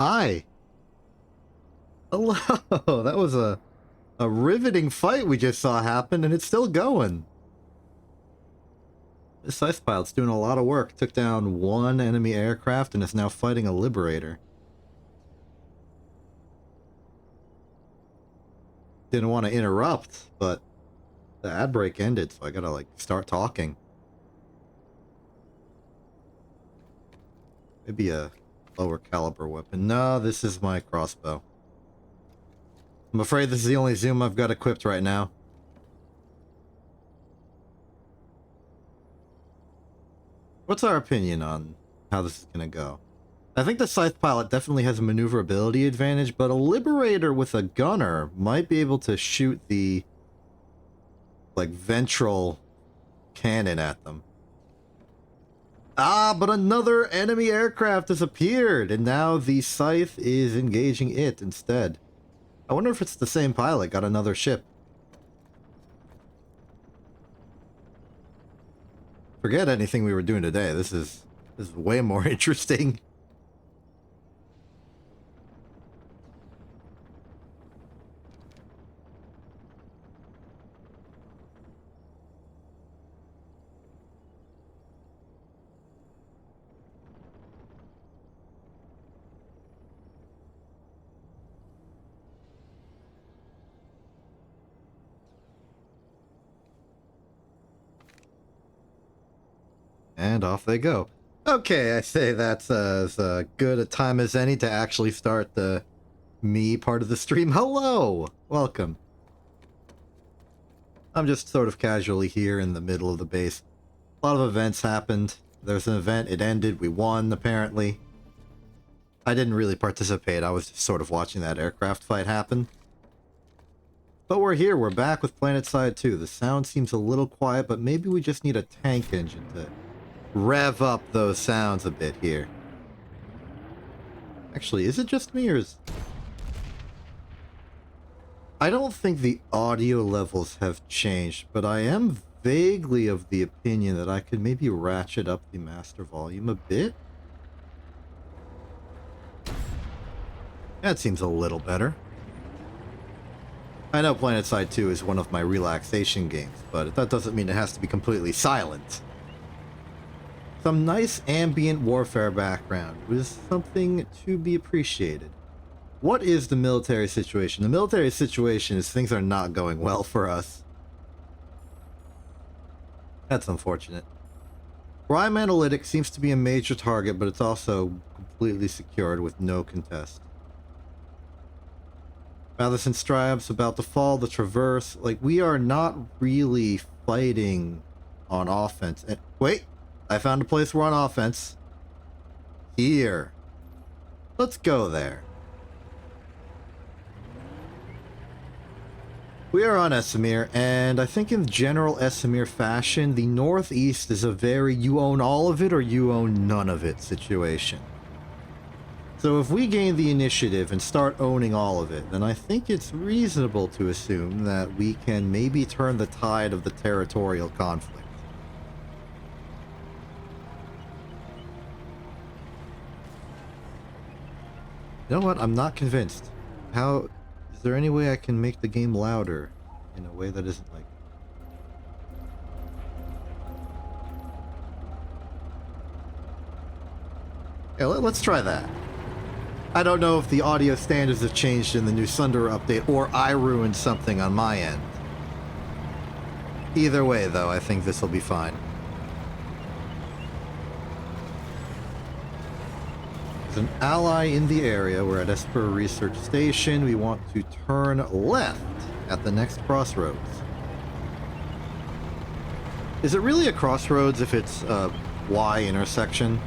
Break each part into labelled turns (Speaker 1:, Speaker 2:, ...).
Speaker 1: Hi. Hello. That was a riveting fight we just saw happen, and it's still going. This Scythe pilot's doing a lot of work. Took down one enemy aircraft and is now fighting a Liberator. Didn't want to interrupt, but the ad break ended, so I gotta, like, start talking. Maybe a lower caliber weapon. No, this is my crossbow. I'm afraid this is the only zoom I've got equipped right now. What's our opinion on how this is gonna go? I think the Scythe pilot definitely has a maneuverability advantage, but a Liberator with a gunner might be able to shoot the, like, ventral cannon at them. Ah, but another enemy aircraft has appeared, and now the Scythe is engaging it instead. I wonder if it's the same pilot, got another ship. Forget anything we were doing today. This is way more interesting. And off they go. Okay, I say that's as good a time as any to actually start the me part of the stream. Hello! Welcome. I'm just sort of casually here in the middle of the base. A lot of events happened. There's an event, it ended, we won, apparently. I didn't really participate, I was just sort of watching that aircraft fight happen. But we're here, we're back with Planetside 2. The sound seems a little quiet, but maybe we just need a tank engine to rev up those sounds a bit here. Actually, is it just me, or is... I don't think the audio levels have changed, but I am vaguely of the opinion that I could maybe ratchet up the master volume a bit. That seems a little better. I know Planetside 2 is one of my relaxation games, but that doesn't mean it has to be completely silent. Some nice ambient warfare background was something to be appreciated. What is the military situation? The military situation is things are not going well for us. That's unfortunate. Rhyme Analytics seems to be a major target, but it's also completely secured with no contest. Madison Stripes about to fall, the Traverse. Like, we are not really fighting on offense. And, wait! I found a place we're on offense. Here. Let's go there. We are on Esamir, and I think in general Esamir fashion, the Northeast is a very you own all of it or you own none of it situation. So if we gain the initiative and start owning all of it, then I think it's reasonable to assume that we can maybe turn the tide of the territorial conflict. You know what? I'm not convinced. How... Is there any way I can make the game louder in a way that isn't like... Yeah, let's try that. I don't know if the audio standards have changed in the new Sunder update or I ruined something on my end. Either way, though, I think this will be fine. There's an ally in the area. We're at Esper Research Station. We want to turn left at the next crossroads. Is it really a crossroads if it's a Y intersection?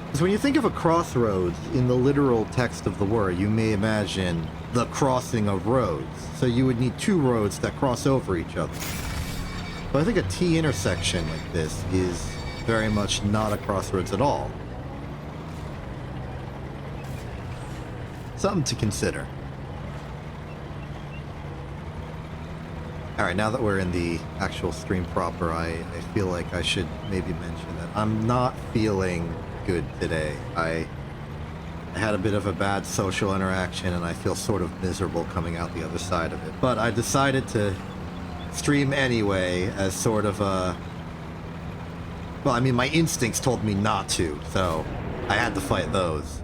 Speaker 1: Because when you think of a crossroads in the literal text of the word, you may imagine the crossing of roads. So you would need two roads that cross over each other. But I think a T intersection like this is very much not a crossroads at all. Something to consider. Alright, now that we're in the actual stream proper, I feel like I should maybe mention that I'm not feeling good today. I I had a bit of a bad social interaction, and I feel sort of miserable coming out the other side of it. But I decided to stream anyway as sort of a... Well, I mean, my instincts told me not to, so I had to fight those.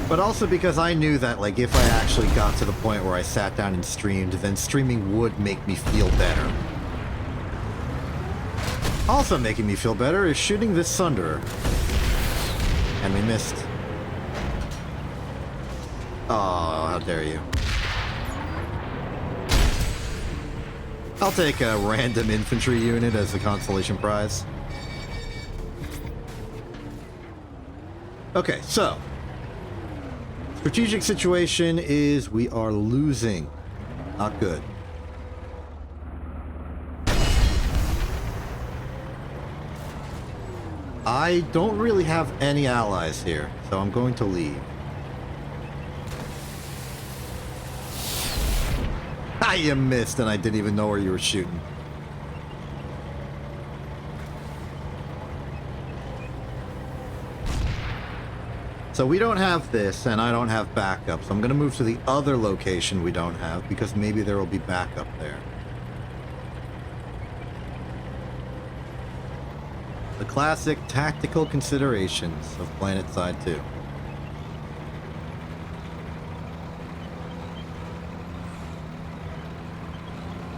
Speaker 1: But also because I knew that, like, if I actually got to the point where I sat down and streamed, then streaming would make me feel better. Also making me feel better is shooting this Sunderer. And we missed. Oh, how dare you. I'll take a random infantry unit as a consolation prize. Okay, so strategic situation is we are losing. Not good. I don't really have any allies here, so I'm going to leave. Ah, you missed, and I didn't even know where you were shooting. So we don't have this, and I don't have backup, so I'm going to move to the other location we don't have, because maybe there will be backup there. The classic tactical considerations of Planetside 2.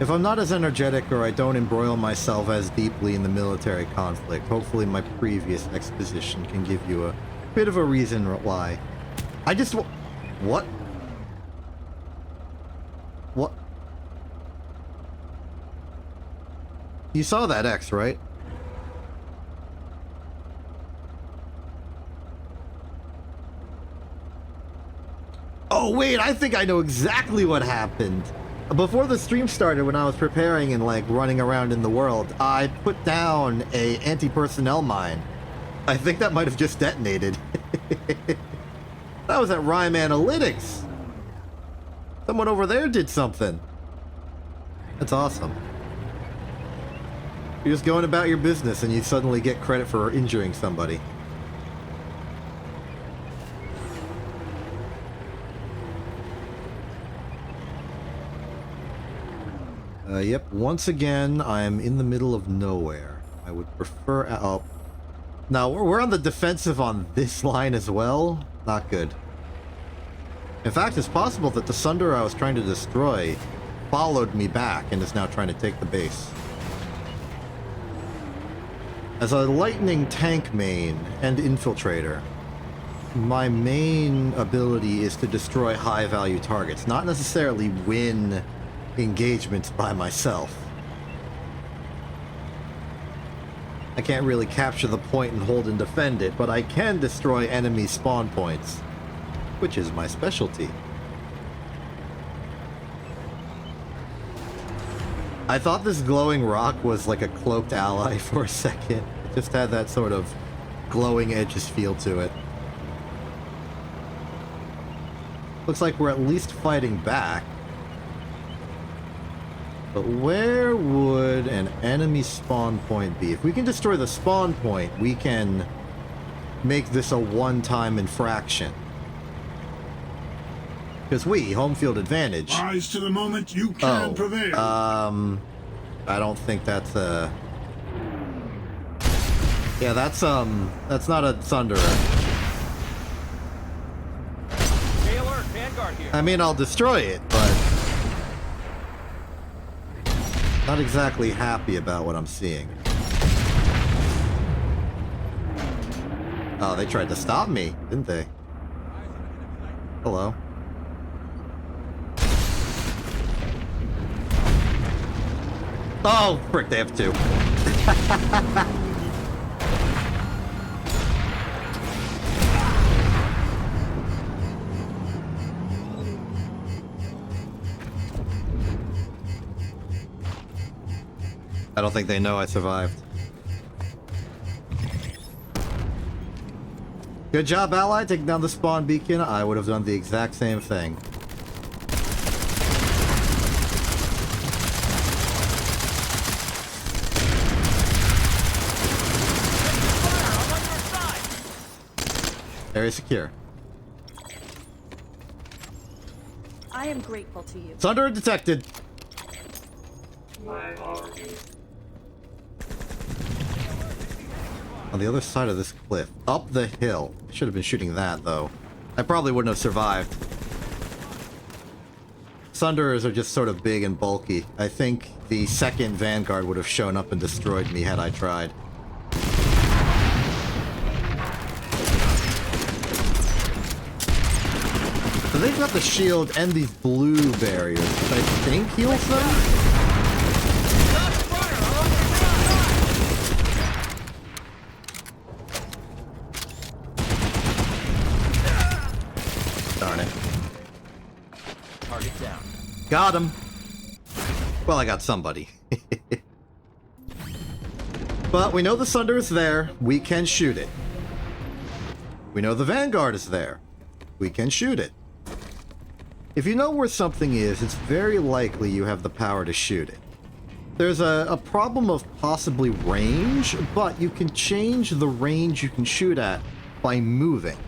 Speaker 1: If I'm not as energetic or I don't embroil myself as deeply in the military conflict, hopefully my previous exposition can give you a bit of a reason why. I just... What? What? You saw that X, right? Oh, wait, I think I know exactly what happened. Before the stream started, when I was preparing and, like, running around in the world, I put down a anti-personnel mine. I think that might have just detonated. That was at Rhyme Analytics. Someone over there did something. That's awesome. You're just going about your business and you suddenly get credit for injuring somebody. Yep, once again, I'm in the middle of nowhere. I would prefer... Oh. Now, we're on the defensive on this line as well. Not good. In fact, it's possible that the Sunderer I was trying to destroy followed me back and is now trying to take the base. As a lightning tank main and infiltrator, my main ability is to destroy high-value targets, not necessarily win engagements by myself. I can't really capture the point and hold and defend it, but I can destroy enemy spawn points, which is my specialty. I thought this glowing rock was like a cloaked ally for a second. It just had that sort of glowing edges feel to it. Looks like we're at least fighting back. But where would an enemy spawn point be? If we can destroy the spawn point, we can make this a one-time infraction. Because we, home field advantage.
Speaker 2: Rise to the moment you can prevail.
Speaker 1: I don't think that's a... Yeah, that's not a Sunderer.
Speaker 3: Stay alert, Vanguard here.
Speaker 1: I mean, I'll destroy it, but... Not exactly happy about what I'm seeing. Oh, they tried to stop me, didn't they? Hello. Oh, frick, they have two. I don't think they know I survived. Good job, ally, taking down the spawn beacon. I would have done the exact same thing. Very secure.
Speaker 4: I am grateful to you.
Speaker 1: Thunder detected. On the other side of this cliff. Up the hill. I should have been shooting that, though. I probably wouldn't have survived. Sunderers are just sort of big and bulky. I think the second Vanguard would have shown up and destroyed me had I tried. So they've got the shield and these blue barriers, which I think heals them? Darn it.
Speaker 3: Target down.
Speaker 1: Got him. Well, I got somebody. But we know the Sunder is there. We can shoot it. We know the Vanguard is there. We can shoot it. If you know where something is, it's very likely you have the power to shoot it. There's a problem of possibly range, but you can change the range you can shoot at by moving.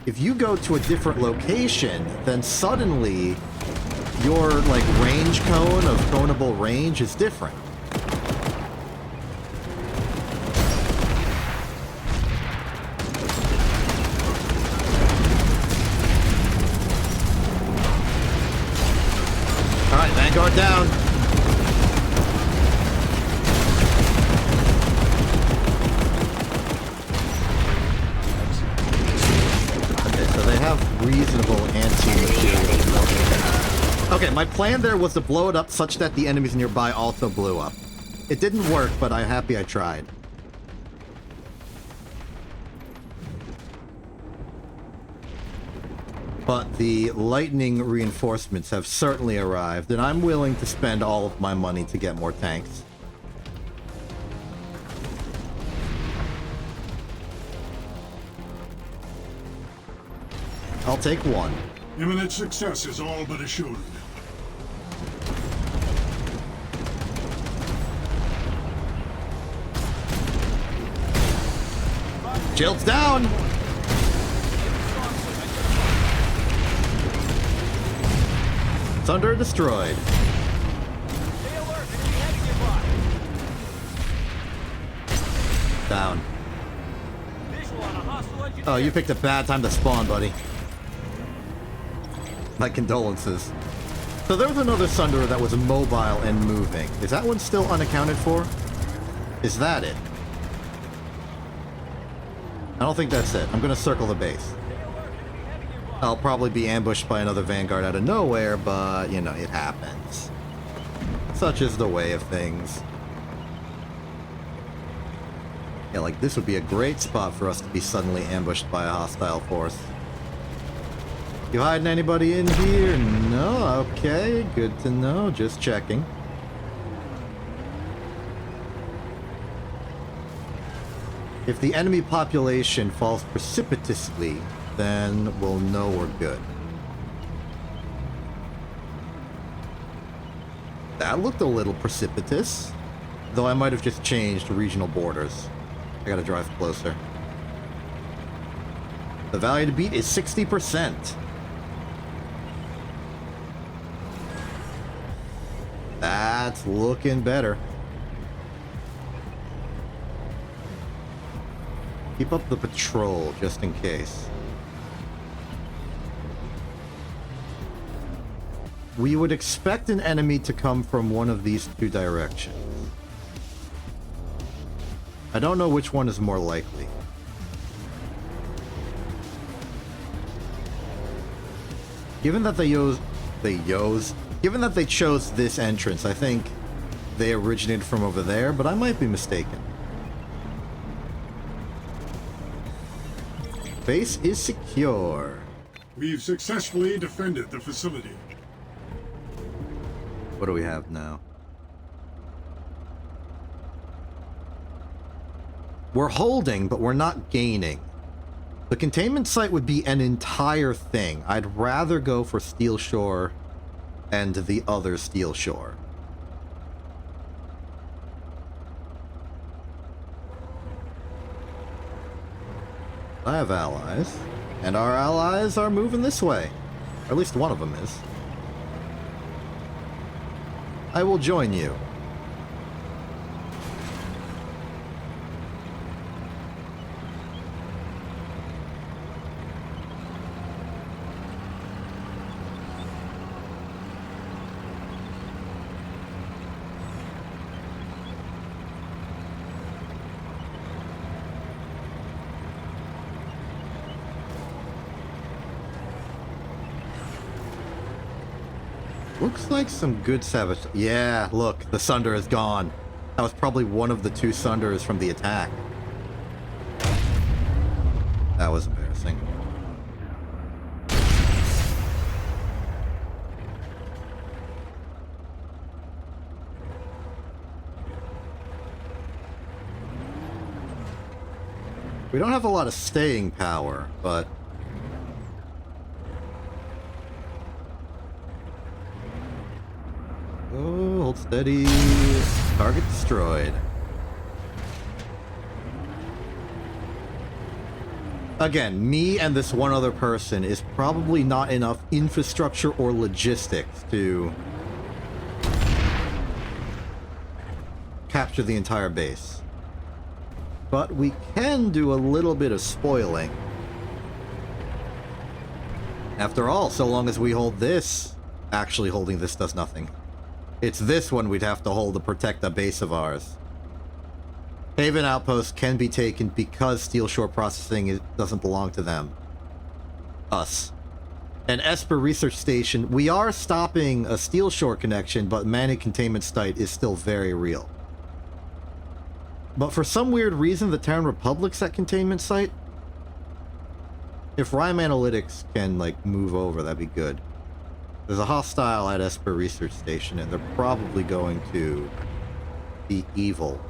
Speaker 1: If you go to a different location, then suddenly your, like, range cone of coneable range is different. Alright, Vanguard down. Okay, so they have reasonable anti-material. Okay, my plan there was to blow it up such that the enemies nearby also blew up. It didn't work, but I'm happy I tried. But the lightning reinforcements have certainly arrived, and I'm willing to spend all of my money to get more tanks. I'll take one.
Speaker 2: Imminent success is all but assured.
Speaker 1: Shield's down! Thunder destroyed.
Speaker 3: Stay alert. Enemy heading nearby.
Speaker 1: Down.
Speaker 3: Visual on a hostile engineer.
Speaker 1: Oh, you picked a bad time to spawn, buddy. My condolences. So there was another Sunderer that was mobile and moving. Is that one still unaccounted for? Is that it? I don't think that's it. I'm gonna circle the base. I'll probably be ambushed by another Vanguard out of nowhere, but, you know, it happens. Such is the way of things. Yeah, like, this would be a great spot for us to be suddenly ambushed by a hostile force. You hiding anybody in here? No? Okay, good to know. Just checking. If the enemy population falls precipitously, then we'll know we're good. That looked a little precipitous, though I might have just changed regional borders. I gotta drive closer. The value to beat is 60%. That's looking better. Keep up the patrol, just in case. We would expect an enemy to come from one of these two directions. I don't know which one is more likely. Given that given that they chose this entrance, I think they originated from over there, but I might be mistaken. Base is secure.
Speaker 2: We've successfully defended the facility.
Speaker 1: What do we have now? We're holding, but we're not gaining. The containment site would be an entire thing. I'd rather go for Steel Shore and the other Steel Shore. I have allies, and our allies are moving this way. Or at least one of them is. I will join you. Looks like some good savage. Yeah, look, the Sunder is gone. That was probably one of the 2 Sunders from the attack. That was embarrassing. We don't have a lot of staying power, but... Oh, hold steady. Target destroyed. Again, me and this one other person is probably not enough infrastructure or logistics to capture the entire base. But we can do a little bit of spoiling. After all, so long as we hold this... Actually, holding this does nothing. It's this one we'd have to hold to protect a base of ours. Haven Outpost can be taken because Steel Shore Processing doesn't belong to them. Us. And Esper Research Station, we are stopping a Steel Shore connection, but Manic Containment Site is still very real. But for some weird reason, the Terran Republic's at Containment Site. If Rime Analytics can, like, move over, that'd be good. There's a hostile at Esper Research Station, and they're probably going to be evil.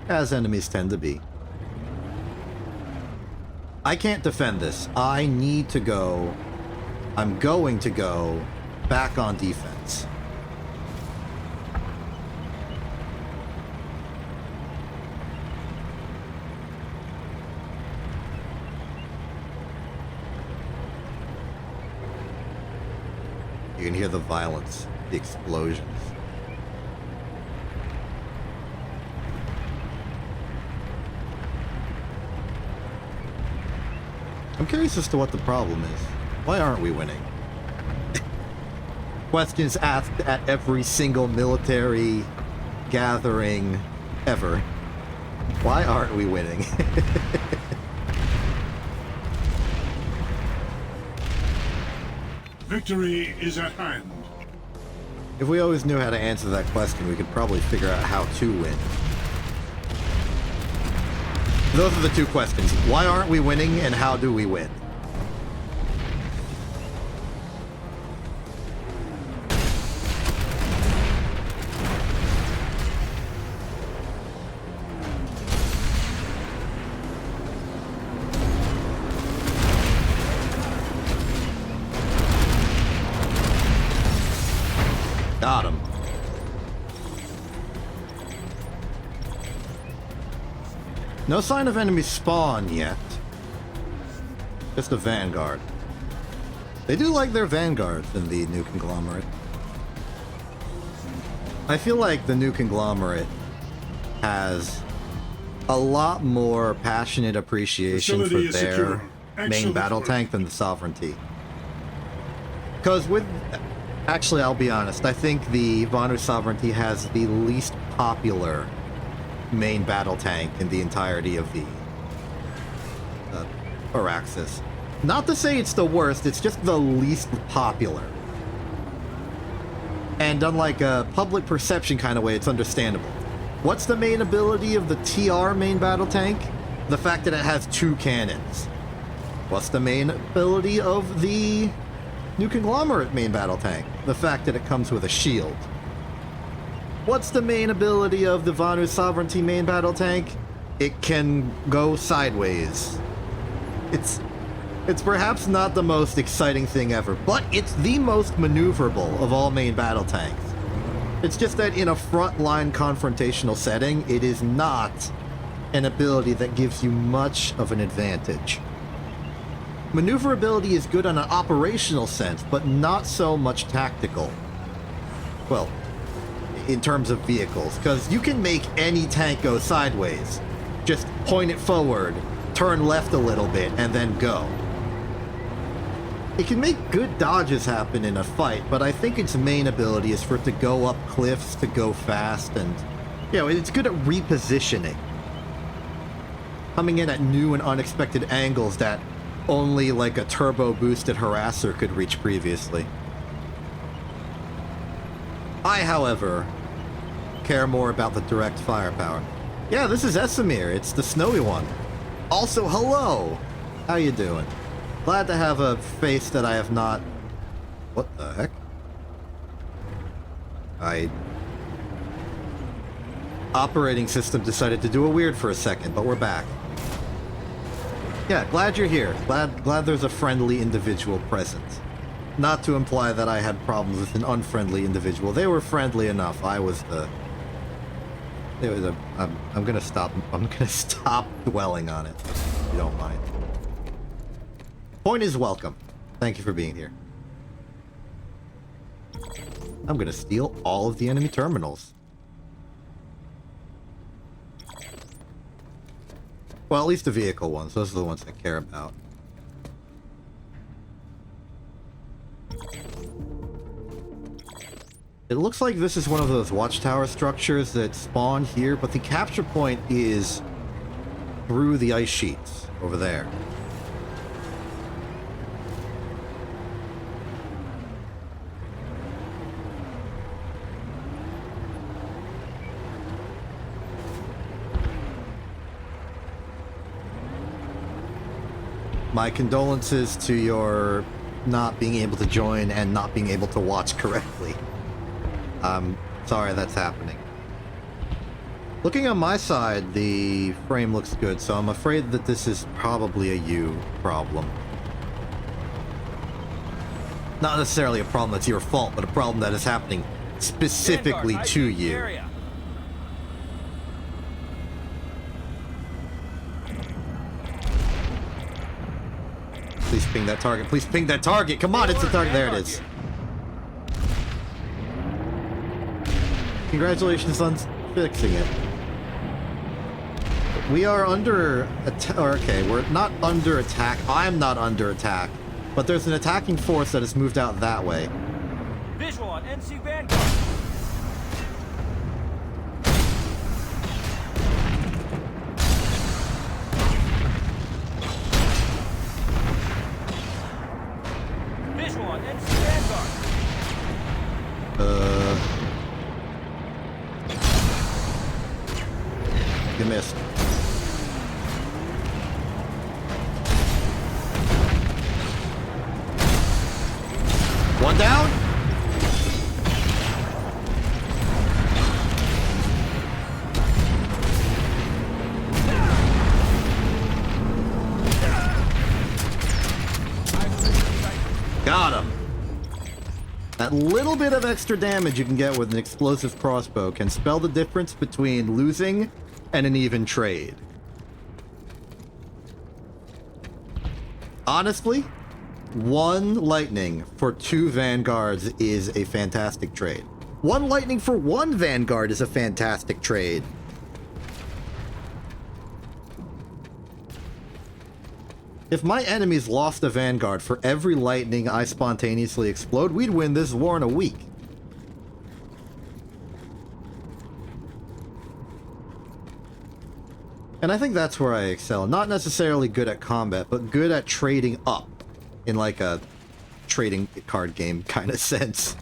Speaker 1: As enemies tend to be. I can't defend this. I need to go... I'm going to go back on defense. You can hear the violence, the explosions. I'm curious as to what the problem is. Why aren't we winning? Questions asked at every single military gathering ever. Why aren't we winning?
Speaker 2: Victory is at hand.
Speaker 1: If we always knew how to answer that question, we could probably figure out how to win. Those are the 2 questions. Why aren't we winning, and how do we win? Got him. No sign of enemy spawn yet. Just a vanguard. They do like their vanguards in the new conglomerate. I feel like the new conglomerate has a lot more passionate appreciation
Speaker 2: Facility
Speaker 1: for
Speaker 2: is
Speaker 1: their
Speaker 2: secure.
Speaker 1: main
Speaker 2: Excellent
Speaker 1: battle
Speaker 2: work.
Speaker 1: tank than the Sovereignty. Because with... Actually, I'll be honest. I think the Vanu Sovereignty has the least popular main battle tank in the entirety of the Araxis. Not to say it's the worst, it's just the least popular. And unlike a public perception kind of way, it's understandable. What's the main ability of the TR main battle tank? The fact that it has 2 cannons. What's the main ability of the new conglomerate main battle tank? The fact that it comes with a shield. What's the main ability of the Vanu Sovereignty main battle tank? It can go sideways. It's perhaps not the most exciting thing ever, but it's the most maneuverable of all main battle tanks. It's just that in a frontline confrontational setting, it is not an ability that gives you much of an advantage. Maneuverability is good on an operational sense, but not so much tactical. Well, in terms of vehicles, because you can make any tank go sideways. Just point it forward, turn left a little bit, and then go. It can make good dodges happen in a fight, but I think its main ability is for it to go up cliffs, to go fast, and, you know, it's good at repositioning. Coming in at new and unexpected angles that only like a turbo-boosted harasser could reach previously. I, however, care more about the direct firepower. Yeah, this is Esamir. It's the snowy one. Also, hello! How you doing? Glad to have a face that I have not... What the heck? Operating system decided to do a weird for a second, but we're back. Yeah, glad you're here. Glad there's a friendly individual present. Not to imply that I had problems with an unfriendly individual. They were friendly enough. I was the... It was a... I'm gonna stop dwelling on it, if you don't mind. Point is welcome. Thank you for being here. I'm gonna steal all of the enemy terminals. Well, at least the vehicle ones. Those are the ones I care about. It looks like this is one of those watchtower structures that spawn here, but the capture point is through the ice sheets over there. My condolences to your not being able to join and not being able to watch correctly. I'm sorry that's happening. Looking on my side, the frame looks good, so I'm afraid that this is probably a you problem. Not necessarily a problem that's your fault, but a problem that is happening specifically
Speaker 3: Vanguard,
Speaker 1: to
Speaker 3: ID the
Speaker 1: you.
Speaker 3: area.
Speaker 1: Please ping that target. Please ping that target. Come on, it's the target. There it is. Congratulations on fixing it. We are under attack. Okay, we're not under attack. I'm not under attack. But there's an attacking force that has moved out that way.
Speaker 3: Visual on NC Vanguard. Visual on NC Vanguard.
Speaker 1: You missed. One down. Got him. That little bit of extra damage you can get with an explosive crossbow can spell the difference between losing and an even trade. Honestly, one lightning for 2 vanguards is a fantastic trade. One lightning for 1 vanguard is a fantastic trade. If my enemies lost a vanguard for every lightning I spontaneously explode, we'd win this war in a week. And I think that's where I excel. Not necessarily good at combat, but good at trading up in like a trading card game kind of sense.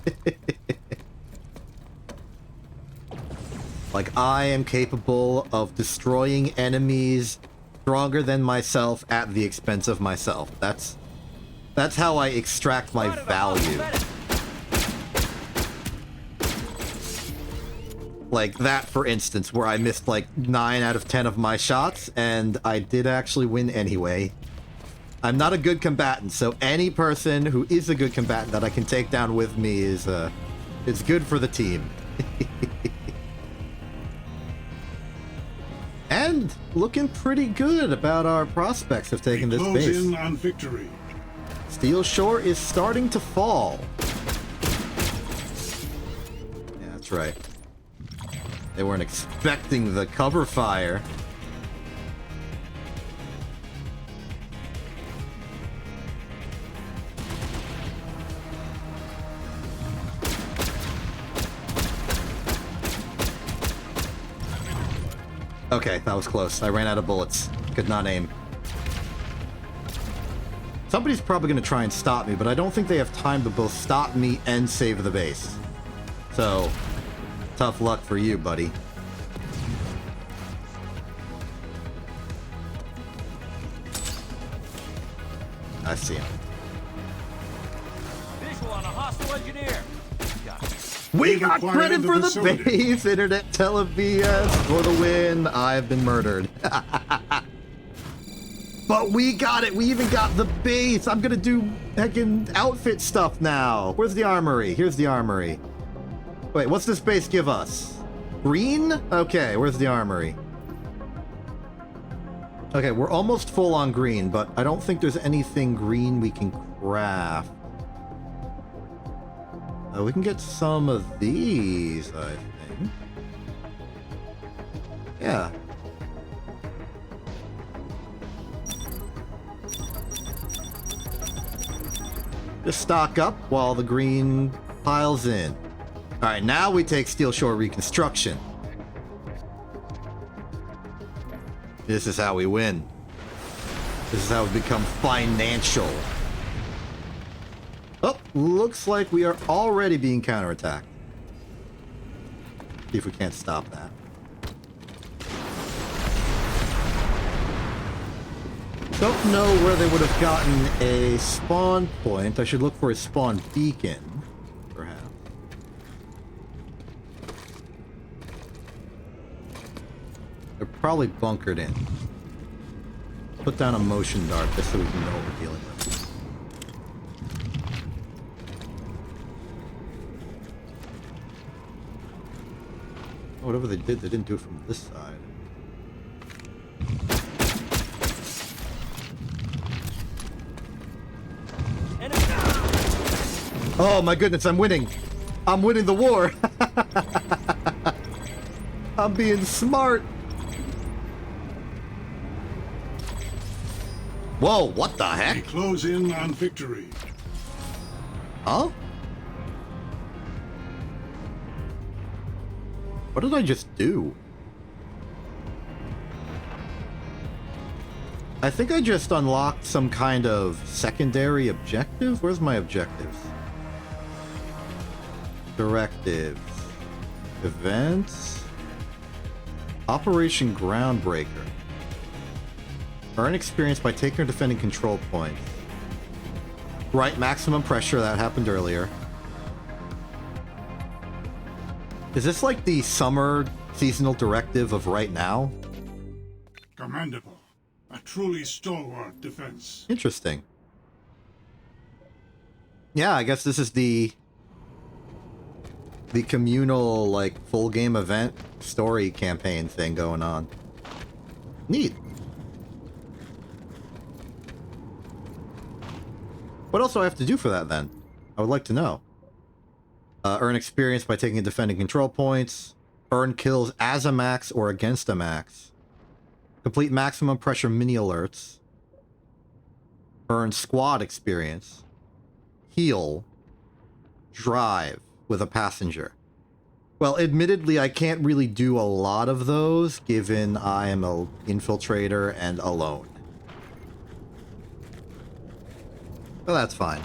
Speaker 1: Like, I am capable of destroying enemies stronger than myself at the expense of myself. That's how I extract my value. Like that, for instance, where I missed like 9 out of 10 of my shots, and I did actually win anyway. I'm not a good combatant, so any person who is a good combatant that I can take down with me is good for the team. And looking pretty good about our prospects of taking this
Speaker 2: Close
Speaker 1: base.
Speaker 2: in on victory.
Speaker 1: Steel Shore is starting to fall. That's right. They weren't expecting the cover fire. Okay, that was close. I ran out of bullets. Could not aim. Somebody's probably going to try and stop me, but I don't think they have time to both stop me and save the base. So, tough luck for you, buddy. I see him.
Speaker 3: Visual on a hostile engineer.
Speaker 1: We got
Speaker 2: Acquired
Speaker 1: credit
Speaker 2: the
Speaker 1: for the
Speaker 2: facility.
Speaker 1: base! Internet Televias for the win. I've been murdered. But we got it! We even got the base! I'm gonna do heckin' outfit stuff now! Where's the armory? Here's the armory. Wait, what's this base give us? Green? Okay, where's the armory? Okay, we're almost full on green, but I don't think there's anything green we can craft. We can get some of these, I think. Yeah. Just stock up while the green piles in. Alright, now we take Steel Shore Reconstruction. This is how we win. This is how we become financial. Oh, looks like we are already being counterattacked. See if we can't stop that. Don't know where they would have gotten a spawn point. I should look for a spawn beacon, perhaps. They're probably bunkered in. Put down a motion dart just so we can know what we're dealing with. Whatever they did, they didn't do it from this side. Oh my goodness, I'm winning! I'm winning the war! I'm being smart! Whoa, what the
Speaker 2: We
Speaker 1: heck?
Speaker 2: close in on victory.
Speaker 1: Huh? What did I just do? I think I just unlocked some kind of secondary objective? Where's my objectives? Directives. Events. Operation Groundbreaker. Earn experience by taking or defending control points. Right, maximum pressure, that happened earlier. Is this like the summer seasonal directive of right now?
Speaker 2: Commendable. A truly stalwart defense.
Speaker 1: Interesting. Yeah, I guess this is the communal, like, full game event story campaign thing going on. Neat. What else do I have to do for that, then? I would like to know. Earn experience by taking and defending control points. Earn kills as a max or against a max. Complete maximum pressure mini alerts. Earn squad experience. Heal. Drive with a passenger. Well, admittedly, I can't really do a lot of those, given I am an infiltrator and alone. Well, that's fine.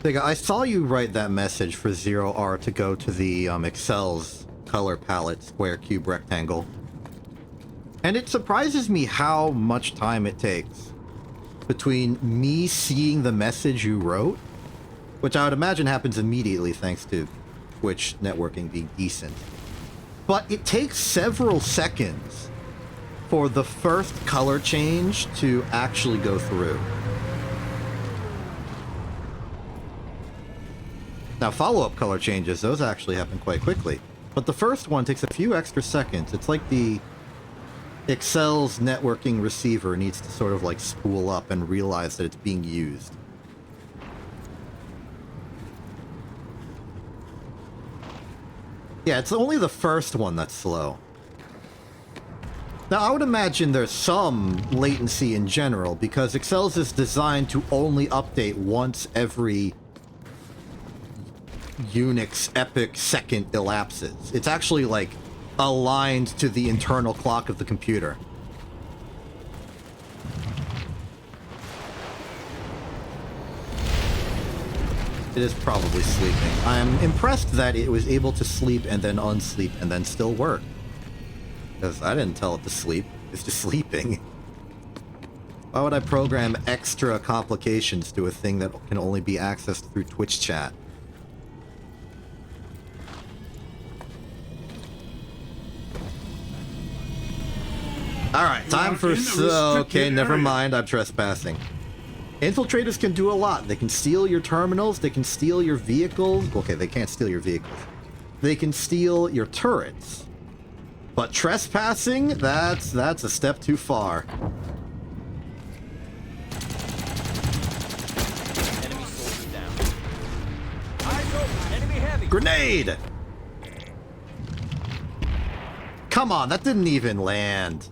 Speaker 1: I saw you write that message for 0R to go to the Excel's color palette, square, cube, rectangle. And it surprises me how much time it takes between me seeing the message you wrote, which I would imagine happens immediately thanks to Twitch networking being decent. But it takes several seconds for the first color change to actually go through. Now, follow-up color changes, those actually happen quite quickly. But the first one takes a few extra seconds. It's like the Excel's networking receiver needs to sort of like spool up and realize that it's being used. Yeah, it's only the first one that's slow. Now, I would imagine there's some latency in general, because Excel's is designed to only update once every Unix epic second elapses. It's actually, like, aligned to the internal clock of the computer. It is probably sleeping. I'm impressed that it was able to sleep and then unsleep and then still work. Because I didn't tell it to sleep. It's just sleeping. Why would I program extra complications to a thing that can only be accessed through Twitch chat? Alright, time for... Okay, never mind, I'm trespassing. Infiltrators can do a lot. They can steal your terminals, they can steal your vehicles. Okay, they can't steal your vehicles. They can steal your turrets. But trespassing, that's a step too far.
Speaker 3: Enemy soldier down. Eyes open. Enemy heavy.
Speaker 1: Grenade! Come on, that didn't even land.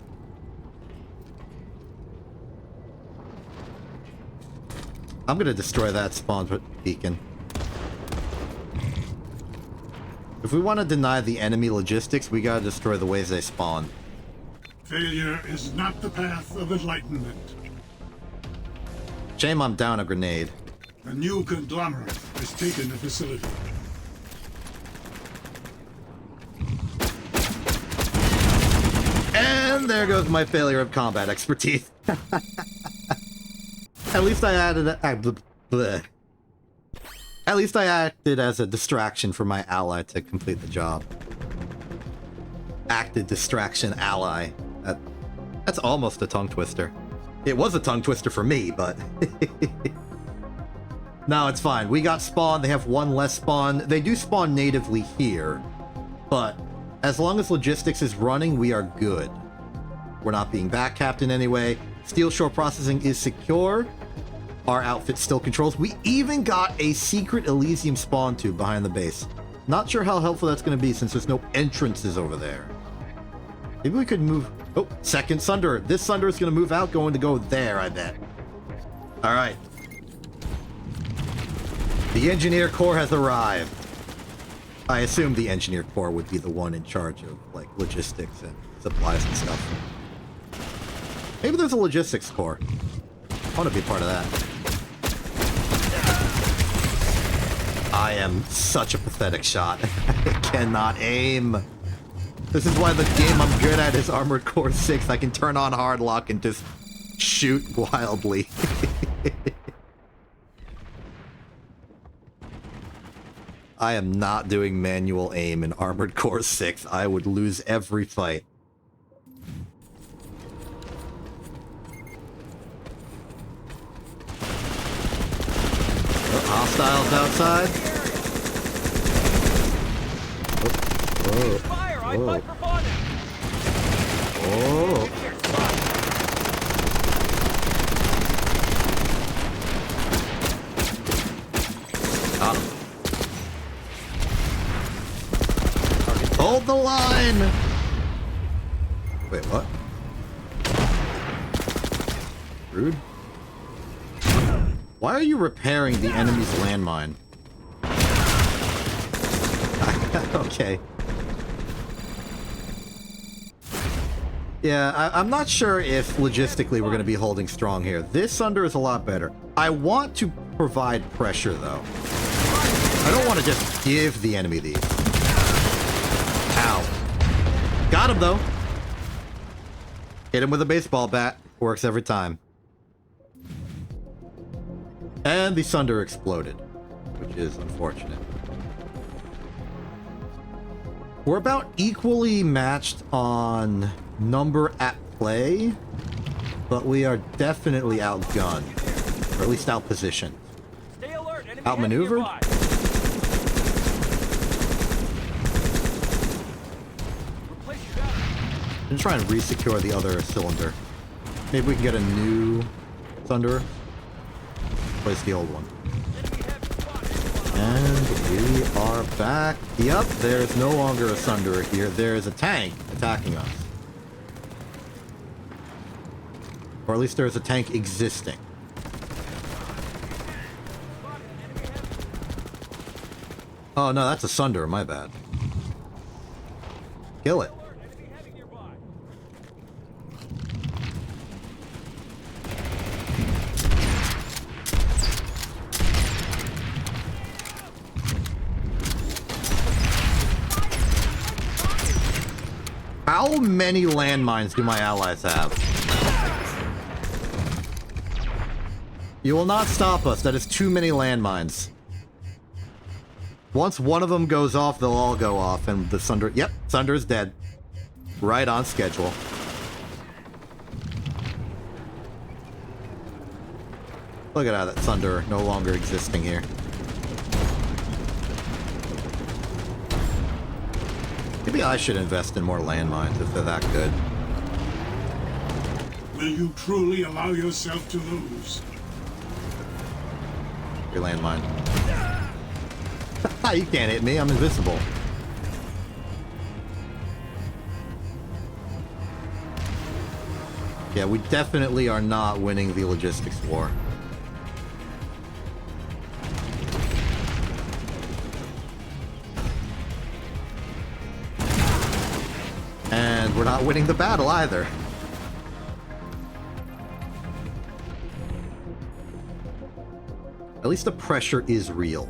Speaker 1: I'm gonna destroy that spawn beacon. If we want to deny the enemy logistics, we gotta destroy the ways they spawn.
Speaker 2: Failure is not the path of enlightenment.
Speaker 1: Shame I'm down a grenade.
Speaker 2: A new conglomerate has taken the facility.
Speaker 1: And there goes my failure of combat expertise. At least I added bleh. At least I acted as a distraction for my ally to complete the job. Acted distraction ally. That's almost a tongue twister. It was a tongue twister for me, but... No, it's fine. We got spawn. They have one less spawn. They do spawn natively here. But as long as logistics is running, we are good. We're not being backcapped in any way. Steel shore processing is secure. Our outfit still controls. We even got a secret Elysium spawn tube behind the base. Not sure how helpful that's going to be since there's no entrances over there. Maybe we could move... Oh, second Sunder. This Sunder is going to move out, going to go there, I bet. All right. The Engineer Corps has arrived. I assume the Engineer Corps would be the one in charge of, like, logistics and supplies and stuff. Maybe there's a logistics corps. I want to be part of that. I am such a pathetic shot. I cannot aim. This is why the game I'm good at is Armored Core 6. I can turn on hard lock and just shoot wildly. I am not doing manual aim in Armored Core 6. I would lose every fight. Hostiles outside. Oh.
Speaker 3: Fire! I fight for fun.
Speaker 1: Oh. Hold the line! Wait, what? Rude. Why are you repairing the enemy's landmine? Okay. Yeah, I'm not sure if logistically we're going to be holding strong here. This Sunder is a lot better. I want to provide pressure, though. I don't want to just give the enemy these. Ow. Got him, though. Hit him with a baseball bat. Works every time. And the Sunder exploded, which is unfortunate. We're about equally matched on number at play, but we are definitely outgunned, or at least outpositioned.
Speaker 3: Stay alert. Enemy
Speaker 1: Outmaneuvered?
Speaker 3: nearby. Replace your battery.
Speaker 1: And try and re-secure the other cylinder. Maybe we can get a new Thunderer. Replace the old one. And we are back. Yep, there's no longer a Thunderer here. There's a tank attacking us. Or at least there's a tank existing. Oh no, that's a Thunderer, my bad. Kill it. How many landmines do my allies have? You will not stop us. That is too many landmines. Once one of them goes off, they'll all go off, and the Thunder... Yep, Thunder's dead. Right on schedule. Look at that Thunder no longer existing here. Maybe I should invest in more landmines if they're that good.
Speaker 2: Will you truly allow yourself to lose?
Speaker 1: Your landmine. You can't hit me, I'm invisible. Yeah, we definitely are not winning the logistics war. And we're not winning the battle either. At least the pressure is real.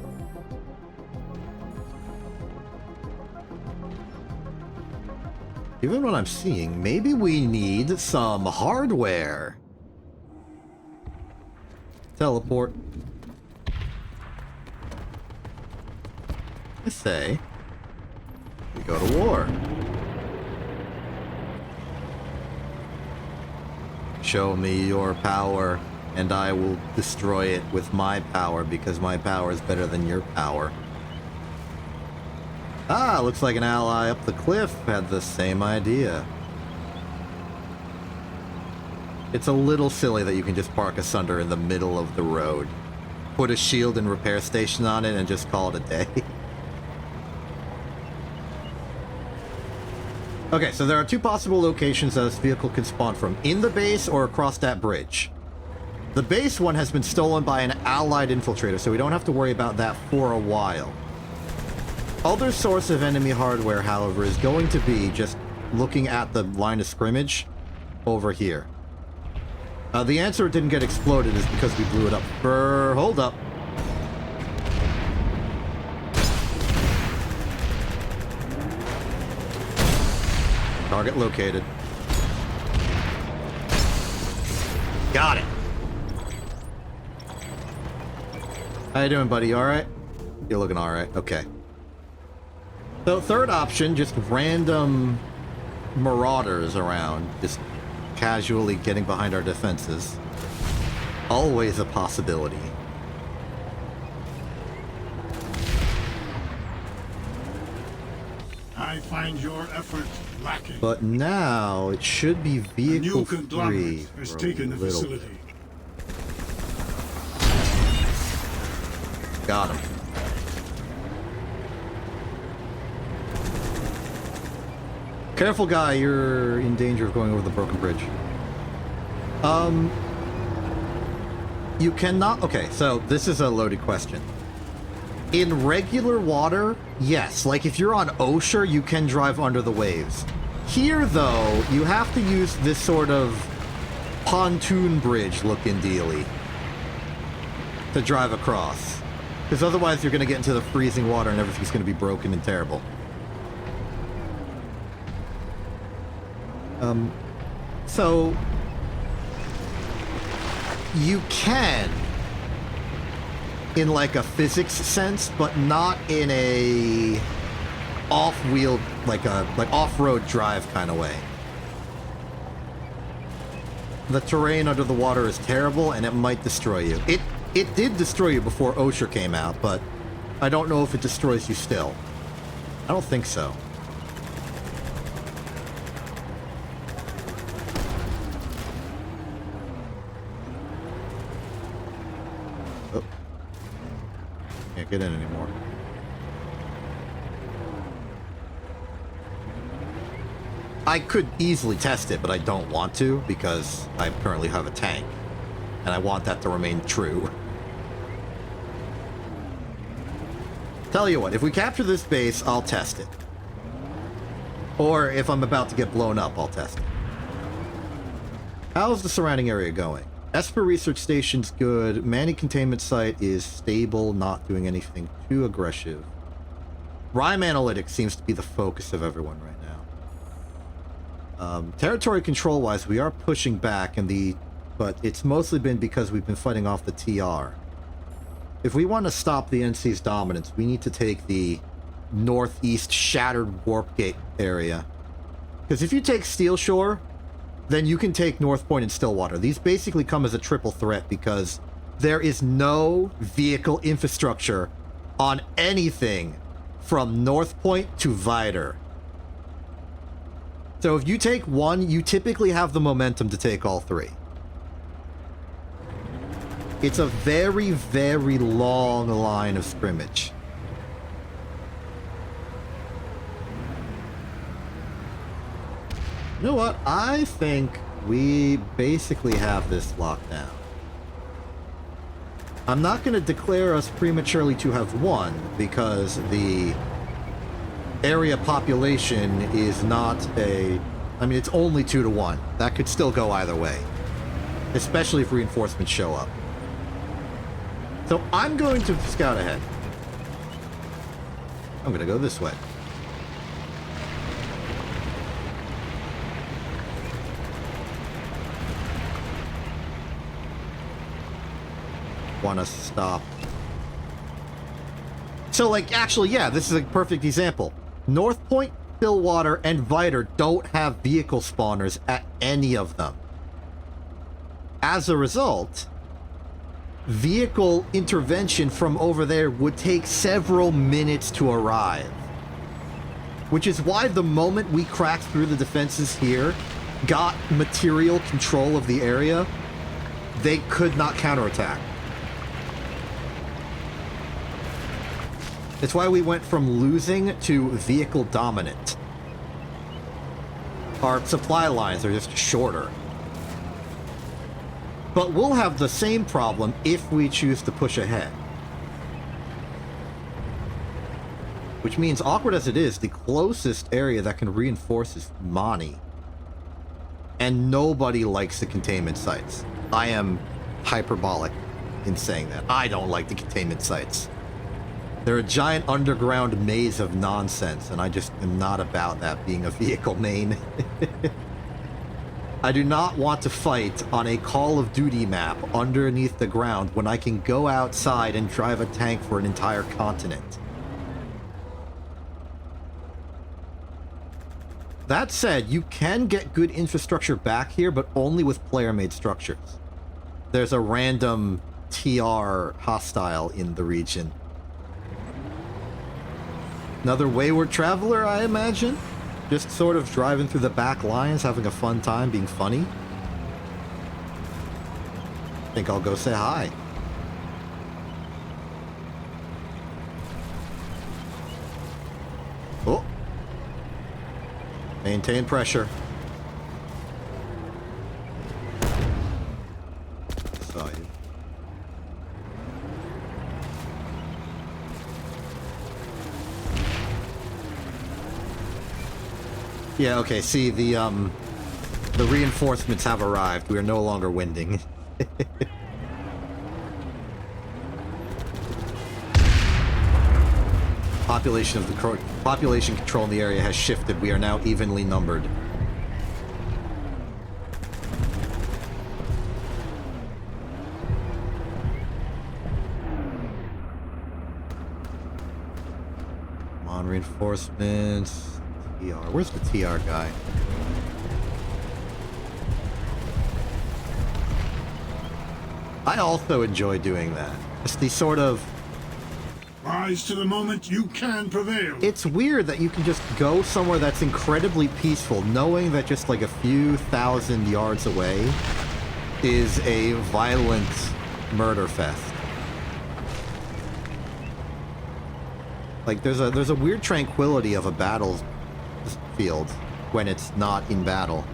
Speaker 1: Given what I'm seeing, maybe we need some hardware. Teleport. I say, we go to war. Show me your power, and I will destroy it with my power, because my power is better than your power. Ah, looks like an ally up the cliff had the same idea. It's a little silly that you can just park a Sunder in the middle of the road. Put a shield and repair station on it and just call it a day. Okay, so there are two possible locations that this vehicle can spawn from. In the base or across that bridge. The base one has been stolen by an allied infiltrator, so we don't have to worry about that for a while. Other source of enemy hardware, however, is going to be just looking at the line of scrimmage over here. The answer it didn't get exploded is because we blew it up. Hold up. Target located. Got it. How you doing, buddy? All right? You're looking all right. Okay. So third option, just random marauders around, just casually getting behind our defenses. Always a possibility.
Speaker 2: I find your effort lacking.
Speaker 1: But now it should be
Speaker 2: A new
Speaker 1: vehicle free
Speaker 2: conglomerate has
Speaker 1: for a
Speaker 2: taken the
Speaker 1: little
Speaker 2: facility.
Speaker 1: bit. Got him. Careful, guy. You're in danger of going over the broken bridge. You cannot... Okay, so this is a loaded question. In regular water, yes. Like, if you're on Osher, you can drive under the waves. Here, though, you have to use this sort of pontoon bridge looking dealy to drive across. Because otherwise you're going to get into the freezing water and everything's going to be broken and terrible. So you can, in like a physics sense, but not in a off-wheel, like off-road drive kind of way. The terrain under the water is terrible, and it might destroy you. It did destroy you before Osher came out, but I don't know if it destroys you still. I don't think so. Oh. Can't get in anymore. I could easily test it, but I don't want to because I currently have a tank. And I want that to remain true. Tell you what, if we capture this base, I'll test it. Or if I'm about to get blown up, I'll test it. How's the surrounding area going? Esper Research Station's good. Manny Containment Site is stable, not doing anything too aggressive. Rhyme Analytics seems to be the focus of everyone right now. Territory control-wise, we are pushing back, but it's mostly been because we've been fighting off the TR. If we want to stop the NC's dominance, we need to take the northeast Shattered Warp Gate area. Because if you take Steel Shore, then you can take North Point and Stillwater. These basically come as a triple threat because there is no vehicle infrastructure on anything from North Point to Vider. So if you take one, you typically have the momentum to take all three. It's a very, very long line of scrimmage. You know what? I think we basically have this locked down. I'm not going to declare us prematurely to have won because the area population is not a... I mean, it's only 2-1. That could still go either way. Especially if reinforcements show up. So I'm going to scout ahead. I'm going to go this way. Want to stop. So, like, actually, yeah, this is a perfect example. North Point, Stillwater, and Vider don't have vehicle spawners at any of them. As a result, vehicle intervention from over there would take several minutes to arrive. Which is why the moment we cracked through the defenses here, got material control of the area, they could not counterattack. It's why we went from losing to vehicle dominant. Our supply lines are just shorter. But we'll have the same problem if we choose to push ahead. Which means, awkward as it is, the closest area that can reinforce is Mani. And nobody likes the containment sites. I am hyperbolic in saying that. I don't like the containment sites. They're a giant underground maze of nonsense, and I just am not about that being a vehicle main. I do not want to fight on a Call of Duty map underneath the ground when I can go outside and drive a tank for an entire continent. That said, you can get good infrastructure back here, but only with player-made structures. There's a random TR hostile in the region. Another wayward traveler, I imagine? Just sort of driving through the back lines, having a fun time, being funny. I think I'll go say hi. Oh. Maintain pressure. Saw you. Yeah, okay, see, the reinforcements have arrived. We are no longer winding. Population control in the area has shifted. We are now evenly numbered. Come on, reinforcements. TR. Where's the TR guy? I also enjoy doing that. It's the sort of...
Speaker 2: Rise to the moment, you can prevail.
Speaker 1: It's weird that you can just go somewhere that's incredibly peaceful, knowing that just like a few thousand yards away is a violent murder fest. Like, there's a weird tranquility of a battlefield when it's not in battle.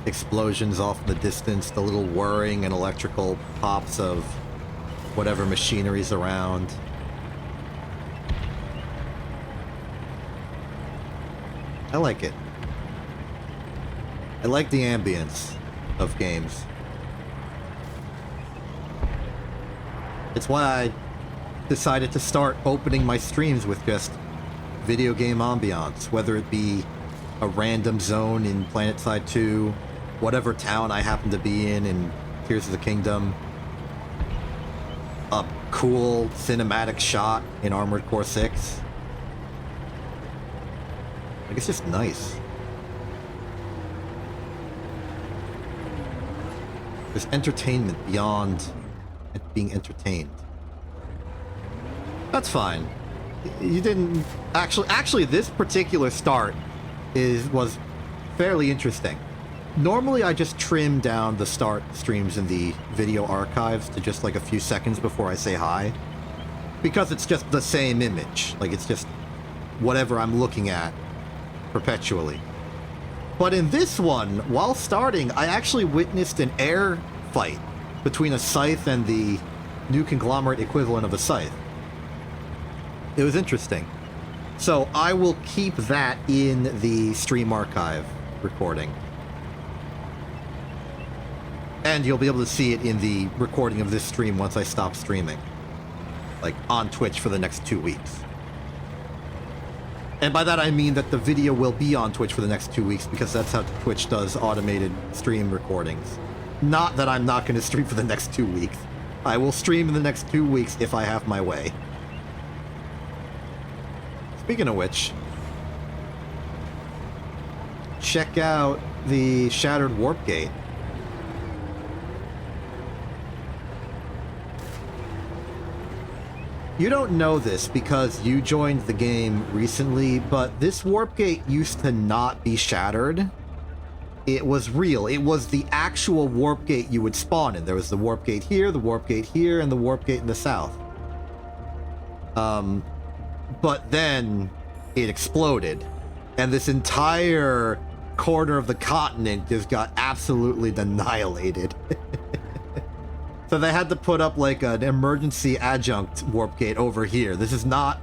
Speaker 1: Explosions off in the distance, the little whirring and electrical pops of whatever machinery's around. I like it. I like the ambience of games. It's why I decided to start opening my streams with just video game ambiance, whether it be a random zone in Planetside 2, whatever town I happen to be in Tears of the Kingdom, a cool cinematic shot in Armored Core 6. Like, it's just nice. There's entertainment beyond being entertained. That's fine. You didn't actually this particular start was fairly interesting. Normally I just trim down the start streams in the video archives to just like a few seconds before I say hi, because it's just the same image. Like, it's just whatever I'm looking at perpetually. But in this one, while starting, I actually witnessed an air fight between a scythe and the new conglomerate equivalent of a scythe. It was interesting. So I will keep that in the stream archive recording. And you'll be able to see it in the recording of this stream once I stop streaming. Like, on Twitch for the next 2 weeks. And by that I mean that the video will be on Twitch for the next 2 weeks, because that's how Twitch does automated stream recordings. Not that I'm not going to stream for the next 2 weeks. I will stream in the next 2 weeks if I have my way. Speaking of which, check out the Shattered Warp Gate. You don't know this because you joined the game recently, but this warp gate used to not be shattered. It was real. It was the actual warp gate you would spawn in. There was the warp gate here, the warp gate here, and the warp gate in the south. But then it exploded, and this entire corner of the continent just got absolutely annihilated. So they had to put up like an emergency adjunct warp gate over here. This is not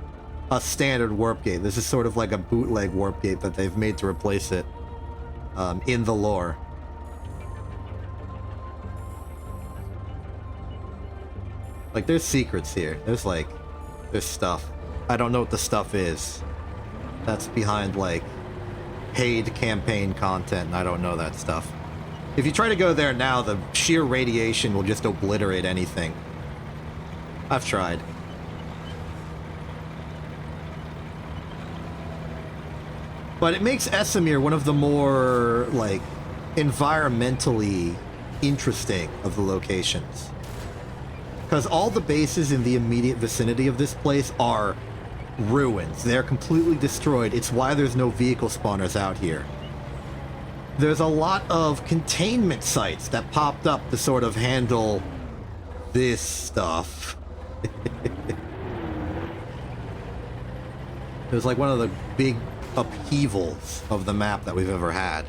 Speaker 1: a standard warp gate. This is sort of like a bootleg warp gate that they've made to replace it in the lore. Like, there's secrets here. There's stuff. I don't know what the stuff is. That's behind, like, paid campaign content, and I don't know that stuff. If you try to go there now, the sheer radiation will just obliterate anything. I've tried. But it makes Esamir one of the more, like, environmentally interesting of the locations. Because all the bases in the immediate vicinity of this place are ruins. They're completely destroyed. It's why there's no vehicle spawners out here. There's a lot of containment sites that popped up to sort of handle this stuff. It was like one of the big upheavals of the map that we've ever had.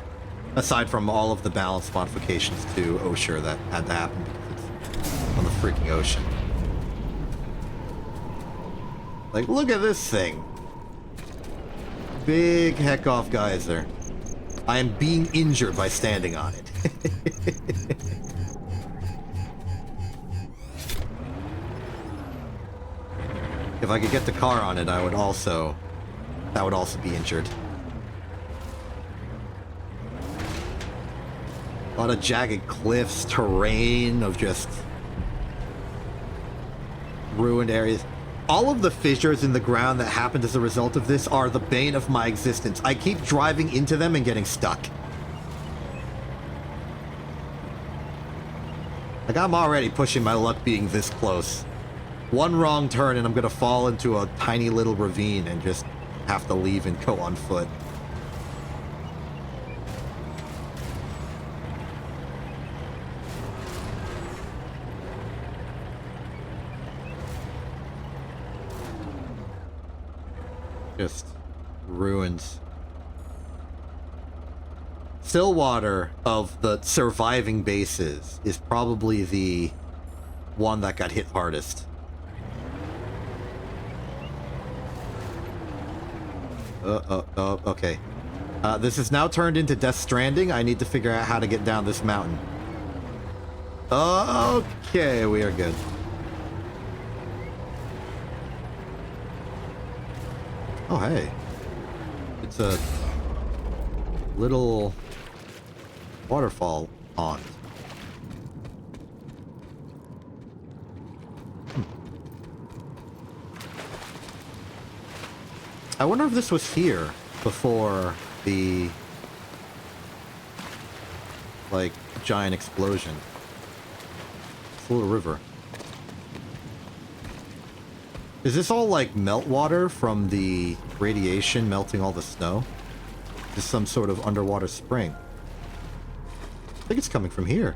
Speaker 1: Aside from all of the balance modifications to Oshur that had to happen because it's on the freaking ocean. Like, look at this thing. Big heck off geyser. I am being injured by standing on it. If I could get the car on it, that would also be injured. A lot of jagged cliffs, terrain of just ruined areas. All of the fissures in the ground that happened as a result of this are the bane of my existence. I keep driving into them and getting stuck. Like, I'm already pushing my luck being this close. One wrong turn and I'm gonna fall into a tiny little ravine and just have to leave and go on foot. Just ruins. Stillwater of the surviving bases is probably the one that got hit hardest. Okay. This is now turned into Death Stranding. I need to figure out how to get down this mountain. Okay, we are good. Oh, hey. It's a little waterfall pond. I wonder if this was here before the, like, giant explosion. It's a little river. Is this all, like, meltwater from the radiation melting all the snow? Is this some sort of underwater spring? I think it's coming from here.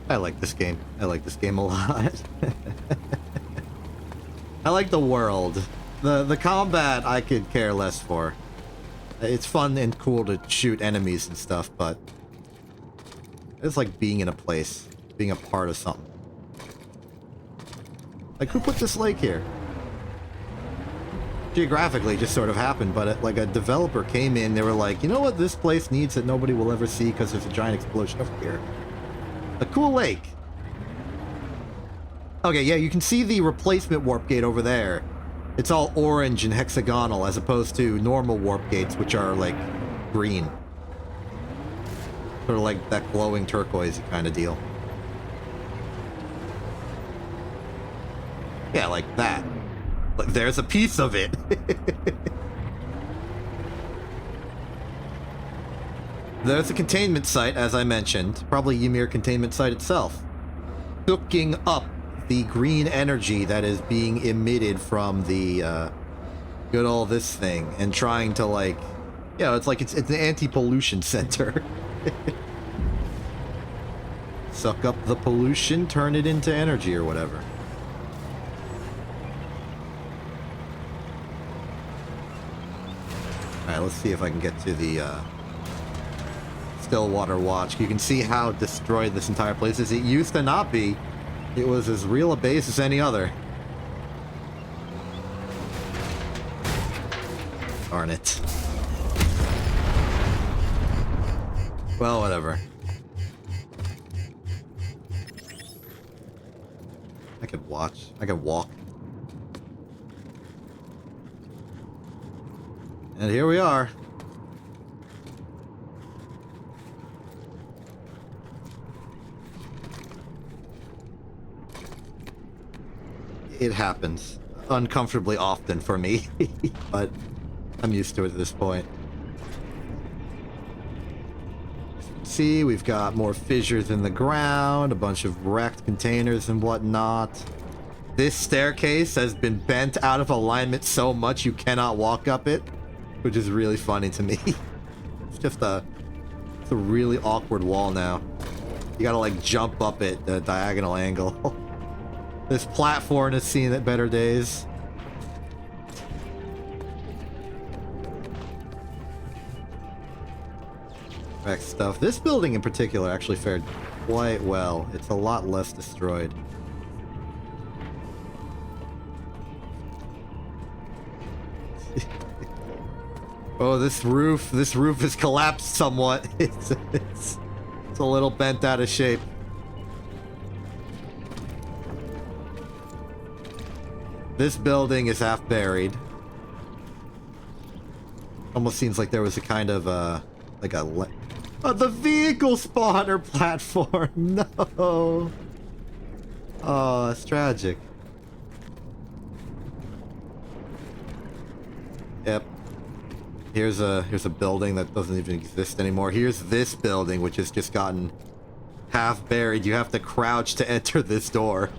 Speaker 1: I like this game. I like this game a lot. I like the world. The combat I could care less for. It's fun and cool to shoot enemies and stuff, but it's like being in a place, being a part of something. Like, who put this lake here? Geographically, it just sort of happened, but like a developer came in, they were like, you know what this place needs that nobody will ever see because there's a giant explosion over here? A cool lake. Okay, yeah, you can see the replacement warp gate over there. It's all orange and hexagonal as opposed to normal warp gates, which are like green. Sort of like that glowing turquoise kind of deal. Yeah, like that. Like, there's a piece of it. There's a containment site, as I mentioned. Probably Ymir containment site itself. Hooking up the green energy that is being emitted from the, good old this thing. And trying to, like... Yeah, it's like it's an anti-pollution center. Suck up the pollution, turn it into energy or whatever. Alright, let's see if I can get to the, Stillwater Watch. You can see how destroyed this entire place is. It used to not be. It was as real a base as any other. Darn it. Well, whatever. I could watch. I could walk. And here we are. It happens uncomfortably often for me, but I'm used to it at this point. See, we've got more fissures in the ground, a bunch of wrecked containers and whatnot. This staircase has been bent out of alignment so much you cannot walk up it, which is really funny to me. It's just it's a really awkward wall now. You gotta like jump up it at a diagonal angle. This platform has seen it better days. Wrecked stuff. This building in particular actually fared quite well. It's a lot less destroyed. Oh, this roof has collapsed somewhat. It's a little bent out of shape. This building is half buried. Almost seems like there was a kind of Like the vehicle spawner platform. No. Oh, it's tragic. Yep. Here's a building that doesn't even exist anymore. Here's this building, which has just gotten half buried. You have to crouch to enter this door.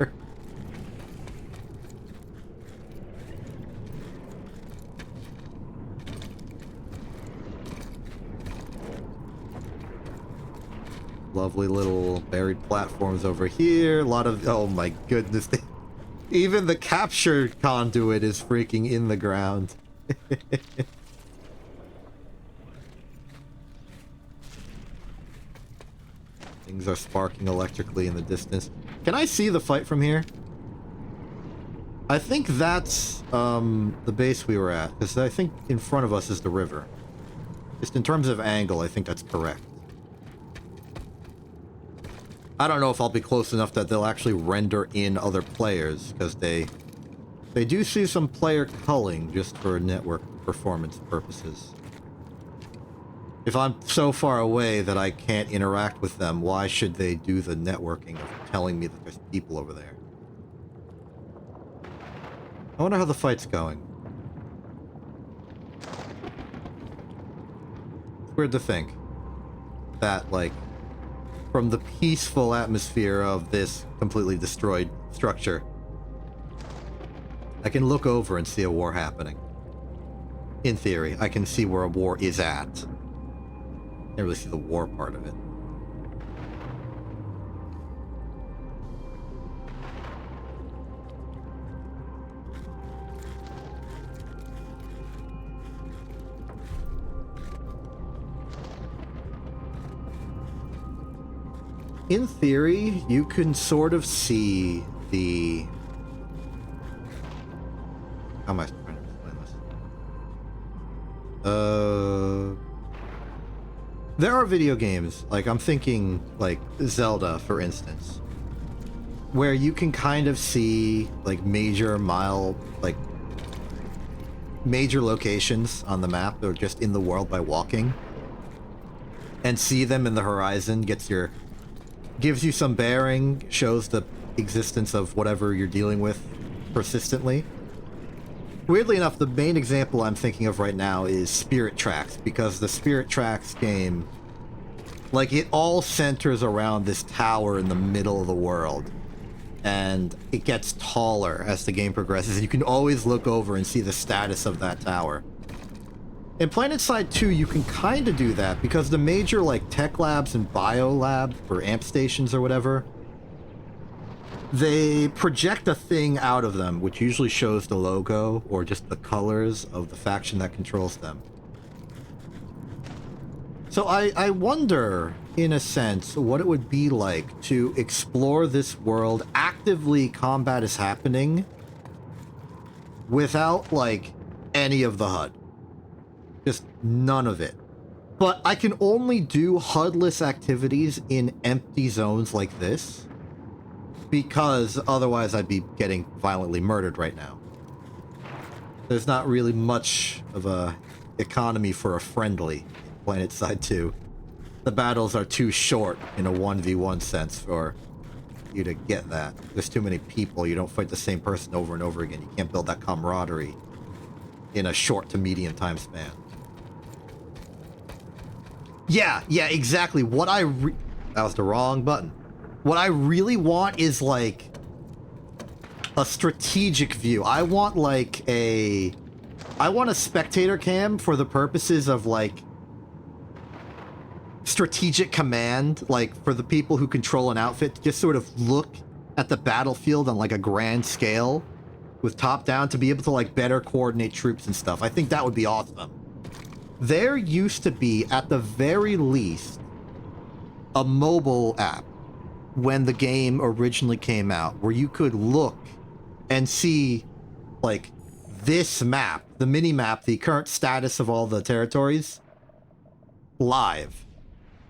Speaker 1: Lovely little buried platforms over here. A lot of... Oh my goodness. Even the capture conduit is freaking in the ground. Things are sparking electrically in the distance. Can I see the fight from here? I think that's the base we were at. Because I think in front of us is the river. Just in terms of angle, I think that's correct. I don't know if I'll be close enough that they'll actually render in other players, because they do see some player culling just for network performance purposes. If I'm so far away that I can't interact with them, why should they do the networking of telling me that there's people over there? I wonder how the fight's going. It's weird to think that, like, from the peaceful atmosphere of this completely destroyed structure, I can look over and see a war happening. In theory, I can see where a war is at. Can't really see the war part of it. In theory, you can sort of see the... How am I trying to explain this? There are video games, like I'm thinking like Zelda, for instance, where you can kind of see like major locations on the map or just in the world by walking, and see them in the horizon, gives you some bearing, shows the existence of whatever you're dealing with persistently. Weirdly enough, the main example I'm thinking of right now is Spirit Tracks, because the Spirit Tracks game, like, it all centers around this tower in the middle of the world, and it gets taller as the game progresses, and you can always look over and see the status of that tower. In Planetside 2, you can kind of do that, because the major, like, tech labs and bio labs, or amp stations or whatever, they project a thing out of them, which usually shows the logo, or just the colors of the faction that controls them. So I wonder, in a sense, what it would be like to explore this world, actively combat is happening, without, like, any of the HUD. Just none of it. But I can only do HUD-less activities in empty zones like this, because otherwise I'd be getting violently murdered right now. There's not really much of a economy for a friendly in Planetside 2. The battles are too short in a 1v1 sense for you to get that. There's too many people. You don't fight the same person over and over again. You can't build that camaraderie in a short to medium time span. Yeah, exactly. That was the wrong button. What I really want is, like, a strategic view. I want, like, I want a spectator cam for the purposes of, like, strategic command, like, for the people who control an outfit to just sort of look at the battlefield on, like, a grand scale with top down to be able to, like, better coordinate troops and stuff. I think that would be awesome. There used to be, at the very least, a mobile app when the game originally came out, where you could look and see, like, this map, the mini-map, the current status of all the territories, live.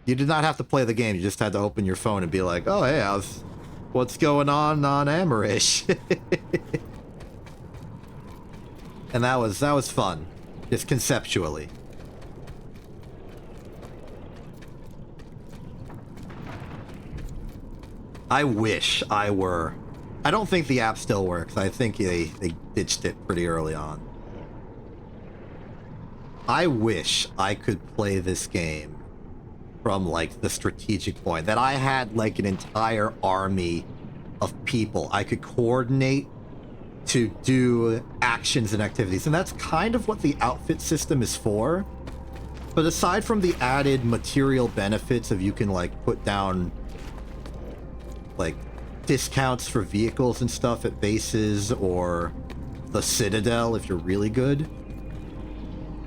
Speaker 1: You did not have to play the game, you just had to open your phone and be like, oh, hey, what's going on Amerish? And that was fun, just conceptually. I wish I were... I don't think the app still works. I think they ditched it pretty early on. I wish I could play this game from, like, the strategic point. That I had, like, an entire army of people I could coordinate to do actions and activities. And that's kind of what the outfit system is for. But aside from the added material benefits of you can, like, put down, like, discounts for vehicles and stuff at bases or the Citadel if you're really good,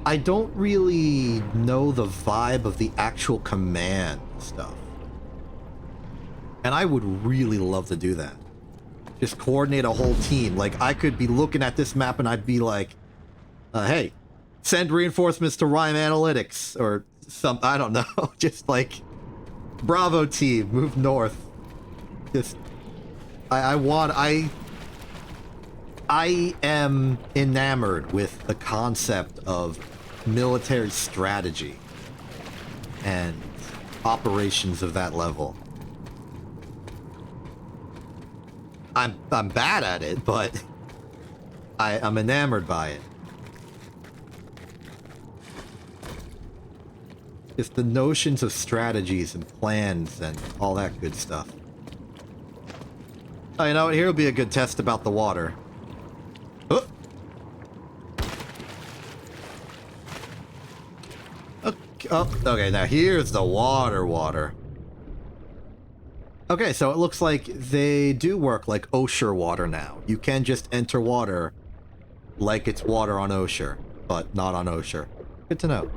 Speaker 1: I don't really know the vibe of the actual command stuff. And I would really love to do that. Just coordinate a whole team. Like, I could be looking at this map and I'd be like, hey, send reinforcements to Rhyme Analytics or some, I don't know. Just like, Bravo team, move north. Just, I am enamored with the concept of military strategy and operations of that level. I'm bad at it, but I'm enamored by it. Just the notions of strategies and plans and all that good stuff. Oh, you know what? Here will be a good test about the water. Oh. Okay, okay, now here's the water. Okay, so it looks like they do work like Osher water now. You can just enter water like it's water on Osher, but not on Osher. Good to know.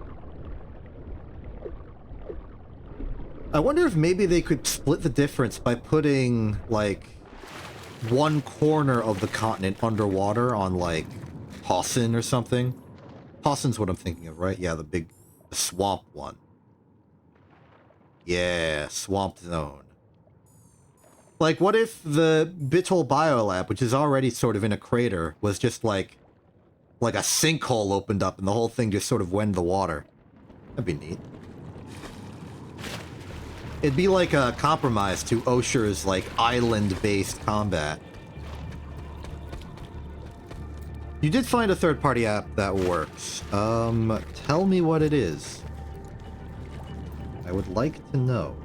Speaker 1: I wonder if maybe they could split the difference by putting, like, one corner of the continent underwater on, like, Hossin or something. Hossin's what I'm thinking of, right? Yeah, the swamp one. Yeah, swamp zone. Like, what if the Bitol Biolab, which is already sort of in a crater, was just like a sinkhole opened up and the whole thing just sort of went in the water? That'd be neat. It'd be like a compromise to Osher's, like, island-based combat. You did find a third-party app that works. Tell me what it is. I would like to know.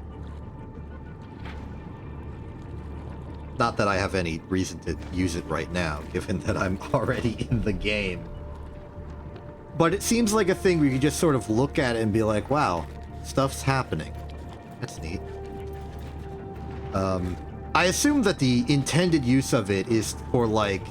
Speaker 1: Not that I have any reason to use it right now, given that I'm already in the game. But it seems like a thing where you can just sort of look at it and be like, wow, stuff's happening. That's neat. I assume that the intended use of it is for, like,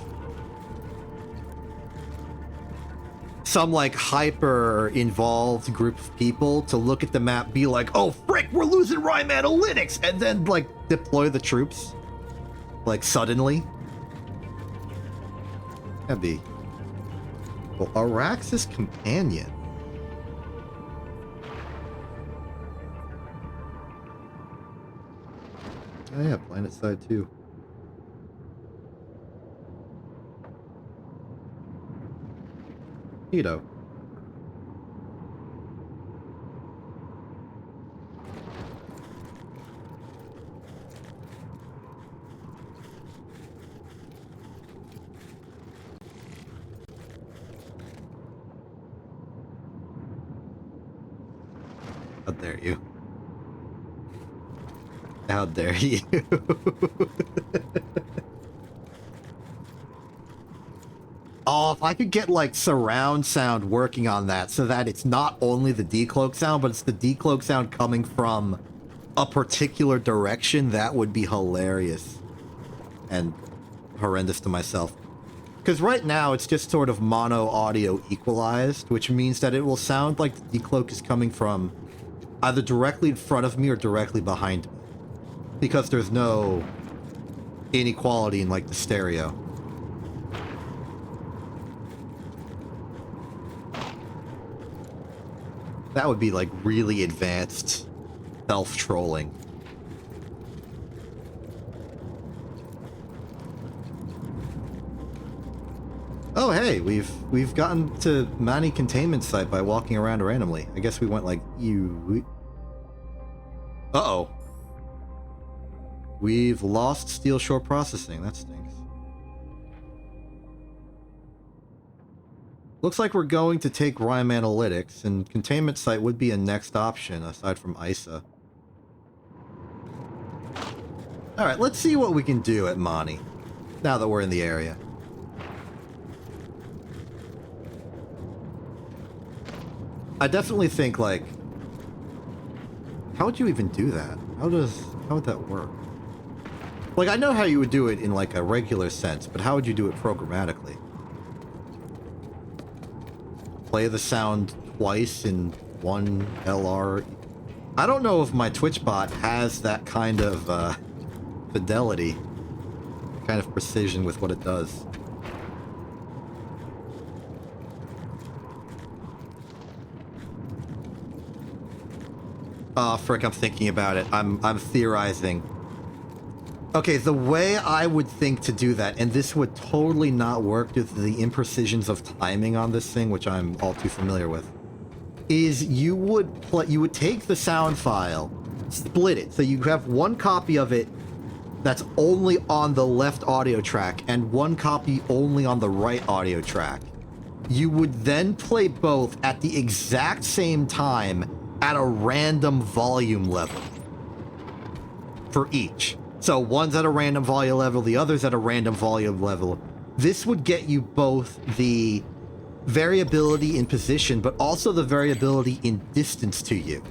Speaker 1: some, like, hyper-involved group of people to look at the map, be like, oh, frick, we're losing Rhyme Analytics, and then, like, deploy the troops. Like, suddenly. That'd be... Well, Arax's companion. Oh yeah, Planetside too. Neato. How dare you? How dare you? Oh, if I could get, like, surround sound working on that so that it's not only the decloak sound, but it's the decloak sound coming from a particular direction, that would be hilarious. And horrendous to myself. Because right now, it's just sort of mono audio equalized, which means that it will sound like the decloak is coming from either directly in front of me or directly behind me. Because there's no inequality in, like, the stereo. That would be, like, really advanced self-trolling. Oh, hey, we've gotten to Mani containment site by walking around randomly. I guess we went like you. Uh-oh. We've lost steel shore processing. That stinks. Looks like we're going to take Rime Analytics, and containment site would be a next option aside from ISA. Alright, let's see what we can do at Mani, now that we're in the area. I definitely think, like, how would you even do that? How would that work? Like, I know how you would do it in, like, a regular sense, but how would you do it programmatically? Play the sound twice in one LR? I don't know if my Twitch bot has that kind of, fidelity, kind of precision with what it does. Oh, frick, I'm thinking about it. I'm theorizing. Okay, the way I would think to do that, and this would totally not work due to the imprecisions of timing on this thing, which I'm all too familiar with, is you would take the sound file, split it, so you have one copy of it that's only on the left audio track and one copy only on the right audio track. You would then play both at the exact same time at a random volume level for each. So one's at a random volume level, the other's at a random volume level. This would get you both the variability in position, but also the variability in distance to you.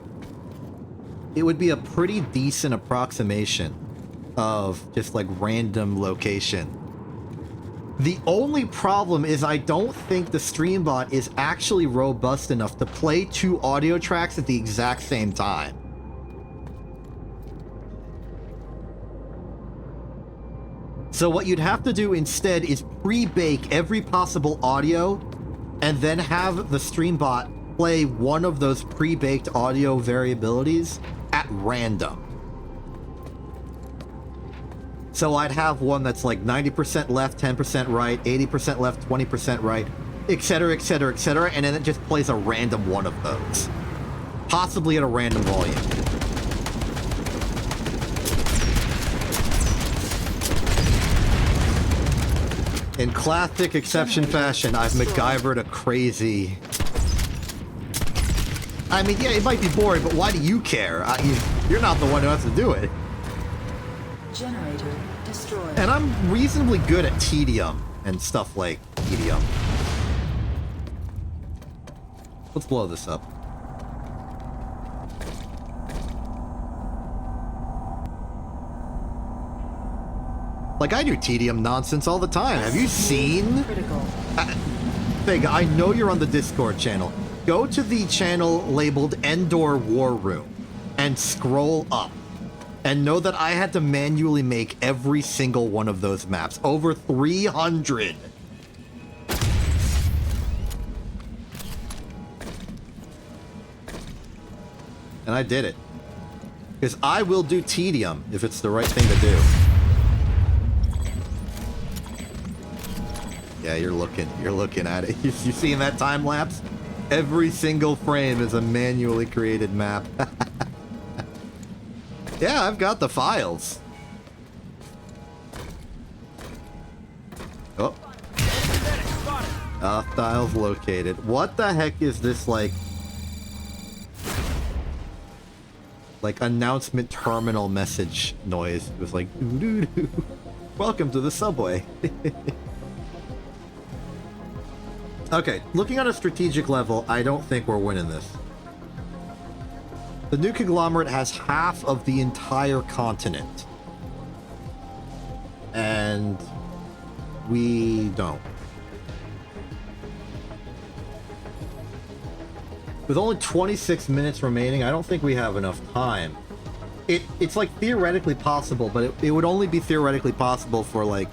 Speaker 1: It would be a pretty decent approximation of just like random location. The only problem is I don't think the StreamBot is actually robust enough to play two audio tracks at the exact same time. So what you'd have to do instead is pre-bake every possible audio and then have the StreamBot play one of those pre-baked audio variabilities at random. So I'd have one that's like 90% left, 10% right, 80% left, 20% right, etc., etc., etc., and then it just plays a random one of those. Possibly at a random volume. In classic exception fashion, I've MacGyvered a crazy... I mean, yeah, it might be boring, but why do you care? You're not the one who has to do it.
Speaker 4: Generator destroyed.
Speaker 1: And I'm reasonably good at tedium and stuff like tedium. Let's blow this up. Like, I do tedium nonsense all the time. Have you seen?
Speaker 4: Critical.
Speaker 1: Vega, I know you're on the Discord channel. Go to the channel labeled Endor War Room and scroll up. And know that I had to manually make every single one of those maps. Over 300. And I did it. Because I will do tedium if it's the right thing to do. Yeah, you're looking at it. You seeing that time lapse? Every single frame is a manually created map. Yeah, I've got the files. Oh. Hostiles located. What the heck is this, like announcement terminal message noise? It was like, doo-doo-doo. Welcome to the subway. Okay, looking on a strategic level, I don't think we're winning this. The new conglomerate has half of the entire continent. And we don't. With only 26 minutes remaining, I don't think we have enough time. It's like theoretically possible, but it would only be theoretically possible for like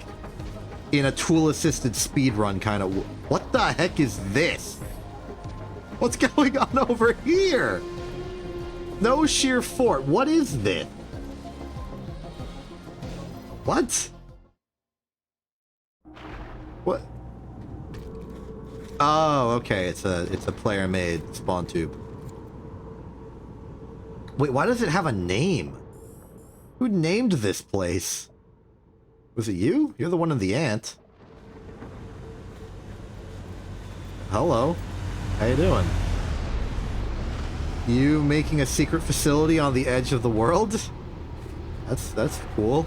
Speaker 1: in a tool-assisted speedrun kind of... What the heck is this? What's going on over here? No sheer fort. What is this? What? What? Oh, okay. It's a player-made spawn tube. Wait, why does it have a name? Who named this place? Was it you? You're the one in the ant. Hello. How you doing? You making a secret facility on the edge of the world? That's cool.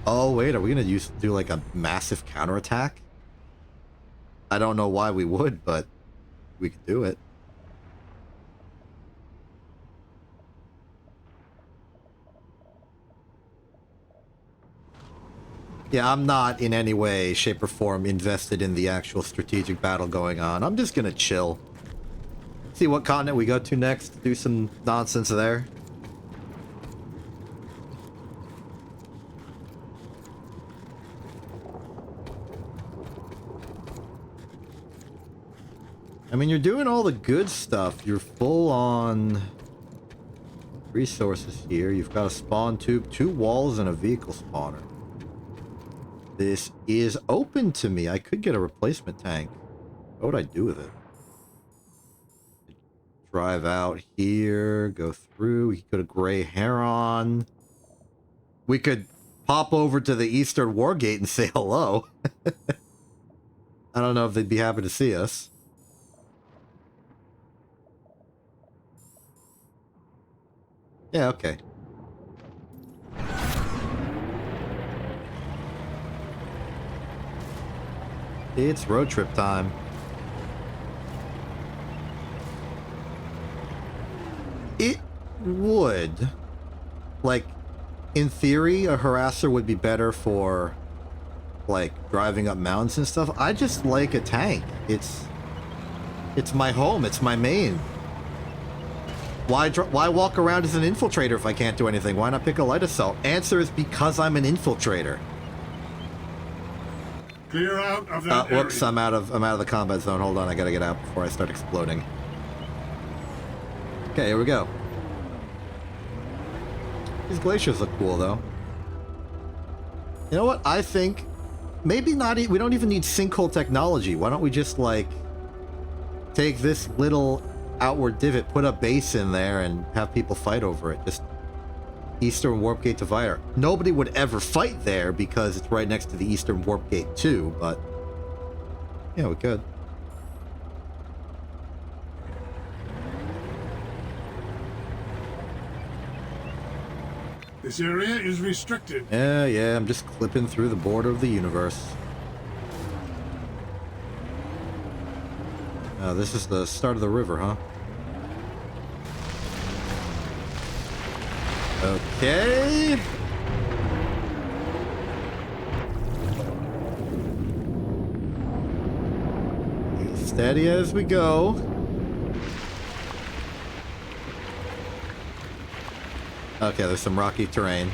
Speaker 1: Oh wait, are we gonna do like a massive counterattack? I don't know why we would, but we could do it. Yeah, I'm not in any way, shape, or form invested in the actual strategic battle going on. I'm just gonna chill. See what continent we go to next, do some nonsense there. I mean, you're doing all the good stuff. You're full on resources here. You've got a spawn tube, 2 walls, and a vehicle spawner. This is open to me. I could get a replacement tank. What would I do with it? Drive out here, go through. We could go to Gray Heron. We could pop over to the Eastern War Gate and say hello. I don't know if they'd be happy to see us. Yeah, okay. It's road trip time. It would. Like, in theory, a harasser would be better for, like, driving up mountains and stuff. I just like a tank. It's my home. It's my main. Why walk around as an infiltrator if I can't do anything? Why not pick a light assault? Answer is because I'm an infiltrator.
Speaker 2: Clear out of that
Speaker 1: whoops,
Speaker 2: area.
Speaker 1: I'm out of the combat zone. Hold on, I gotta get out before I start exploding. Okay, here we go. These glaciers look cool, though. You know what? I think maybe not. We don't even need sinkhole technology. Why don't we just like take this little outward divot, put a base in there, and have people fight over it? Just Eastern Warp Gate divider. Nobody would ever fight there because it's right next to the Eastern Warp Gate 2, but yeah, we could.
Speaker 2: This area is restricted.
Speaker 1: Yeah, I'm just clipping through the border of the universe. This is the start of the river, huh? Okay. Steady as we go. Okay, there's some rocky terrain.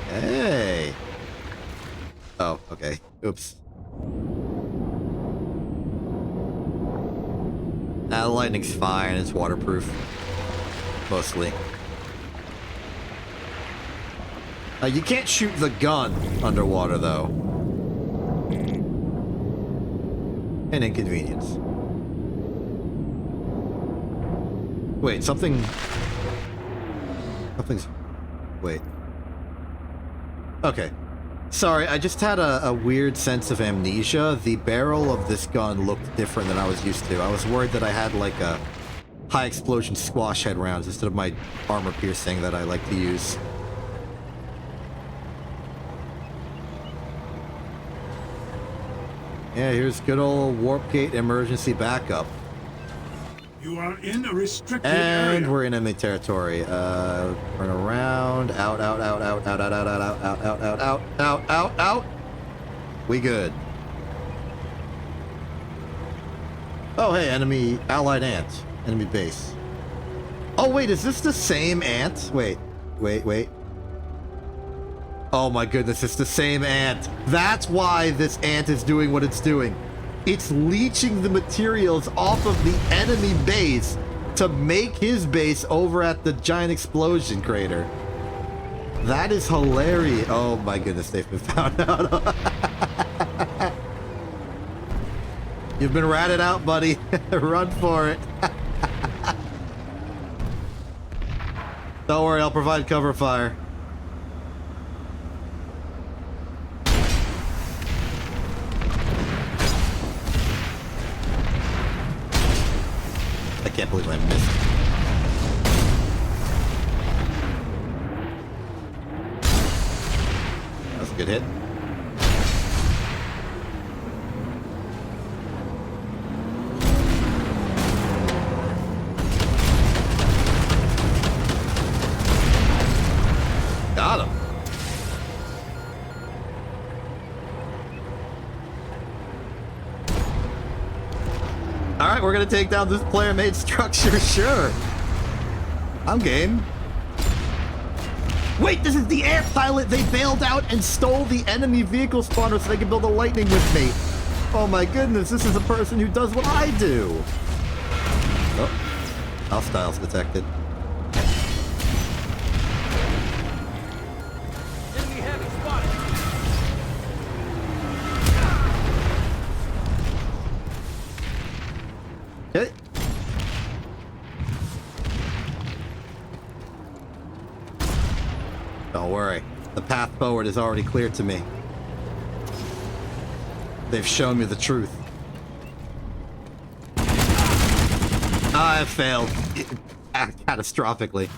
Speaker 1: Hey. Oh, okay. Oops. The lightning's fine. It's waterproof. Mostly. You can't shoot the gun underwater, though. An inconvenience. Wait, something's... Wait. Okay. Sorry, I just had a weird sense of amnesia. The barrel of this gun looked different than I was used to. I was worried that I had like a high explosion squash head rounds instead of my armor piercing that I like to use. Yeah, here's good old Warp Gate emergency backup.
Speaker 2: You are in a restricted
Speaker 1: And
Speaker 2: area.
Speaker 1: we're in enemy territory. Turn around. Out. We good. Oh, hey, enemy allied ant. Enemy base. Oh, wait, is this the same ant? Wait. Oh my goodness, it's the same ant. That's why this ant is doing what it's doing. It's leeching the materials off of the enemy base to make his base over at the giant explosion crater. That is hilarious. Oh my goodness, they've been found out. You've been ratted out, buddy. Run for it. Don't worry, I'll provide cover fire. I can't believe I missed. That was a good hit. Got him. All right, we're gonna take down this player-made structure. Sure, I'm game. Wait, this is the air pilot. They bailed out and stole the enemy vehicle spawner so they can build a lightning with me. Oh my goodness, this is a person who does what I do. Oh, hostiles detected.
Speaker 3: Enemy heavy spotted.
Speaker 1: Okay. Don't worry. The path forward is already clear to me. They've shown me the truth. I failed. Catastrophically.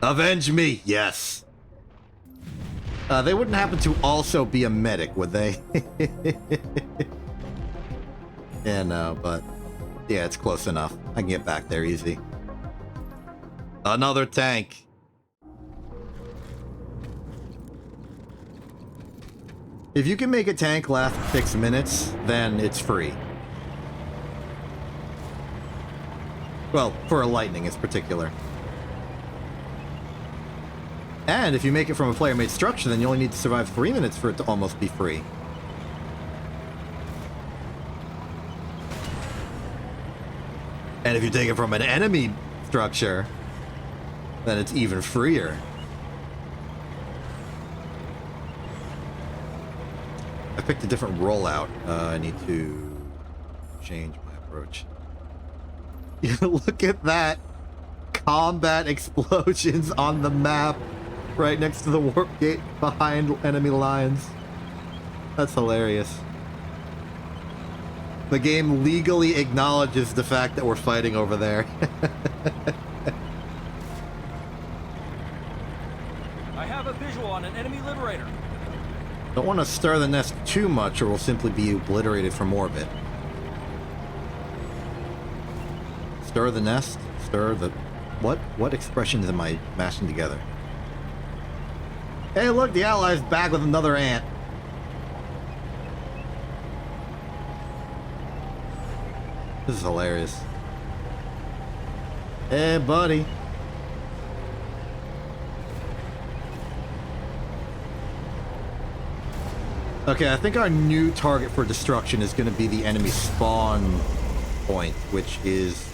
Speaker 1: Avenge me! Yes. They wouldn't happen to also be a medic, would they? Yeah, no, but... yeah, it's close enough. I can get back there easy. Another tank. If you can make a tank last 6 minutes, then it's free. Well, for a lightning in particular. And if you make it from a player-made structure, then you only need to survive 3 minutes for it to almost be free. And if you take it from an enemy structure, then it's even freer. I picked a different rollout. I need to change my approach. Look at that. Combat explosions on the map right next to the warp gate behind enemy lines. That's hilarious. The game legally acknowledges the fact that we're fighting over there.
Speaker 3: I have a visual on an enemy liberator.
Speaker 1: Don't want to stir the nest too much or we'll simply be obliterated from orbit. Stir the nest? Stir the... What expressions am I mashing together? Hey look, the Allies back with another ant. This is hilarious. Hey buddy. Okay, I think our new target for destruction is going to be the enemy spawn point, which is...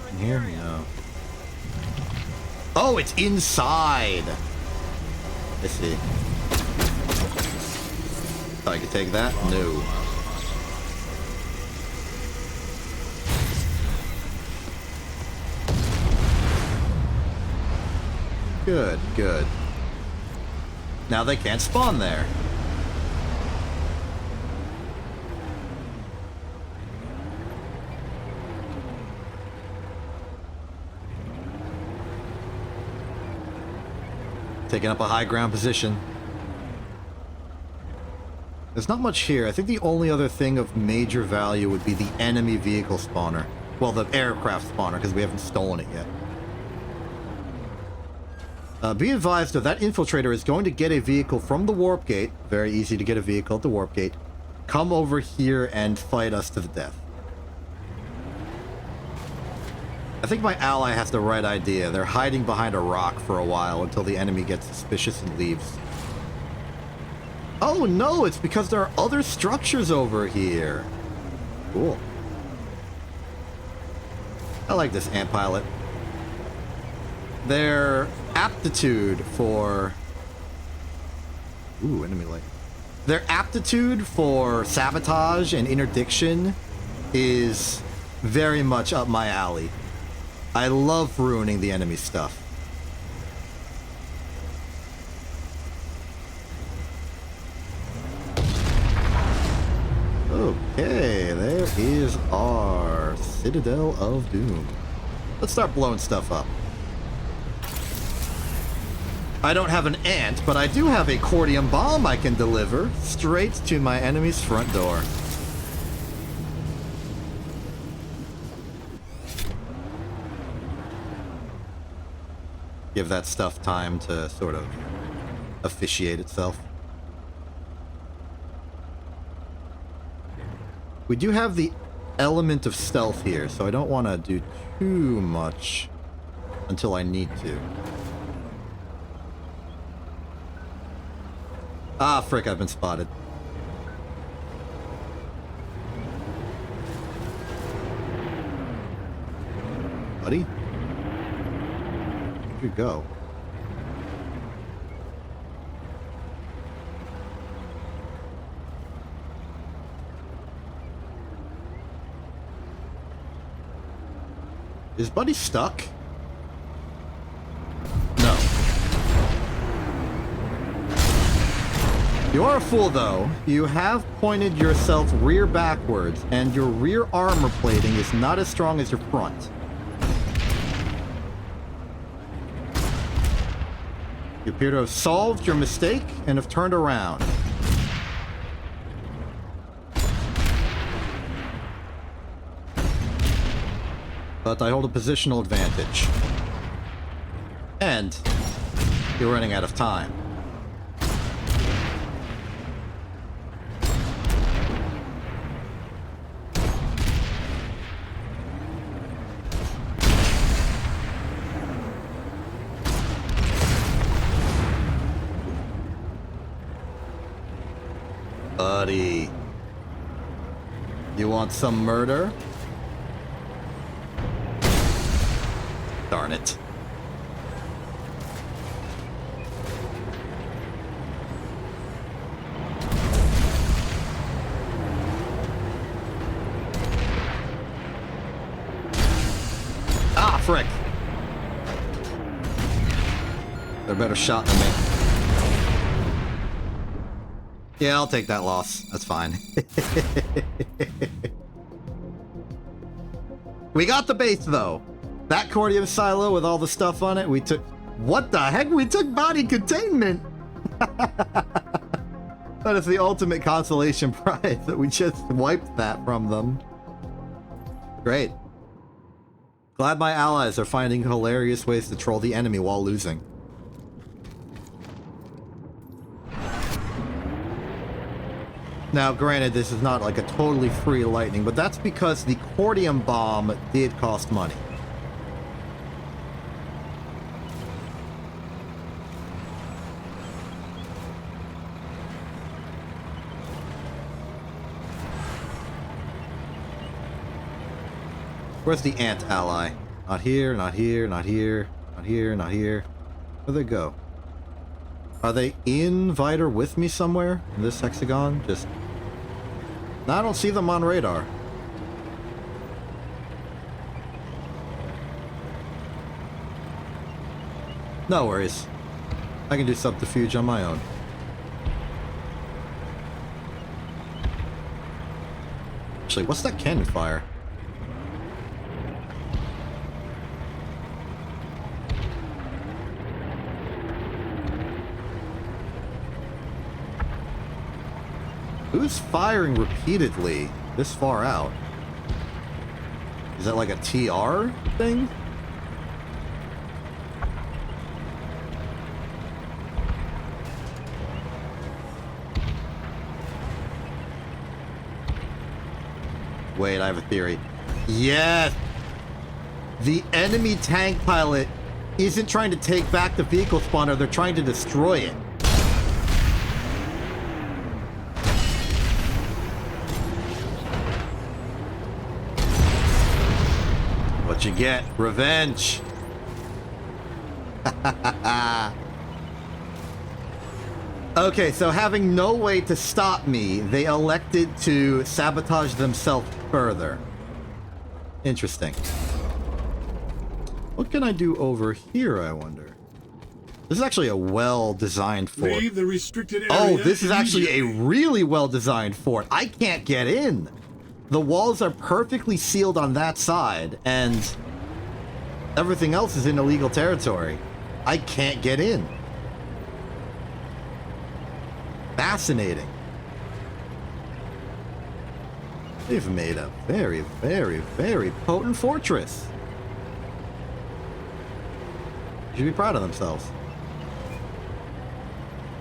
Speaker 1: in here? No. Oh, it's inside! I see. Thought I could take that? No. Good, good. Now they can't spawn there. Taking up a high ground position. There's not much here. I think the only other thing of major value would be the enemy vehicle spawner. Well, the aircraft spawner, because we haven't stolen it yet. Be advised, though, that infiltrator is going to get a vehicle from the warp gate. Very easy to get a vehicle at the warp gate. Come over here and fight us to the death. I think my ally has the right idea. They're hiding behind a rock for a while until the enemy gets suspicious and leaves. Oh no, it's because there are other structures over here. Cool. I like this ant pilot. Their aptitude for Ooh, enemy light. Their aptitude for sabotage and interdiction is very much up my alley. I love ruining the enemy stuff. Okay, there is our Citadel of Doom. Let's start blowing stuff up. I don't have an ant, but I do have a cordium bomb I can deliver straight to my enemy's front door. Give that stuff time to sort of officiate itself. We do have the element of stealth here, so I don't want to do too much until I need to. Ah, frick, I've been spotted. Buddy? Where'd you go? Is Buddy stuck? No. You are a fool, though. You have pointed yourself rear backwards, and your rear armor plating is not as strong as your front. You appear to have solved your mistake and have turned around. But I hold a positional advantage. And you're running out of time. Buddy. You want some murder? Darn it. Ah, frick. They're a better shot than me. Yeah, I'll take that loss. That's fine. We got the base, though. That cordium silo with all the stuff on it, we took... What the heck? We took body containment! That is the ultimate consolation prize, that we just wiped that from them. Great. Glad my allies are finding hilarious ways to troll the enemy while losing. Now, granted, this is not like a totally free lightning, but that's because the cordium bomb did cost money. Where's the ant ally? Not here, not here, not here, not here, not here. Where'd they go? Are they in Viter with me somewhere? In this hexagon? Just... No, I don't see them on radar. No worries. I can do subterfuge on my own. Actually, what's that cannon fire? Who's firing repeatedly this far out? Is that like a TR thing? Wait, I have a theory. Yes! The enemy tank pilot isn't trying to take back the vehicle spawner, they're trying to destroy it. What you get? Revenge! Okay, so having no way to stop me, they elected to sabotage themselves further. Interesting. What can I do over here, I wonder? This is actually a well-designed fort.
Speaker 2: Leave the restricted area.
Speaker 1: Oh, this is actually a
Speaker 2: immediately.
Speaker 1: really well-designed fort. I can't get in. The walls are perfectly sealed on that side, and everything else is in illegal territory. I can't get in. Fascinating. They've made a very, very, very potent fortress. They should be proud of themselves.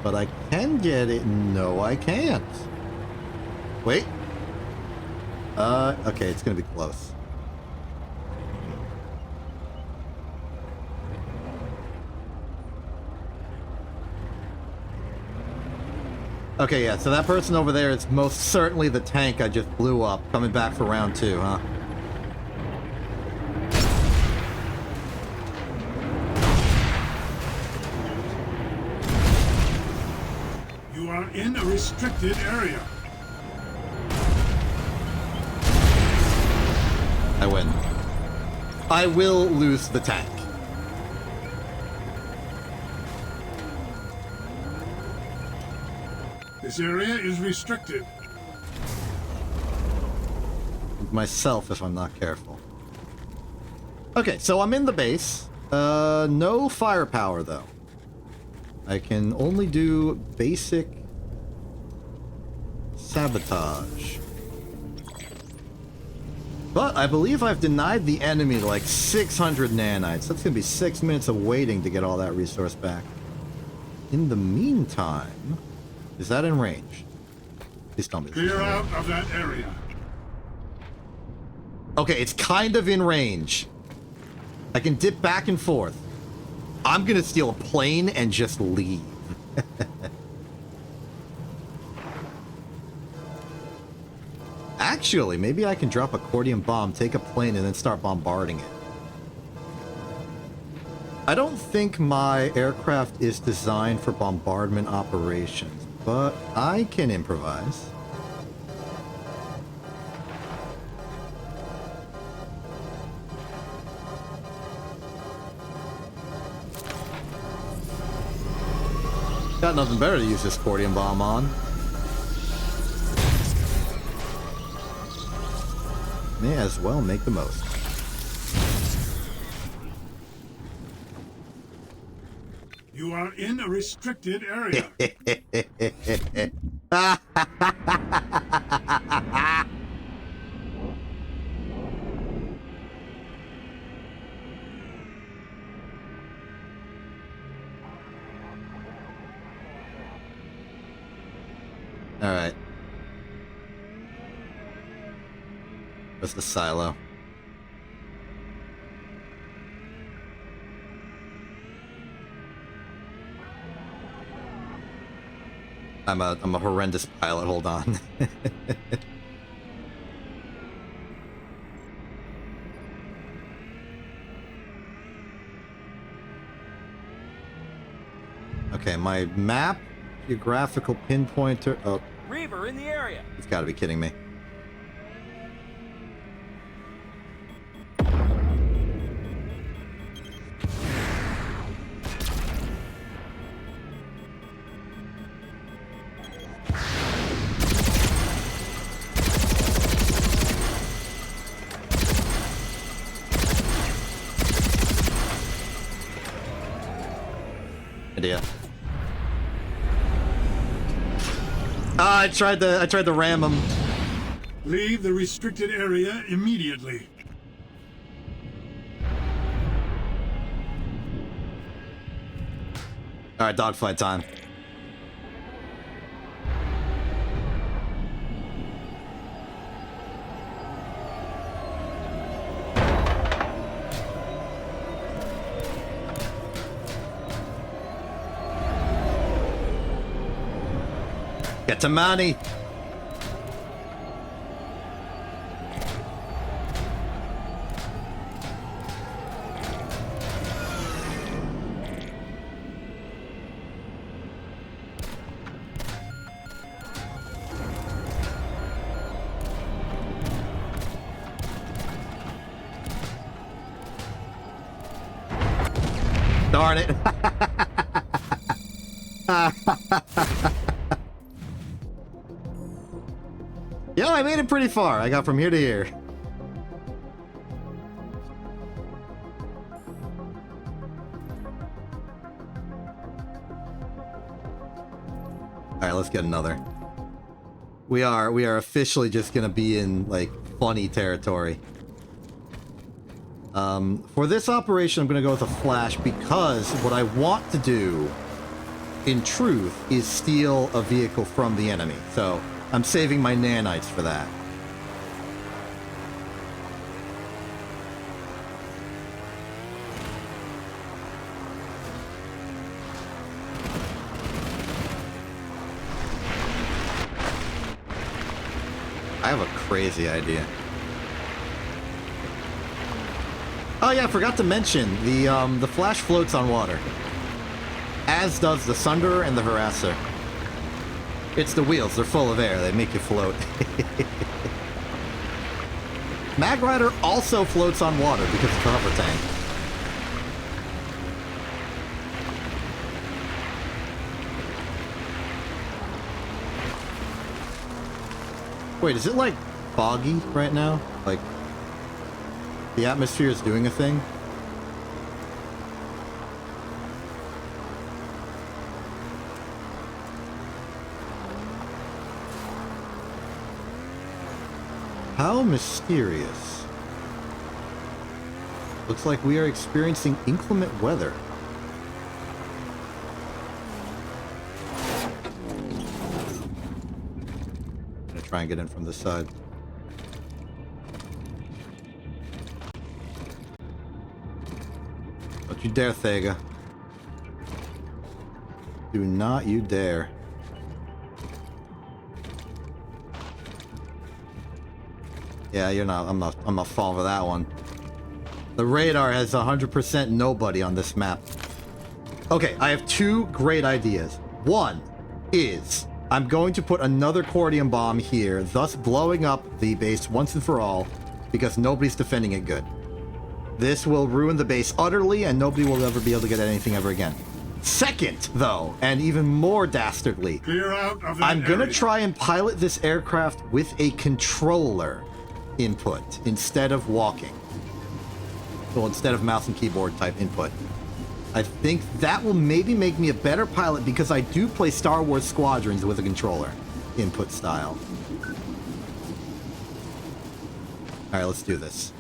Speaker 1: But I can get it. No, I can't. Wait. Okay, it's gonna be close. Okay, yeah, so that person over there is most certainly the tank I just blew up, coming back for round 2, huh?
Speaker 2: You are in a restricted area.
Speaker 1: I win. I will lose the tank.
Speaker 2: This area is restricted.
Speaker 1: Myself if I'm not careful. Okay, so I'm in the base. No firepower though. I can only do basic sabotage. But I believe I've denied the enemy like 600 nanites. That's gonna be 6 minutes of waiting to get all that resource back. In the meantime, is that in range? Please tell me.
Speaker 2: Clear out of that area.
Speaker 1: Okay, it's kind of in range. I can dip back and forth. I'm gonna steal a plane and just leave. Actually, maybe I can drop a accordion bomb, take a plane, and then start bombarding it. I don't think my aircraft is designed for bombardment operations, but I can improvise. Got nothing better to use this accordion bomb on. May as well make the most.
Speaker 2: You are in a restricted area.
Speaker 1: All right. Where's the silo? I'm a horrendous pilot. Hold on. Okay, my map, geographical pinpointer. Oh,
Speaker 3: Reaver in the area.
Speaker 1: you've got to be kidding me. Idea. I tried to ram him.
Speaker 2: Leave the restricted area immediately.
Speaker 1: All right, dogfight time. Get to money. darn it. Yo, I made it pretty far. I got from here to here. Alright, let's get another. We are officially just gonna be in, like, funny territory. For this operation, I'm gonna go with a flash because what I want to do, in truth, is steal a vehicle from the enemy. So, I'm saving my nanites for that. I have a crazy idea. Oh yeah, I forgot to mention, the Flash floats on water. As does the Sunderer and the Harasser. It's the wheels, they're full of air, they make you float. Mag Rider also floats on water because it's a hover tank. Wait, is it like foggy right now? Like, the atmosphere is doing a thing? How mysterious. Looks like we are experiencing inclement weather. Try and get in from this side. Don't you dare, Thega. Do not you dare. Yeah, you're not. I'm not falling for that one. The radar has 100% nobody on this map. Okay, I have two great ideas. One is I'm going to put another Cordium bomb here, thus blowing up the base once and for all, because nobody's defending it good. This will ruin the base utterly, and nobody will ever be able to get anything ever again. Second, though, and even more dastardly,
Speaker 2: Clear out of that
Speaker 1: I'm gonna
Speaker 2: area.
Speaker 1: try and pilot this aircraft with a controller input instead of walking. Well, instead of mouse and keyboard type input. I think that will maybe make me a better pilot because I do play Star Wars Squadrons with a controller input style. Alright, let's do this.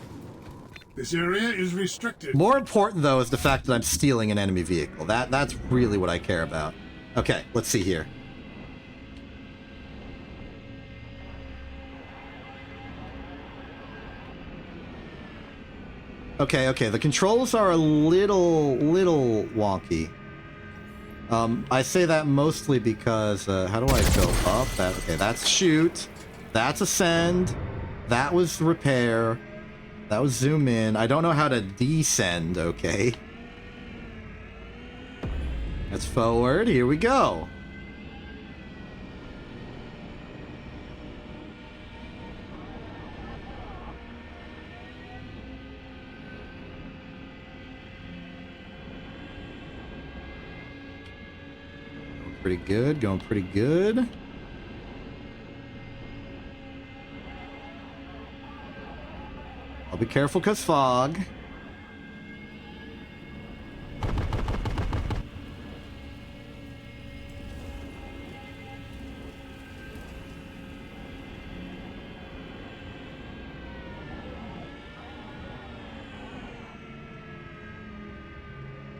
Speaker 2: This area is restricted.
Speaker 1: More important, though, is the fact that I'm stealing an enemy vehicle. That's really what I care about. Okay, let's see here. Okay, the controls are a little wonky. I say that mostly because, how do I go up? Okay, that's shoot. That's ascend. That was repair. That was zoom in. I don't know how to descend, okay. That's forward. Here we go. Pretty good, going pretty good. I'll be careful because fog.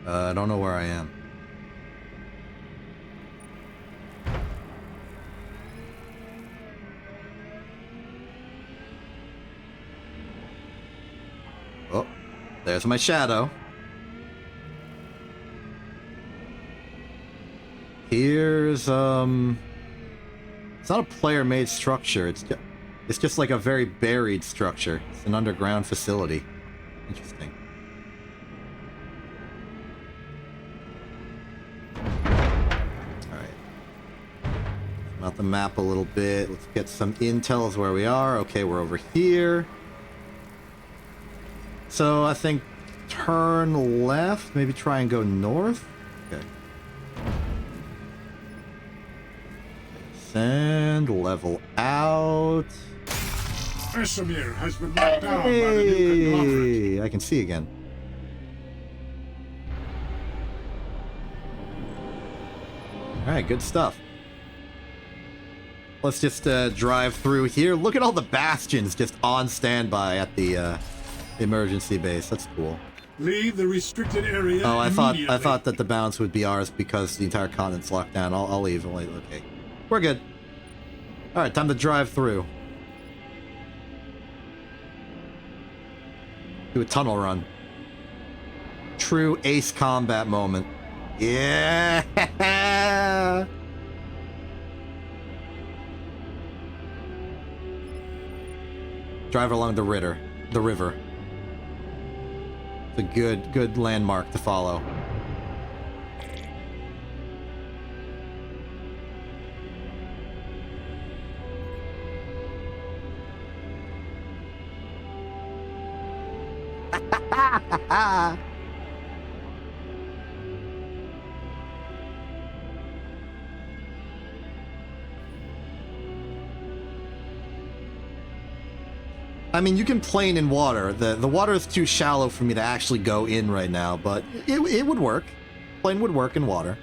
Speaker 1: I don't know where I am. Oh, there's my shadow. Here's, it's not a player-made structure. It's just like a very buried structure. It's an underground facility. Interesting. Alright. Out the map a little bit. Let's get some intel of where we are. Okay, we're over here. So I think turn left, maybe try and go north. Okay. Send, level out.
Speaker 2: Vesemir has been knocked down by the new conglomerate.
Speaker 1: Hey, I can see again. Alright, good stuff. Let's just drive through here. Look at all the bastions just on standby at the emergency base. That's cool.
Speaker 2: Leave the restricted area.
Speaker 1: Oh, I
Speaker 2: immediately.
Speaker 1: thought that the balance would be ours because the entire continent's locked down. I'll leave. Okay. We're good. Alright, time to drive through. Do a tunnel run. True ace combat moment. Yeah! Drive along the river. It's a good landmark to follow. I mean, you can plane in water. The water is too shallow for me to actually go in right now, but it would work. Plane would work in water.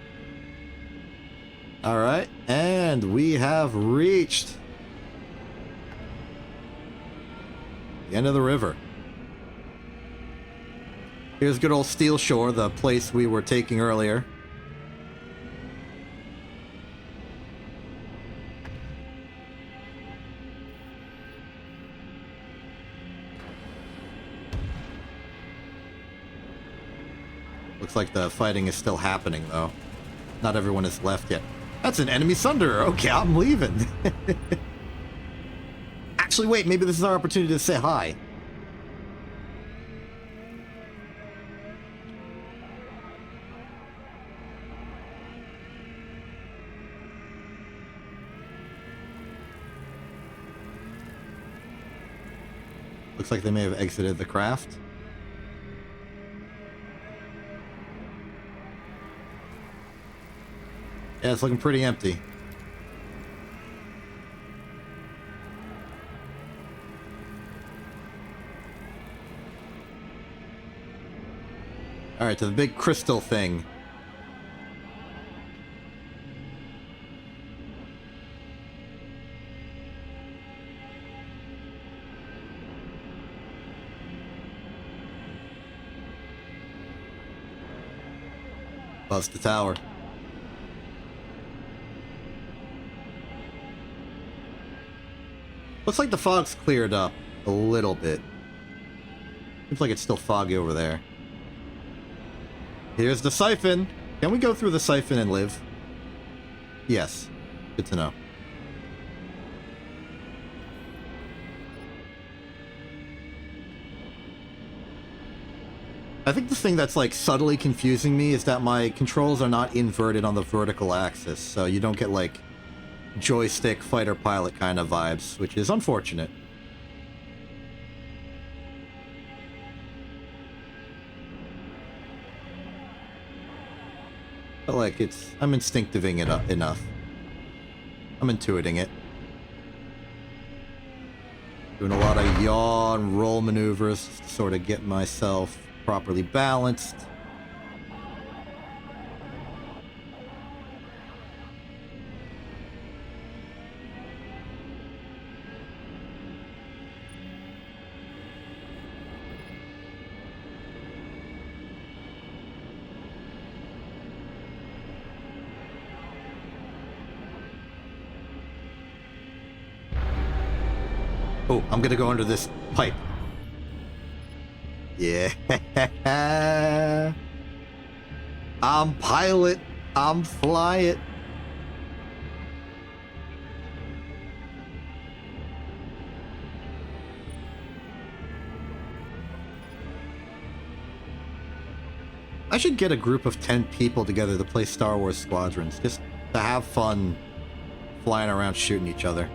Speaker 1: Alright, and we have reached the end of the river. Here's good old Steel Shore, the place we were taking earlier. Looks like the fighting is still happening, though. Not everyone is left yet. That's an enemy Sunderer. Okay, I'm leaving. Actually, wait, maybe this is our opportunity to say hi. Looks like they may have exited the craft. Yeah, it's looking pretty empty. Alright, to the big crystal thing. Bust the tower. Looks like the fog's cleared up a little bit. Seems like it's still foggy over there. Here's the siphon. Can we go through the siphon and live? Yes. Good to know. I think the thing that's like subtly confusing me is that my controls are not inverted on the vertical axis, so you don't get like joystick fighter pilot kind of vibes, which is unfortunate. But like I'm instinctiving it enough. I'm intuiting it. Doing a lot of yaw and roll maneuvers to sort of get myself properly balanced. Oh, I'm gonna go under this pipe. Yeah. I'm pilot. I'm fly it. I should get a group of 10 people together to play Star Wars Squadrons, just to have fun flying around shooting each other.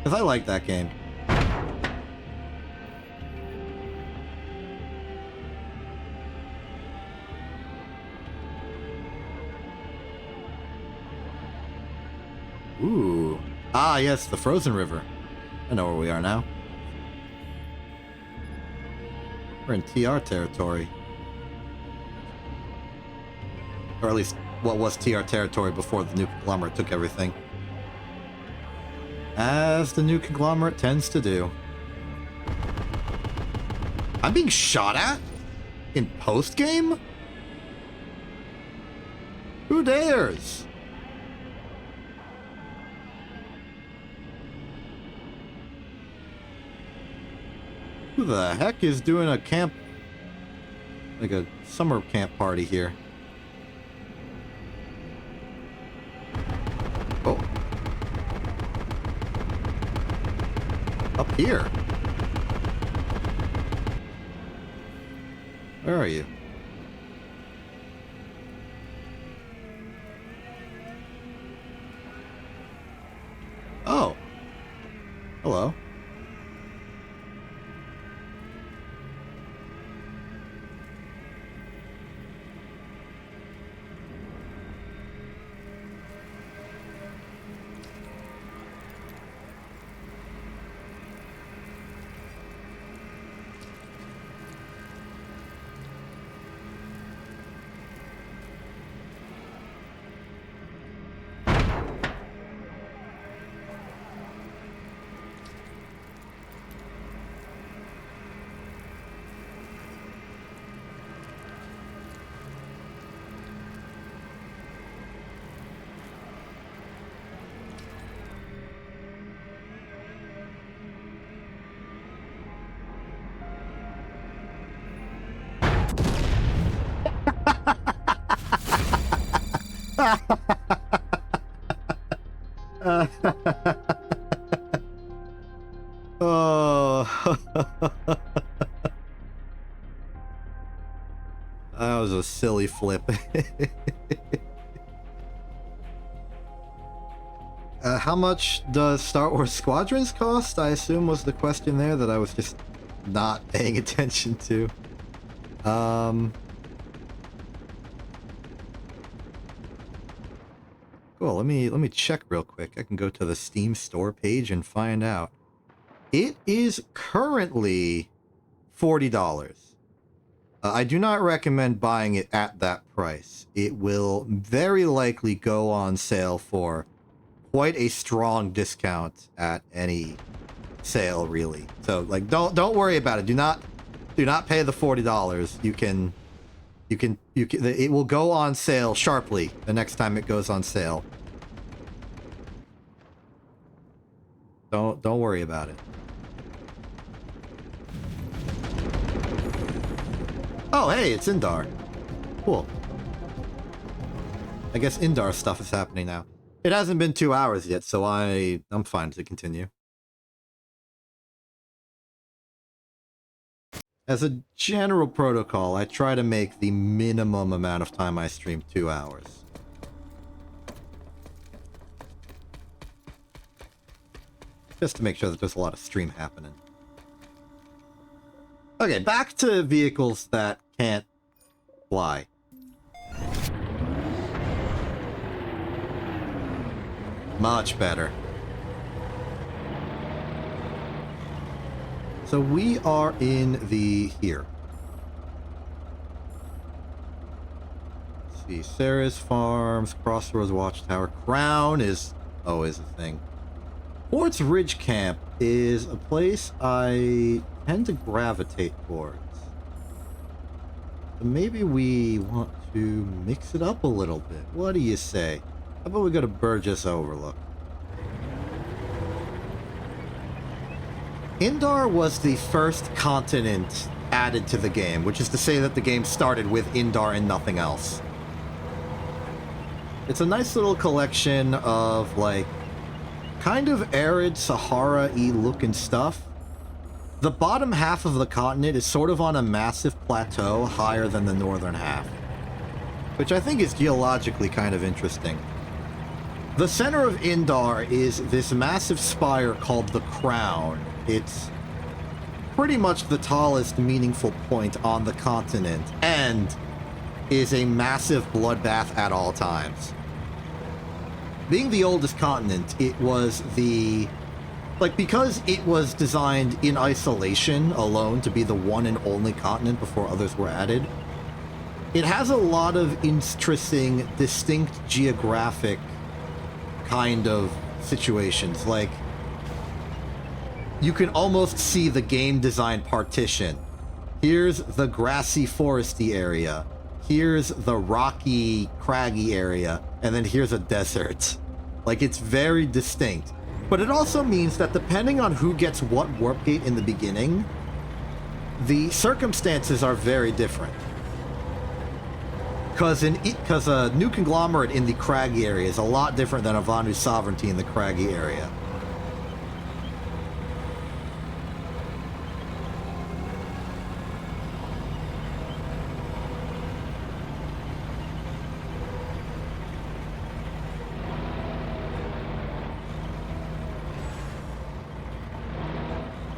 Speaker 1: Because I like that game. Ooh. Ah, yes, the frozen river. I know where we are now. We're in TR territory. Or at least what was TR territory before the new conglomerate took everything. As the new conglomerate tends to do. I'm being shot at? In post-game? Who dares? Who the heck is doing a camp, like a summer camp party here? Oh. Up here. Where are you? Oh. Hello. Oh. That was a silly flip. How much does Star Wars Squadrons cost? I assume was the question there that I was just not paying attention to. Cool, let me check real quick. I can go to the Steam store page and find out. It is currently $40. I do not recommend buying it at that price. It will very likely go on sale for quite a strong discount at any sale, really. So, like, don't worry about it. Do not pay the $40. It will go on sale sharply the next time it goes on sale. Don't worry about it. Oh, hey, it's Indar. Cool. I guess Indar stuff is happening now. It hasn't been 2 hours yet, so I'm fine to continue. As a general protocol, I try to make the minimum amount of time I stream 2 hours. Just to make sure that there's a lot of stream happening. Okay, back to vehicles that can't fly. Much better. So we are in the here. Let's see, Sarah's Farms, Crossroads Watchtower, Crown is always a thing. Forts Ridge Camp is a place I tend to gravitate towards. So maybe we want to mix it up a little bit. What do you say? How about we go to Burgess Overlook? Indar was the first continent added to the game, which is to say that the game started with Indar and nothing else. It's a nice little collection of, like, kind of arid Sahara-y looking stuff. The bottom half of the continent is sort of on a massive plateau higher than the northern half, which I think is geologically kind of interesting. The center of Indar is this massive spire called the Crown. It's pretty much the tallest meaningful point on the continent, and is a massive bloodbath at all times. being the oldest continent, it was the... Like, because it was designed in isolation alone to be the one and only continent before others were added, it has a lot of interesting, distinct geographic kind of situations. Like, you can almost see the game design partition. Here's the grassy, foresty area. Here's the rocky, craggy area. And then here's a desert. Like, it's very distinct. But it also means that depending on who gets what warp gate in the beginning, the circumstances are very different. Because a new conglomerate in the craggy area is a lot different than a Vanu sovereignty in the craggy area.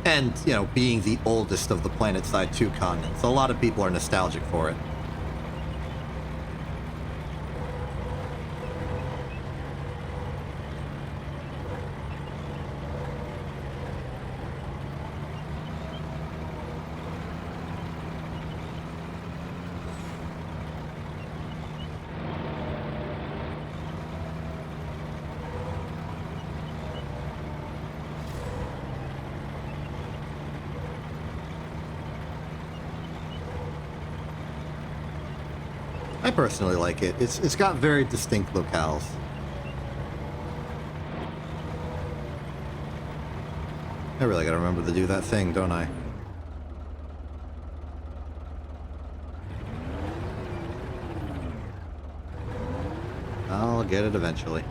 Speaker 1: And, you know, being the oldest of the Planetside 2 continents, a lot of people are nostalgic for it. I personally like it. It's got very distinct locales. I really gotta remember to do that thing, don't I? I'll get it eventually.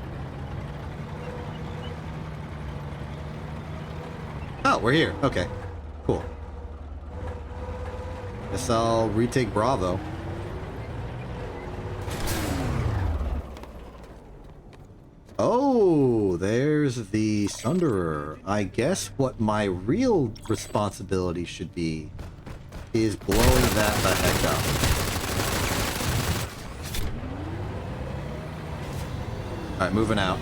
Speaker 1: Oh, we're here. Okay. Cool. Guess I'll retake Bravo. Oh, there's the Sunderer. I guess what my real responsibility should be is blowing that the heck up. Alright, moving out.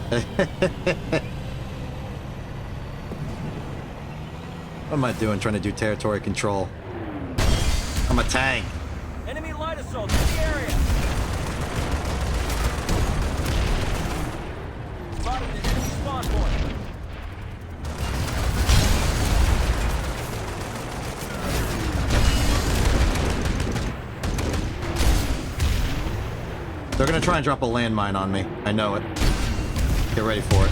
Speaker 1: What am I doing trying to do territory control? I'm a tank.
Speaker 3: Enemy light assault in the area. Spotted an enemy spawn point.
Speaker 1: They're gonna try and drop a landmine on me. I know it. Get ready for it.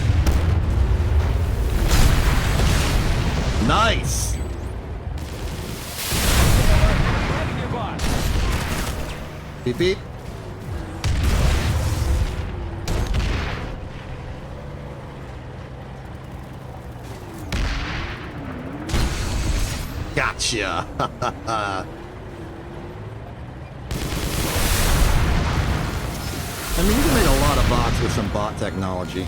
Speaker 1: Nice! Beep beep. Gotcha! I mean, you can make a lot of bots with some bot technology.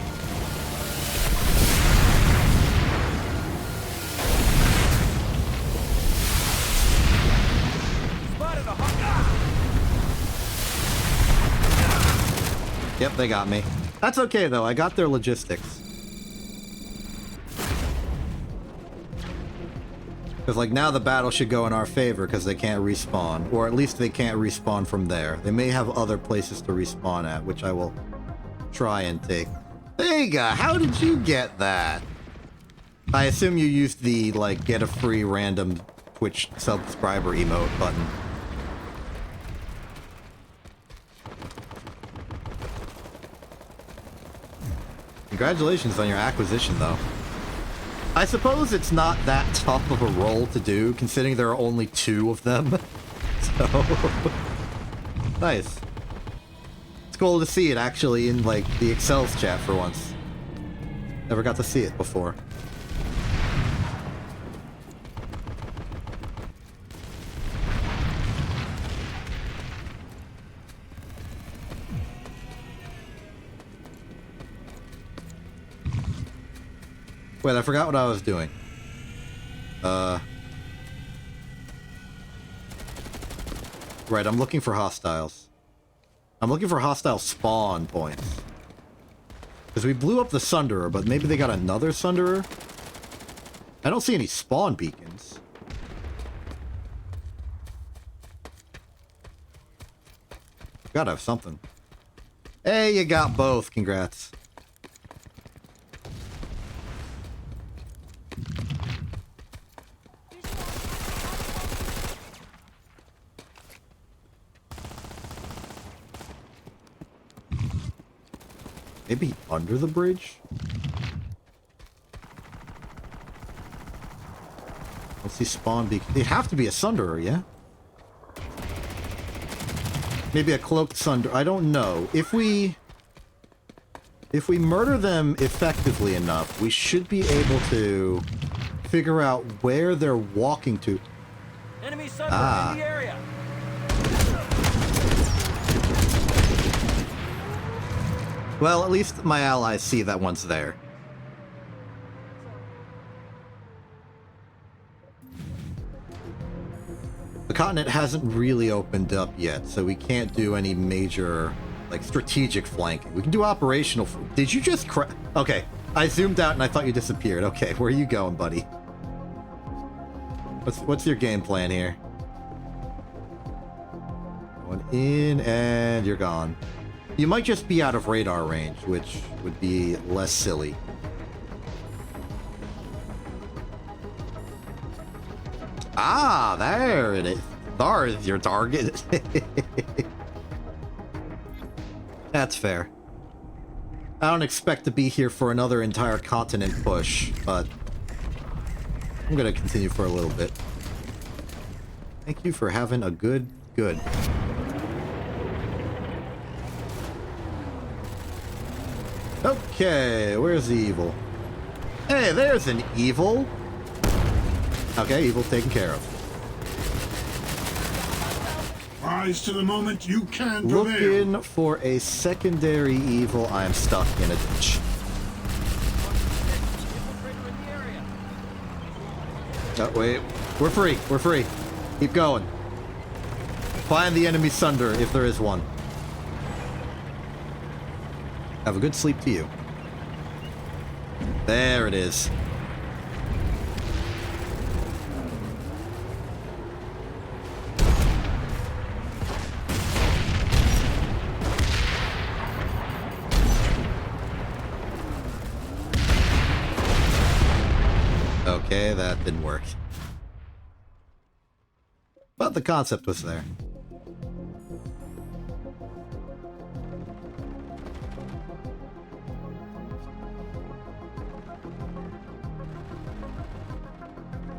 Speaker 3: Spotted a hawk.
Speaker 1: Yep, they got me. That's okay, though. I got their logistics. Because, like, now the battle should go in our favor because they can't respawn. Or at least they can't respawn from there. They may have other places to respawn at, which I will try and take. Vega, how did you get that? I assume you used the, like, get a free random Twitch subscriber emote button. Congratulations on your acquisition, though. I suppose it's not that tough of a role to do, considering there are only 2 of them. So... nice. It's cool to see it, actually, in, like, the Excel's chat for once. Never got to see it before. Wait, I forgot what I was doing. Right, I'm looking for hostiles. I'm looking for hostile spawn points. Because we blew up the Sunderer, but maybe they got another Sunderer? I don't see any spawn beacons. Gotta have something. Hey, you got both. Congrats. Maybe under the bridge? Let's see spawn beacon. They'd have to be a Sunderer, yeah? Maybe a cloaked Sunderer. I don't know. If we murder them effectively enough, we should be able to figure out where they're walking to.
Speaker 3: Enemy Sunderer in the area.
Speaker 1: Well, at least my allies see that one's there. The continent hasn't really opened up yet, so we can't do any major, like, strategic flanking. We can do operational... Did you just Okay, I zoomed out and I thought you disappeared. Okay, where are you going, buddy? What's your game plan here? Going in, and you're gone. You might just be out of radar range, which would be less silly. Ah, there it is. There is your target. That's fair. I don't expect to be here for another entire continent push, but I'm gonna continue for a little bit. Thank you for having a good. Okay, where's the evil? Hey, there's an evil. Okay, evil taken care of.
Speaker 2: Rise to the moment you can prevail.
Speaker 1: Looking for a secondary evil. I am stuck in a ditch. Oh, wait. We're free. We're free. Keep going. Find the enemy Sunder if there is one. Have a good sleep to you. There it is. Okay, that didn't work. But the concept was there.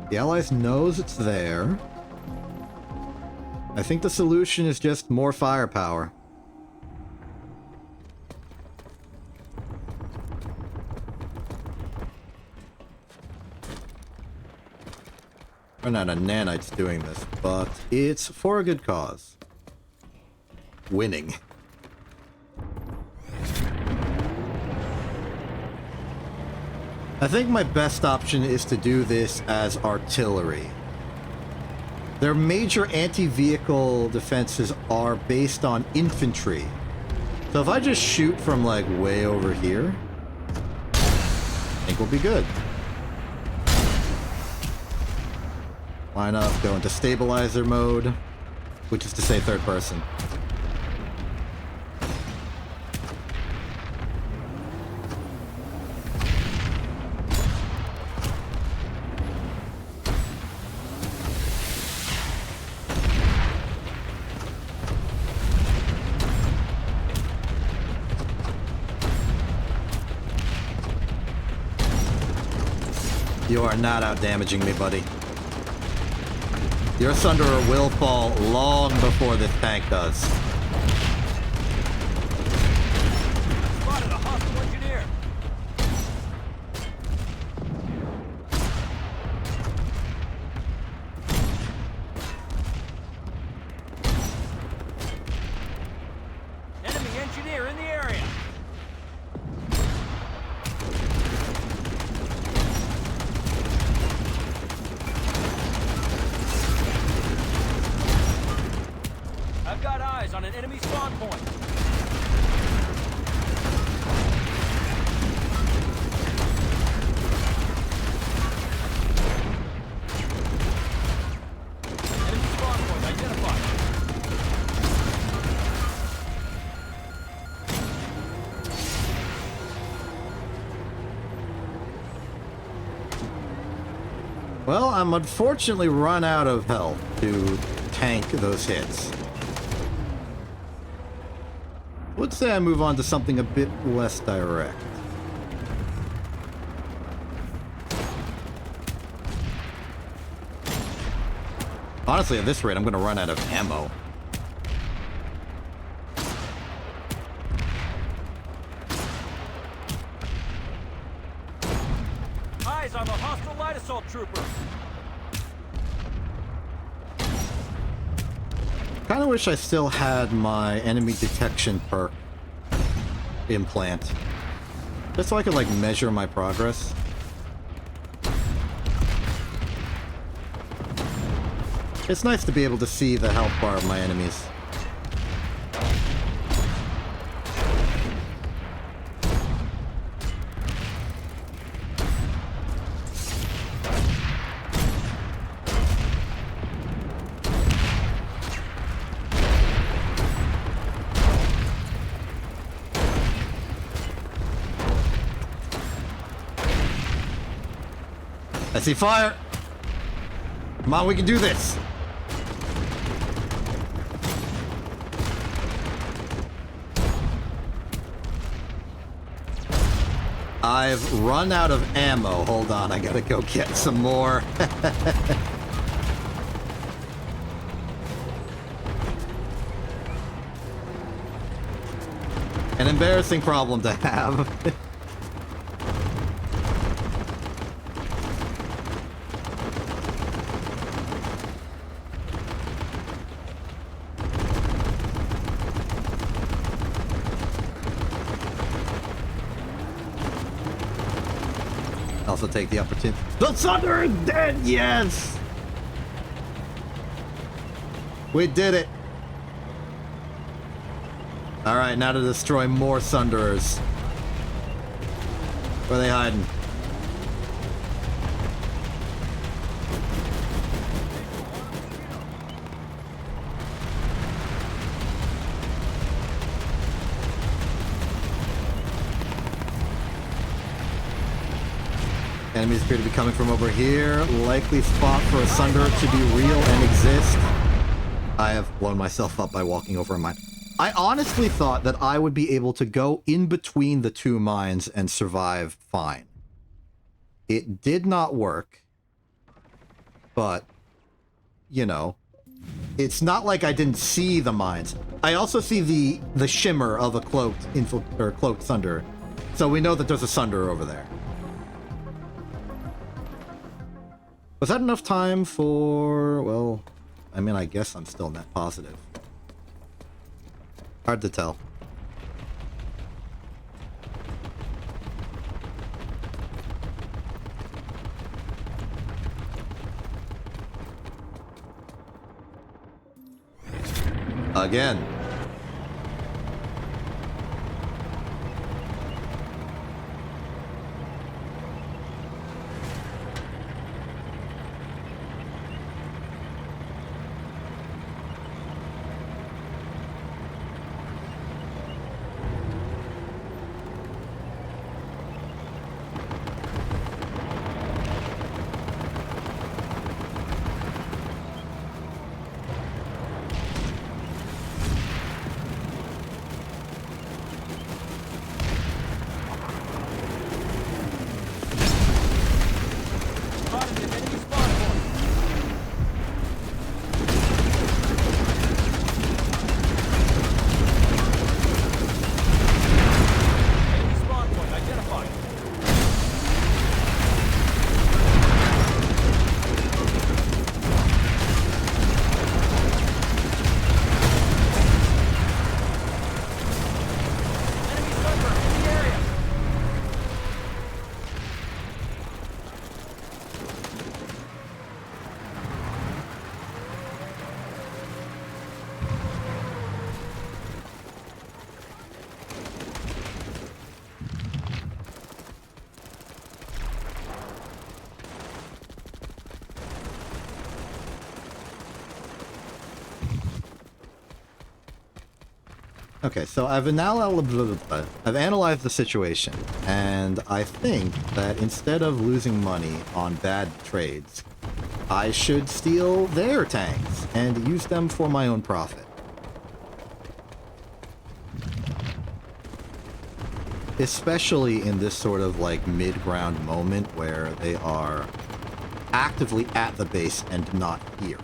Speaker 1: The Allies knows it's there. I think the solution is just more firepower. Run out of nanites doing this, but it's for a good cause. Winning. I think my best option is to do this as artillery. Their major anti-vehicle defenses are based on infantry. So if I just shoot from like way over here, I think we'll be good. Line up, go into stabilizer mode, which is to say third person. You are not out damaging me, buddy. Your Sunderer will fall long before this tank does.
Speaker 3: Spotted a hostile engineer. Enemy engineer in the area. I've got eyes on an enemy spawn point.
Speaker 1: Well, I'm unfortunately run out of health to tank those hits. Let's say I move on to something a bit less direct. Honestly, at this rate, I'm going to run out of ammo.
Speaker 3: Eyes on the hostile light assault trooper.
Speaker 1: Kind of wish I still had my enemy detection perk implant. Just so I could, like, measure my progress. It's nice to be able to see the health bar of my enemies. I see fire! Come on, we can do this! I've run out of ammo. Hold on, I gotta go get some more. An embarrassing problem to have. Also take the opportunity. The Thunder is dead! Yes! We did it! Alright, now to destroy more Thunderers. Where are they hiding? Enemies appear to be coming from over here. Likely spot for a Thunderer to be real and exist. I have blown myself up by walking over a mine. I honestly thought that I would be able to go in between the two mines and survive fine. It did not work. But, you know, it's not like I didn't see the mines. I also see the shimmer of a cloaked Thunderer. So we know that there's a Thunderer over there. Was that enough time for... well, I mean, I guess I'm still net positive. Hard to tell. Again. Okay, so I've analyzed the situation, and I think that instead of losing money on bad trades, I should steal their tanks and use them for my own profit. Especially in this sort of like mid-ground moment where they are actively at the base and not here.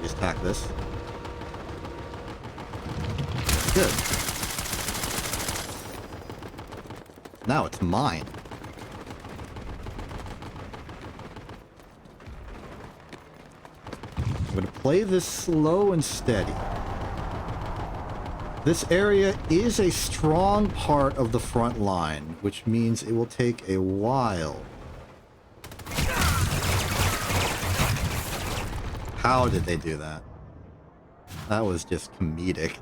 Speaker 1: Just attack this. Good. Now it's mine. I'm going to play this slow and steady. This area is a strong part of the front line, which means it will take a while. How did they do that? That was just comedic.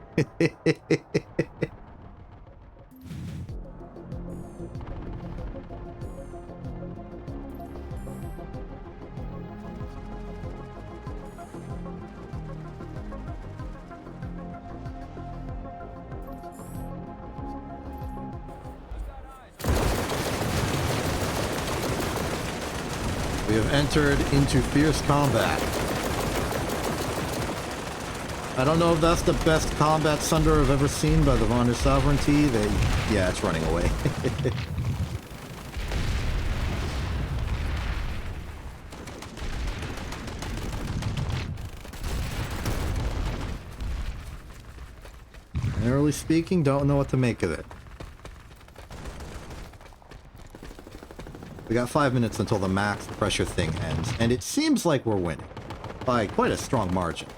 Speaker 1: We have entered into fierce combat. I don't know if that's the best combat Sunder I've ever seen by the Vonda Sovereignty. Yeah, it's running away. Generally speaking, don't know what to make of it. We got 5 minutes until the max pressure thing ends, and it seems like we're winning by quite a strong margin.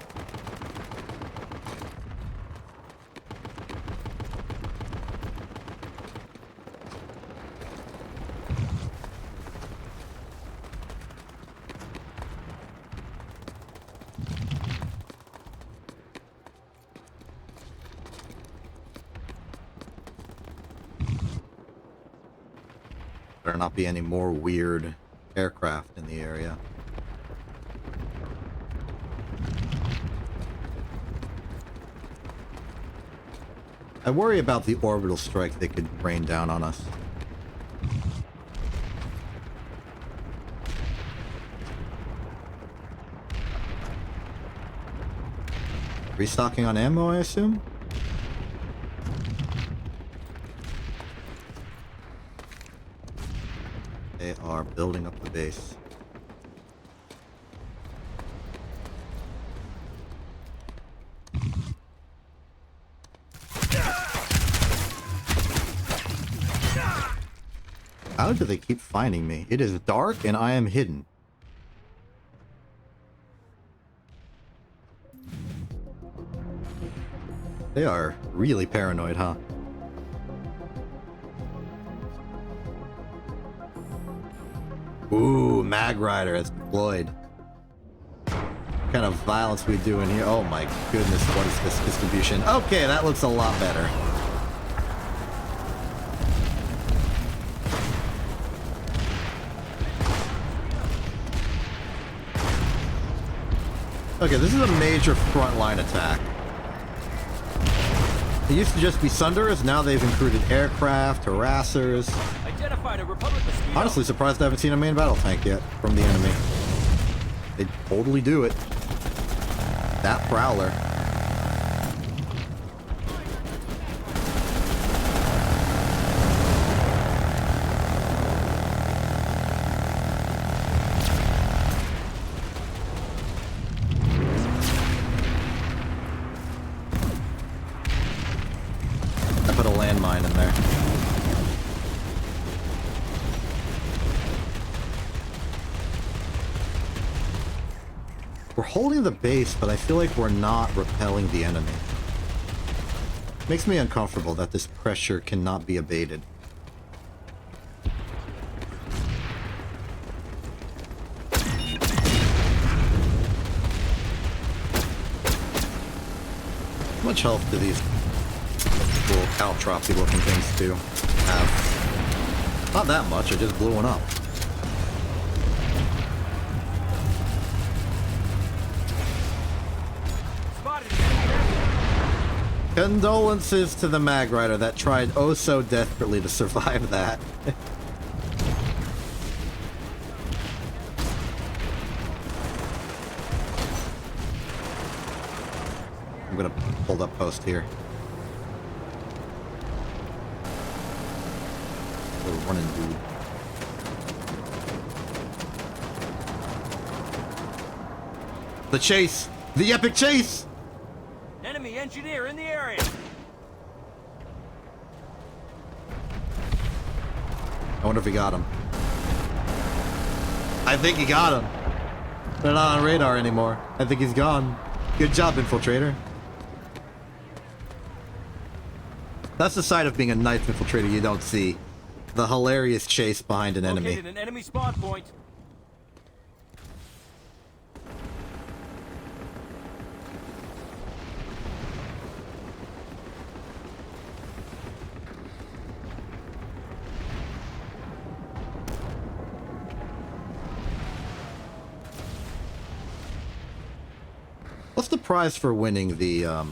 Speaker 1: Better not be any more weird aircraft in the area. I worry about the orbital strike they could rain down on us. Restocking on ammo, I assume? They are building up the base. How do they keep finding me? It is dark and I am hidden. They are really paranoid, huh? Ooh, Mag Rider has deployed. What kind of violence we doing here? Oh my goodness, what is this distribution? Okay, that looks a lot better. Okay, this is a major frontline attack. It used to just be Sunderers, now they've included aircraft, harassers.
Speaker 3: Identified a Republic mosquito.
Speaker 1: Honestly, surprised I haven't seen a main battle tank yet from the enemy. They totally do it. That Prowler. I put a landmine in there. We're holding the base, but I feel like we're not repelling the enemy. Makes me uncomfortable that this pressure cannot be abated. How much health do these little caltropsy looking things do have? Not that much, I just blew one up. Condolences to the mag rider that tried oh so desperately to survive that. I'm gonna hold up post here. Little running dude. The chase! The epic chase!
Speaker 3: Enemy engineer in the area.
Speaker 1: I wonder if he got him. I think he got him. They're not on radar anymore. I think he's gone. Good job, Infiltrator. That's the side of being a ninth Infiltrator you don't see. The hilarious chase behind an enemy.
Speaker 3: Located an enemy spawn point.
Speaker 1: What's the prize for winning the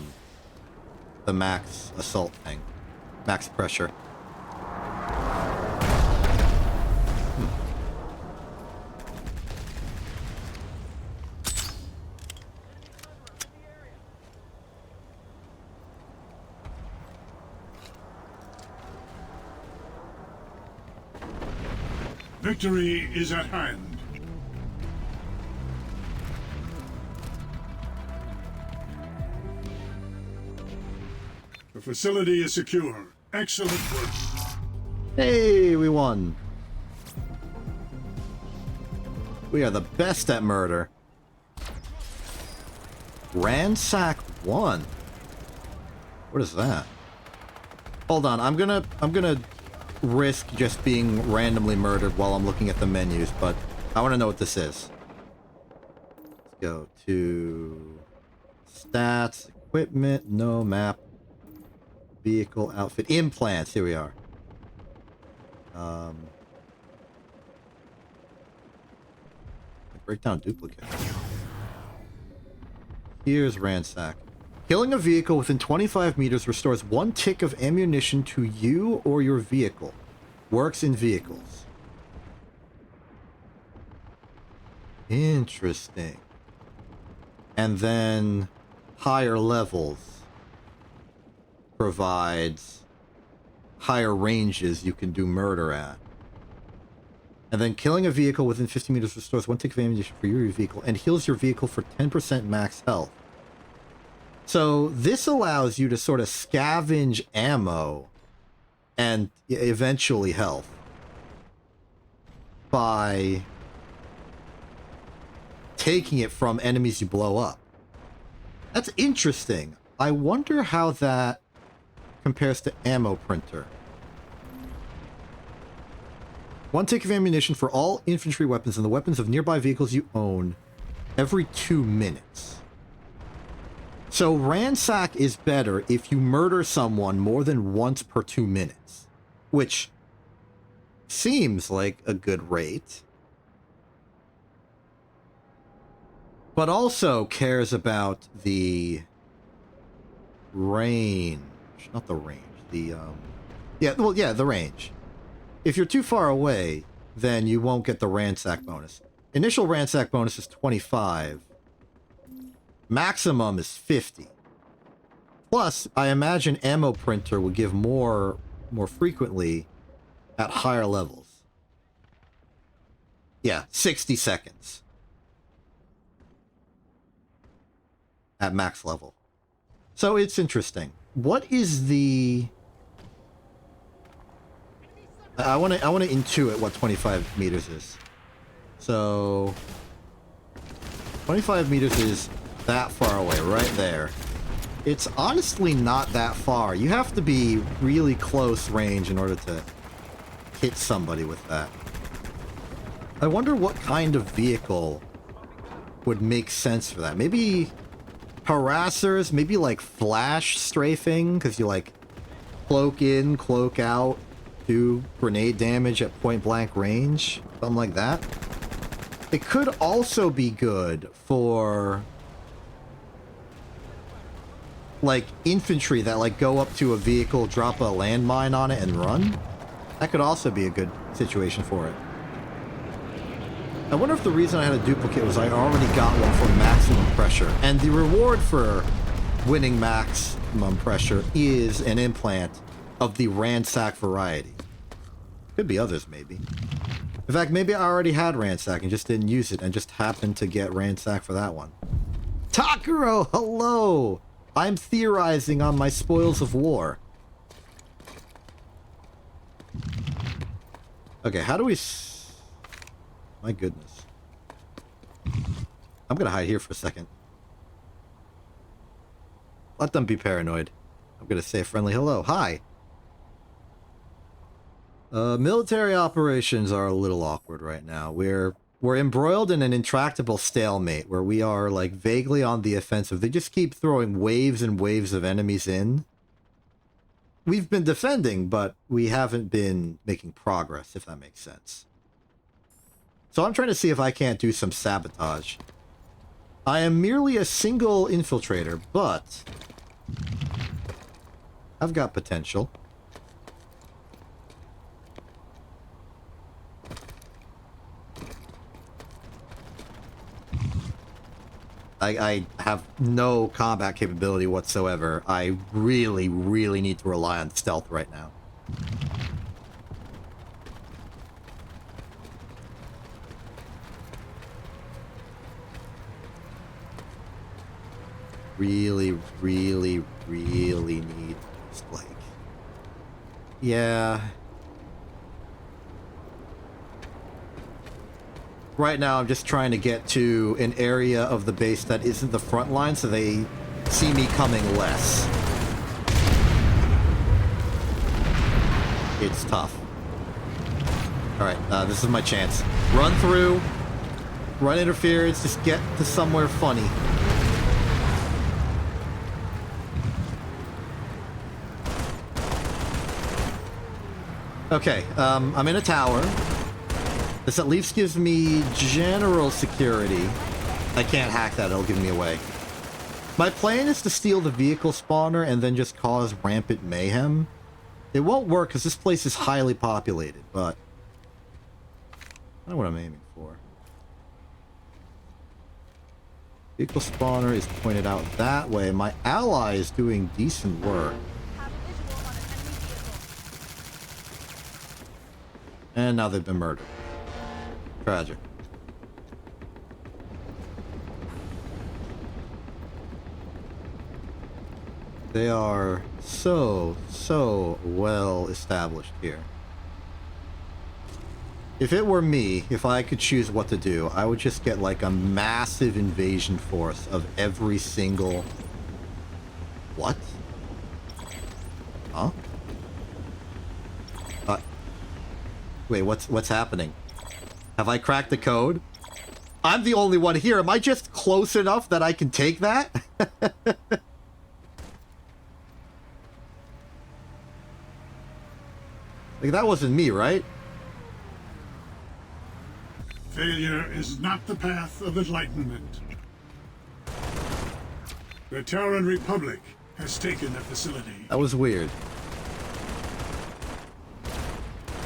Speaker 1: max assault thing? Max pressure.
Speaker 2: Victory is at hand. The facility is secure. Excellent work.
Speaker 1: Hey, we won. We are the best at murder. Ransack 1. What is that? Hold on, I'm gonna risk just being randomly murdered while I'm looking at the menus, but I want to know what this is. Let's go to stats, equipment, no map, vehicle, outfit, implants. Here we are. Break down duplicate. Here's ransack. Killing a vehicle within 25 meters restores 1 tick of ammunition to you or your vehicle. Works in vehicles. Interesting. And then higher levels provides higher ranges you can do murder at. And then killing a vehicle within 50 meters restores 1 tick of ammunition for your vehicle and heals your vehicle for 10% max health. So this allows you to sort of scavenge ammo and eventually health by taking it from enemies you blow up. That's interesting. I wonder how that compares to ammo printer. 1 tick of ammunition for all infantry weapons and the weapons of nearby vehicles you own every 2 minutes. So ransack is better if you murder someone more than once per 2 minutes, which seems like a good rate, but also cares about the range, not the range, the the range. If you're too far away, then you won't get the ransack bonus. Initial ransack bonus is 25. Maximum is 50. Plus, I imagine ammo printer would give more frequently at higher levels. Yeah, 60 seconds. At max level. So it's interesting. What is the... I want to intuit what 25 meters is. So 25 meters is that far away, right there. It's honestly not that far. You have to be really close range in order to hit somebody with that. I wonder what kind of vehicle would make sense for that. Maybe harassers, maybe like flash strafing, because you like cloak in, cloak out, do grenade damage at point blank range, something like that. It could also be good for like infantry that like go up to a vehicle, drop a landmine on it, and run. That could also be a good situation for it. I wonder if the reason I had a duplicate was I already got one for maximum pressure, and the reward for winning maximum pressure is an implant of the ransack variety. Could be others, maybe. In fact, maybe I already had ransack and just didn't use it and just happened to get ransack for that one. Takuro, hello! I'm theorizing on my spoils of war. Okay, how do we... My goodness. I'm gonna hide here for a second. Let them be paranoid. I'm gonna say a friendly hello. Hi! Military operations are a little awkward right now. We're embroiled in an intractable stalemate where we are, like, vaguely on the offensive. They just keep throwing waves and waves of enemies in. We've been defending, but we haven't been making progress, if that makes sense. So I'm trying to see if I can't do some sabotage. I am merely a single infiltrator, but I've got potential. I have no combat capability whatsoever. I really, really need to rely on stealth right now. Really, really, really need this, like... Yeah... Right now, I'm just trying to get to an area of the base that isn't the front line, so they see me coming less. It's tough. Alright, this is my chance. Run through, run interference, just get to somewhere funny. Okay, I'm in a tower. This at least gives me general security. I can't hack that, it'll give me away. My plan is to steal the vehicle spawner and then just cause rampant mayhem. It won't work because this place is highly populated, but... I know what I'm aiming for. Vehicle spawner is pointed out that way. My ally is doing decent work. And now they've been murdered. Tragic. They are so well established here. If it were me, if I could choose what to do, I would just get like a massive invasion force of every single... What? Huh? Wait, what's happening? Have I cracked the code? I'm the only one here. Am I just close enough that I can take that? Like, that wasn't me, right?
Speaker 2: Failure is not the path of enlightenment. The Terran Republic has taken the facility.
Speaker 1: That was weird.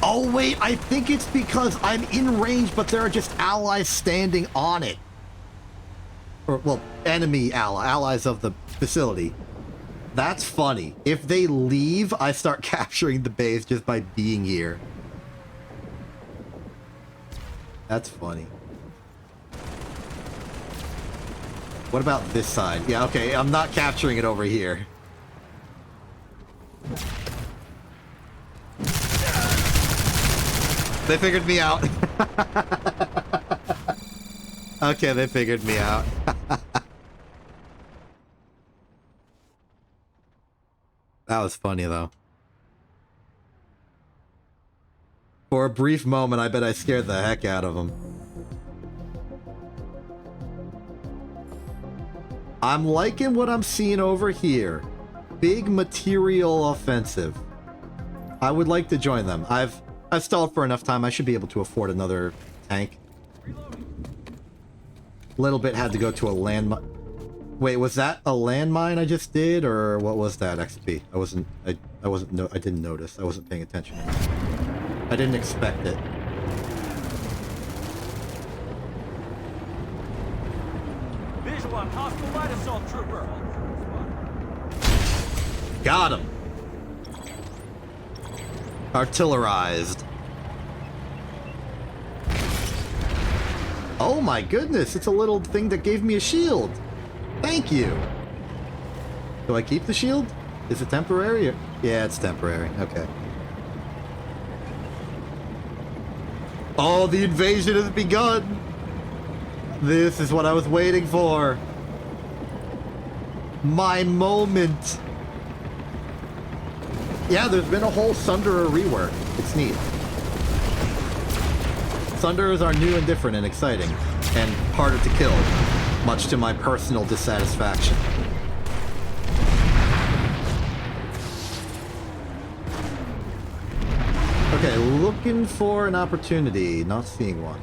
Speaker 1: Oh, wait, I think it's because I'm in range, but there are just allies standing on it. Or, well, enemy allies of the facility. That's funny. If they leave, I start capturing the base just by being here. That's funny. What about this side? Yeah, okay, I'm not capturing it over here. They figured me out. Okay, they figured me out. That was funny, though. For a brief moment, I bet I scared the heck out of them. I'm liking what I'm seeing over here. Big material offensive. I would like to join them. I've stalled for enough time. I should be able to afford another tank. Little bit had to go to a landmine. Wait, was that a landmine I just did, or what was that, XP? I didn't notice. I wasn't paying attention. I didn't expect it.
Speaker 3: Visual on hostile light assault trooper.
Speaker 1: Got him. Artillerized. Oh my goodness, it's a little thing that gave me a shield. Thank you. Do I keep the shield? Is it temporary? Or... Yeah, it's temporary. Okay. Oh, the invasion has begun. This is what I was waiting for. My moment. Yeah, there's been a whole Sunderer rework. It's neat. Sunderers are new and different and exciting, and harder to kill, much to my personal dissatisfaction. Okay, looking for an opportunity, not seeing one.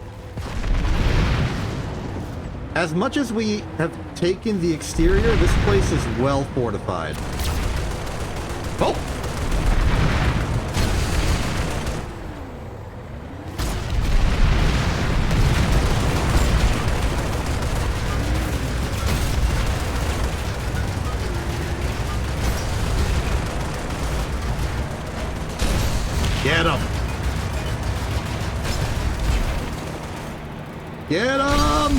Speaker 1: As much as we have taken the exterior, this place is well fortified. Oh! Get him! Get him!
Speaker 3: Eyes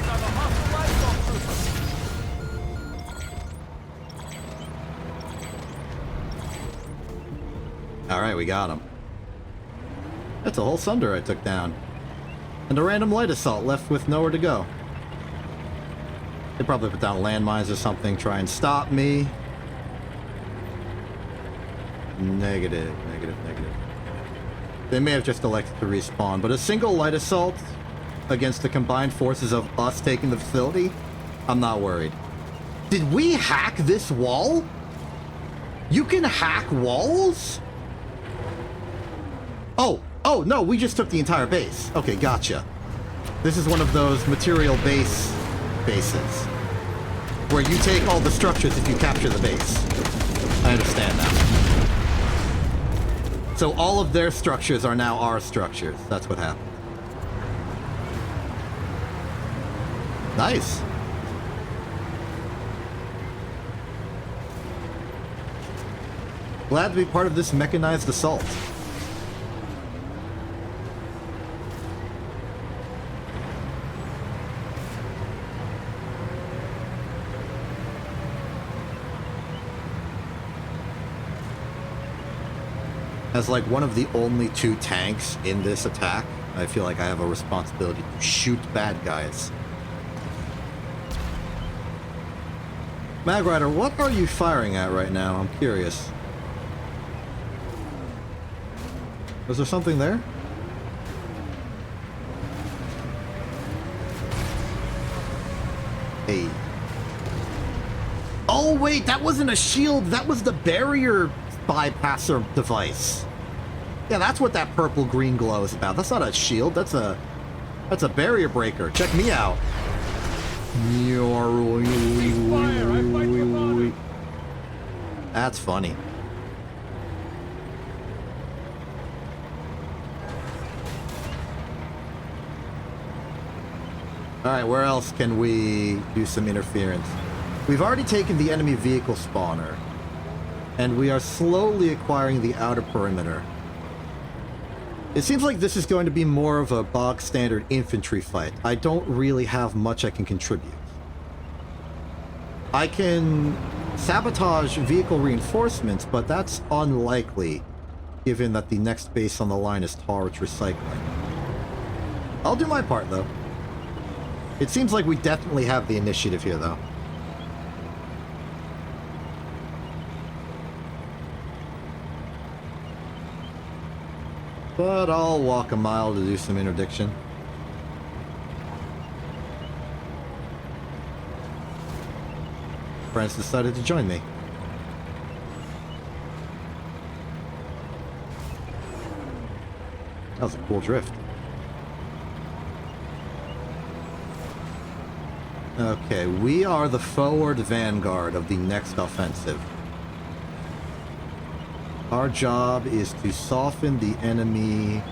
Speaker 3: on the hostile light assault trooper.
Speaker 1: Alright, we got him. That's a whole Sunder I took down. And a random light assault left with nowhere to go. They probably put down landmines or something, try and stop me. Negative, negative, negative. They may have just elected to respawn, but a single light assault against the combined forces of us taking the facility, I'm not worried. Did we hack this wall? You can hack walls? Oh, no, we just took the entire base. Okay, gotcha. This is one of those material bases, where you take all the structures if you capture the base. I understand now. So all of their structures are now our structures. That's what happened. Nice. Glad to be part of this mechanized assault. As like one of the only 2 tanks in this attack, I feel like I have a responsibility to shoot bad guys. Magrider, what are you firing at right now? I'm curious. Was there something there? Hey. Oh wait, that wasn't a shield, that was the barrier bypasser device. Yeah, that's what that purple-green glow is about. That's not a shield, that's a barrier breaker. Check me out. That's funny. Alright, where else can we do some interference? We've already taken the enemy vehicle spawner, and we are slowly acquiring the outer perimeter. It seems like this is going to be more of a bog standard infantry fight. I don't really have much I can contribute. I can sabotage vehicle reinforcements, but that's unlikely, given that the next base on the line is Targe Recycling. I'll do my part, though. It seems like we definitely have the initiative here, though. But I'll walk a mile to do some interdiction. Friends decided to join me. That was a cool drift. Okay, we are the forward vanguard of the next offensive. Our job is to soften the enemy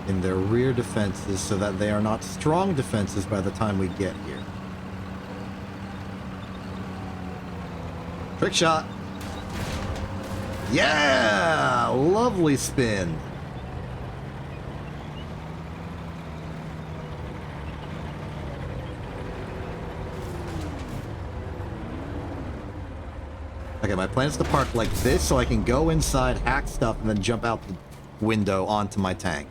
Speaker 1: in their rear defenses so that they are not strong defenses by the time we get here. Trick shot. Yeah! Lovely spin. Okay, my plan is to park like this so I can go inside, hack stuff, and then jump out the window onto my tank.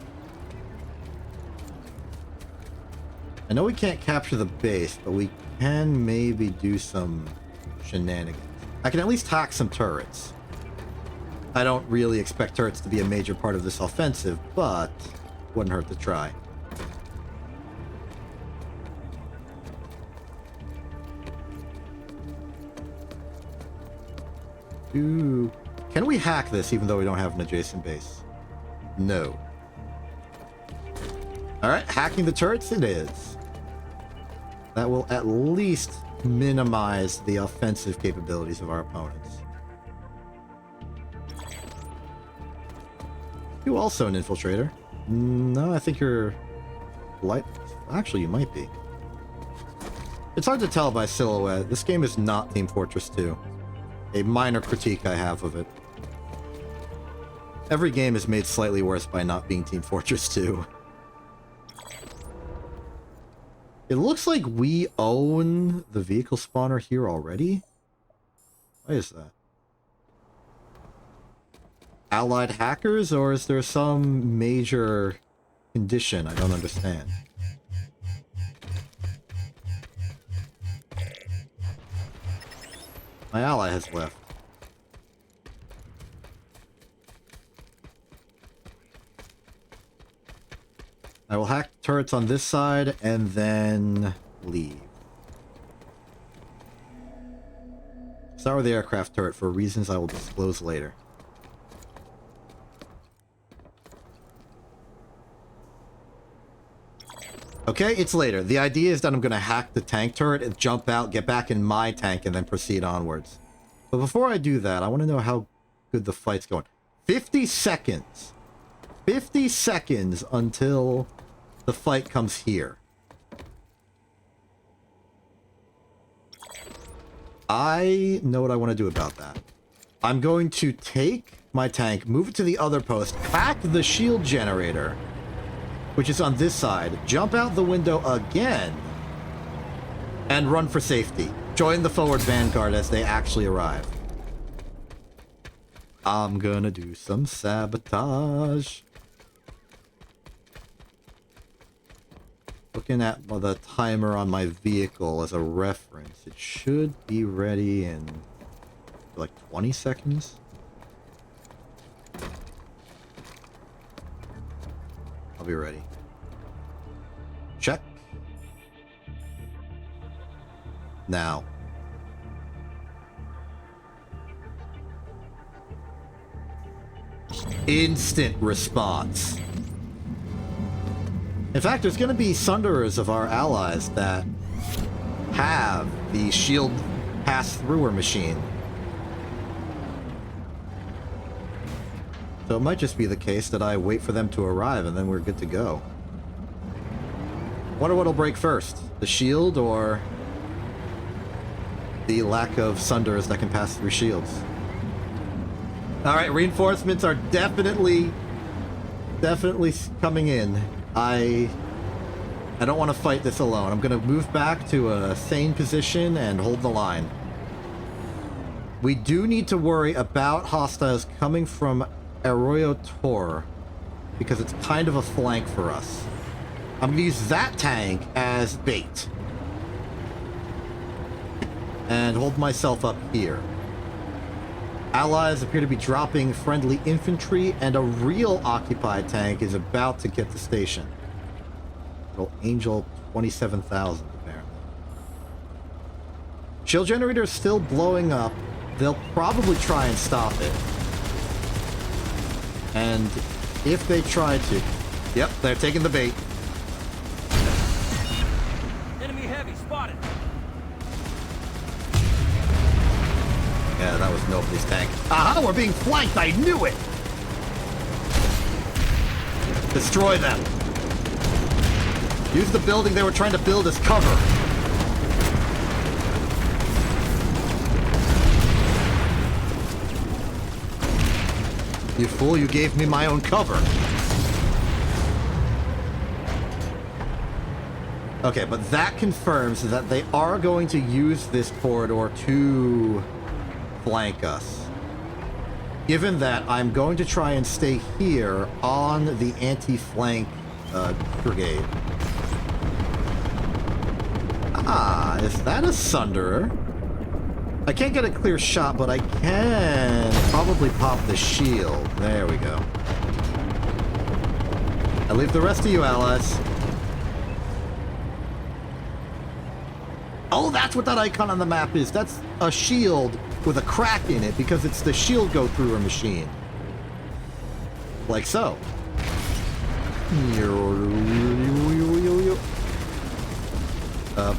Speaker 1: I know we can't capture the base, but we can maybe do some shenanigans. I can at least hack some turrets. I don't really expect turrets to be a major part of this offensive, but wouldn't hurt to try. Ooh. Can we hack this even though we don't have an adjacent base? No. Alright, hacking the turrets it is. That will at least minimize the offensive capabilities of our opponents. You also an infiltrator? No, I think you're light. Actually, you might be. It's hard to tell by silhouette. This game is not Team Fortress 2. A minor critique I have of it. Every game is made slightly worse by not being Team Fortress 2. It looks like we own the vehicle spawner here already. Why is that? Allied hackers, or is there some major condition I don't understand? My ally has left. I will hack turrets on this side and then leave. Start with the aircraft turret for reasons I will disclose later. Okay, it's later. The idea is that I'm going to hack the tank turret and jump out, get back in my tank, and then proceed onwards. But before I do that, I want to know how good the fight's going. 50 seconds. 50 seconds until the fight comes here. I know what I want to do about that. I'm going to take my tank, move it to the other post, hack the shield generator, which is on this side, jump out the window again, and run for safety. Join the forward vanguard as they actually arrive. I'm gonna do some sabotage. Looking at the timer on my vehicle as a reference, it should be ready in like 20 seconds. I'll be ready. Check. Now. Instant response. In fact, there's going to be sunderers of our allies that have the shield pass-througher machine. So it might just be the case that I wait for them to arrive and then we're good to go. Wonder what'll break first, the shield or the lack of sunderers that can pass through shields. Alright, reinforcements are definitely coming in. I don't want to fight this alone. I'm going to move back to a sane position and hold the line. We do need to worry about hostiles coming from Arroyo Tor, because it's kind of a flank for us. I'm going to use that tank as bait. And hold myself up here. Allies appear to be dropping friendly infantry, and a real occupied tank is about to get the station. Little Angel 27,000, apparently. Shield generator is still blowing up. They'll probably try and stop it. And if they try to... Yep, they're taking the bait.
Speaker 3: Enemy heavy spotted.
Speaker 1: Yeah, that was nobody's tank. Aha, we're being flanked! I knew it! Destroy them. Use the building they were trying to build as cover. You fool, you gave me my own cover. Okay, but that confirms that they are going to use this corridor to flank us. Given that, I'm going to try and stay here on the anti-flank brigade. Ah, is that a Sunderer? I can't get a clear shot, but I can probably pop the shield. There we go. I leave the rest to you, allies. Oh, that's what that icon on the map is. That's a shield with a crack in it because it's the shield go-through machine. Like so.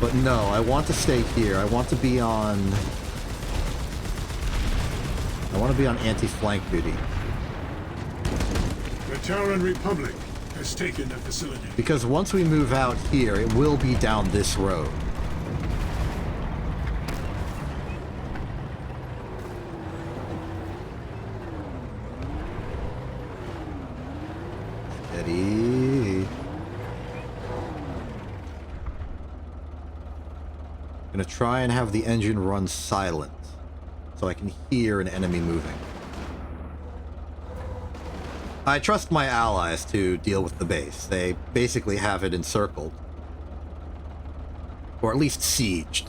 Speaker 1: But no, I want to stay here. I want to be on anti-flank duty.
Speaker 2: The Terran Republic has taken the facility.
Speaker 1: Because once we move out here, it will be down this road. Steady. Gonna try and have the engine run silent, so I can hear an enemy moving. I trust my allies to deal with the base. They basically have it encircled. Or at least sieged.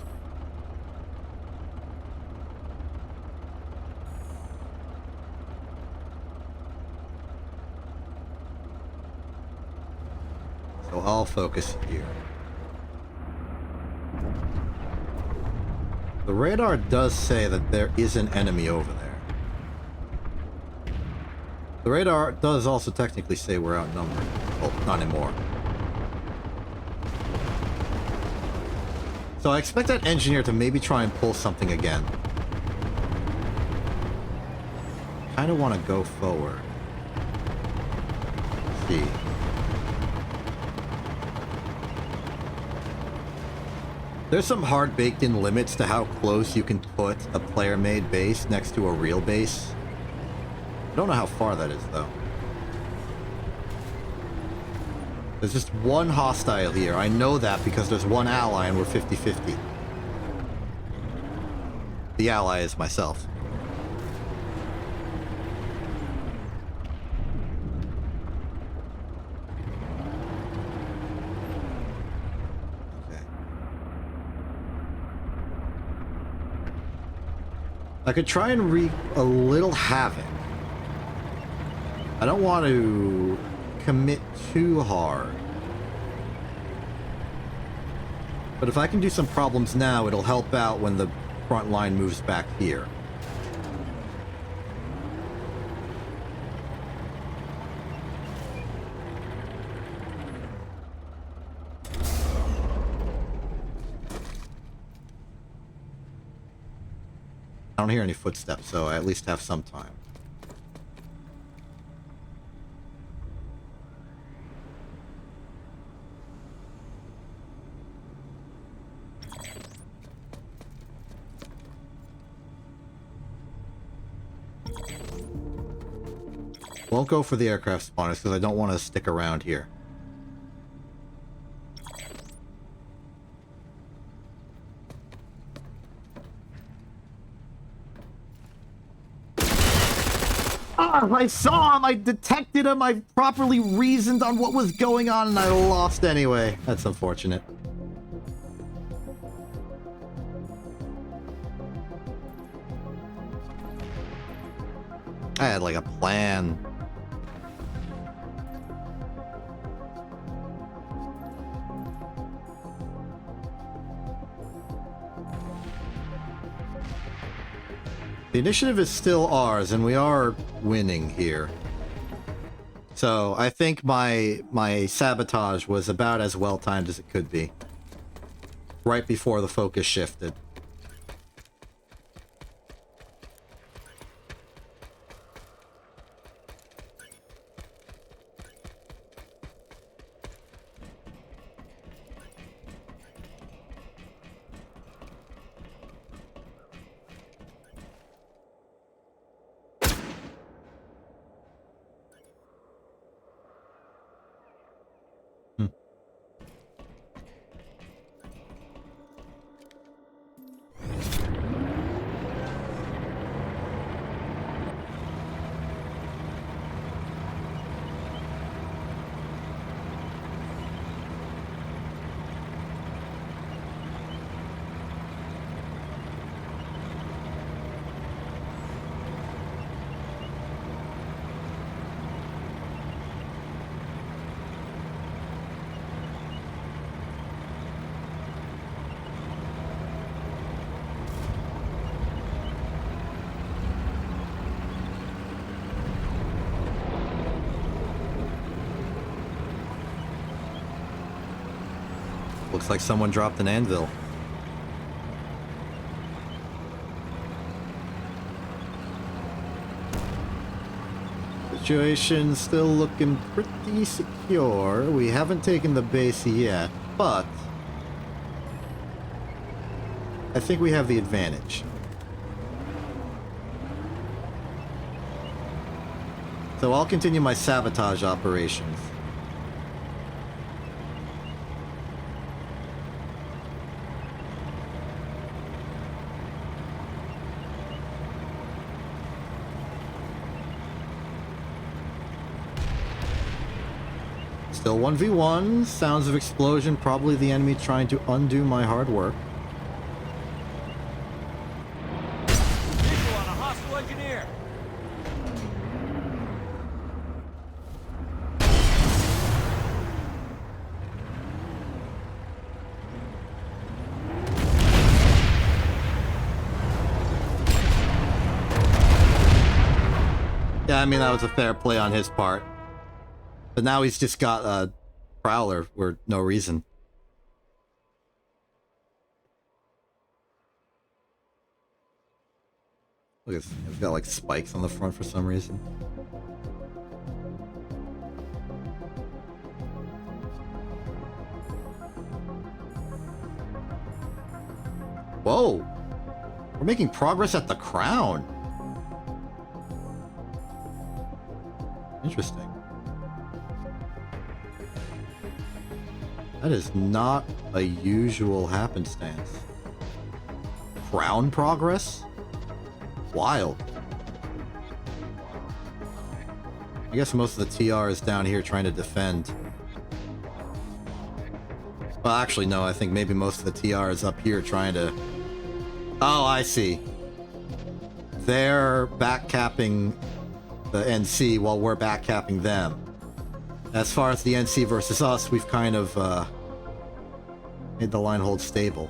Speaker 1: So I'll focus here. The radar does say that there is an enemy over there. The radar does also technically say we're outnumbered. Well, not anymore. So I expect that engineer to maybe try and pull something again. Kind of want to go forward. Let's see. There's some hard baked-in limits to how close you can put a player-made base next to a real base. I don't know how far that is, though. There's just one hostile here. I know that because there's one ally and we're 50-50. The ally is myself. I could try and wreak a little havoc. I don't want to commit too hard. But if I can do some problems now, it'll help out when the front line moves back here. I don't hear any footsteps, so I at least have some time. Won't go for the aircraft spawners because I don't want to stick around here. I saw him, I detected him, I properly reasoned on what was going on, and I lost anyway. That's unfortunate. I had like a plan. The initiative is still ours, and we are winning here. So I think my sabotage was about as well timed as it could be. Right before the focus shifted. Looks like someone dropped an anvil. Situation still looking pretty secure. We haven't taken the base yet, but I think we have the advantage. So I'll continue my sabotage operations. Still 1v1, sounds of explosion, probably the enemy trying to undo my hard work.
Speaker 3: Visual on a hostile engineer.
Speaker 1: Yeah, I mean, that was a fair play on his part. But now he's just got a Prowler for no reason. Look at this. He's got like spikes on the front for some reason. Whoa! We're making progress at the crown. Interesting. That is not a usual happenstance. Crown progress? Wild. I guess most of the TR is down here trying to defend. Well, actually, no. I think maybe most of the TR is up here trying to... Oh, I see. They're backcapping the NC while we're backcapping them. As far as the NC versus us, we've kind of made the line hold stable.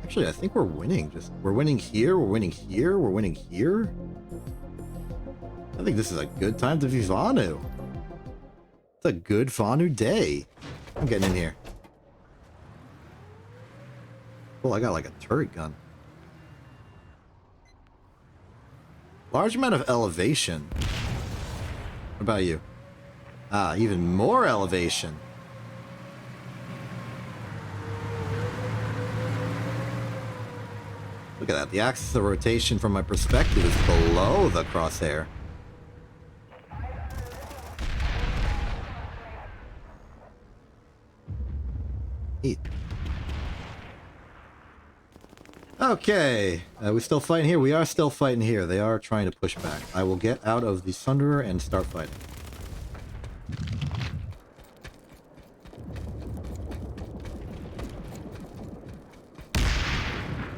Speaker 1: Actually, I think we're winning. We're winning here, we're winning here, we're winning here. I think this is a good time to be Vanu. It's a good Vanu day. I'm getting in here. Cool, I got like a turret gun. Large amount of elevation. What about you? Ah, even more elevation. Look at that. The axis of rotation from my perspective is below the crosshair. Neat. Okay, we still fighting here? We are still fighting here. They are trying to push back. I will get out of the Sunderer and start fighting.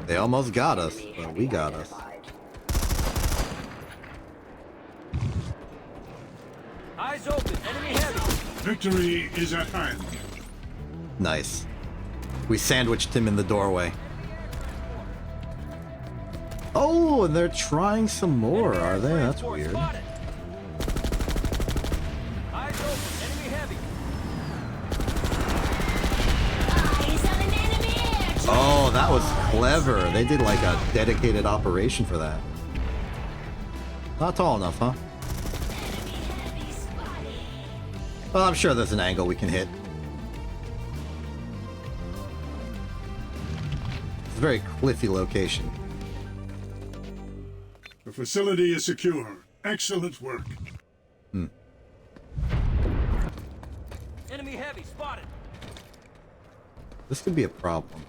Speaker 1: They almost got us, but we got us.
Speaker 3: Eyes open. Enemy heavy.
Speaker 2: Victory is at hand.
Speaker 1: Nice. We sandwiched him in the doorway. Oh, and they're trying some more, are they? That's weird.
Speaker 3: Spotted. Eyes open. Enemy heavy.
Speaker 1: Oh, that was clever. They did like a dedicated operation for that. Not tall enough, huh? Well, I'm sure there's an angle we can hit. It's a very cliffy location.
Speaker 2: The facility is secure. Excellent work.
Speaker 3: Enemy heavy spotted.
Speaker 1: This could be a problem.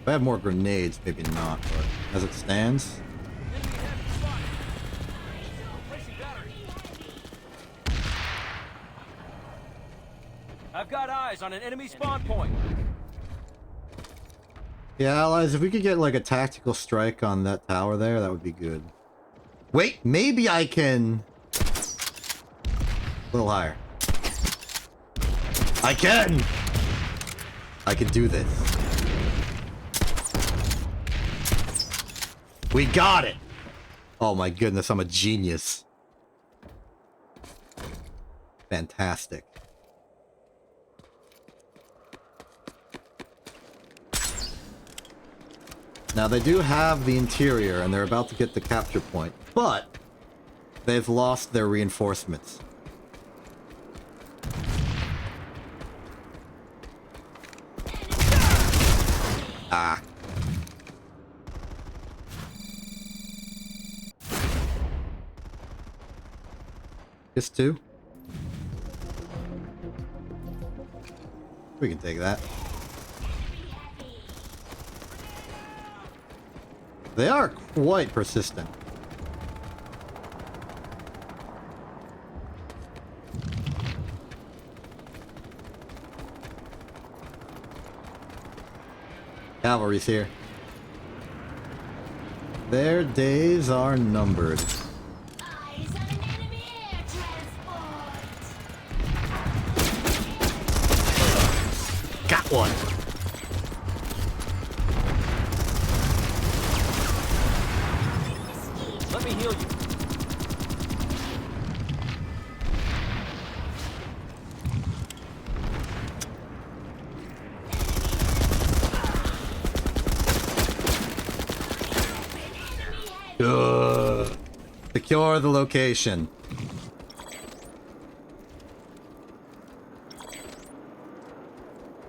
Speaker 1: If I have more grenades, maybe not, but as it stands...
Speaker 3: Enemy heavy spotted. Placing battery. I've got eyes on an enemy spawn point.
Speaker 1: Yeah, allies, if we could get like a tactical strike on that tower there, that would be good. Wait, maybe I can... A little higher. I can! I can do this. We got it! Oh my goodness, I'm a genius. Fantastic. Now they do have the interior and they're about to get the capture point, but they've lost their reinforcements. Ah. Just two? We can take that. They are quite persistent. Cavalry's here. Their days are numbered.
Speaker 5: Eyes on an enemy air transport.
Speaker 1: Got one!
Speaker 3: Let me heal you.
Speaker 1: Secure the location.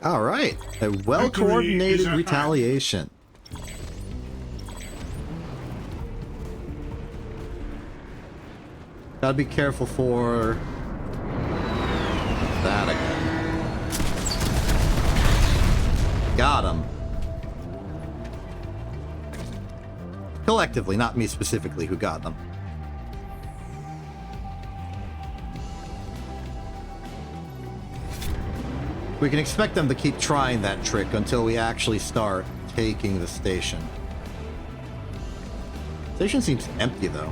Speaker 1: All right, a well-coordinated
Speaker 2: Victory is at
Speaker 1: retaliation. Gotta be careful for that again. Got him. Collectively, not me specifically who got them. We can expect them to keep trying that trick until we actually start taking the station. Station seems empty though.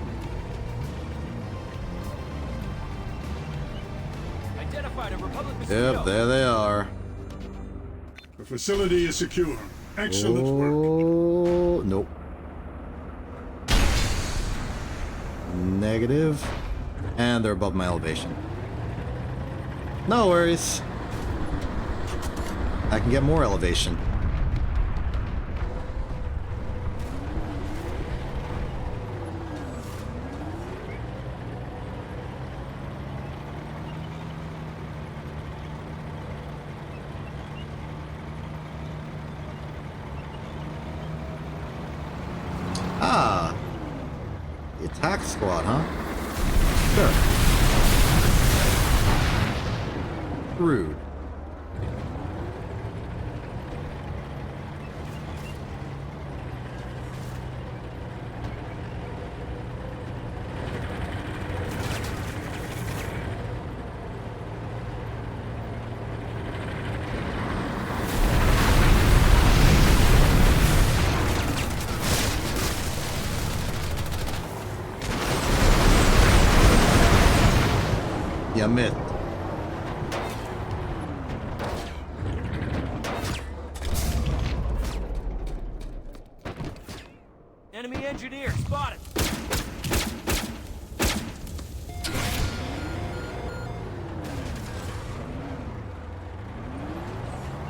Speaker 3: Identified a Republic mosquito.
Speaker 1: Yep, there they are.
Speaker 2: The facility is secure. Excellent work.
Speaker 1: Oh, nope. Negative. And they're above my elevation. No worries. I can get more elevation. Ah. The attack squad, huh? Sure. Rude. You missed.
Speaker 3: Enemy engineer spotted.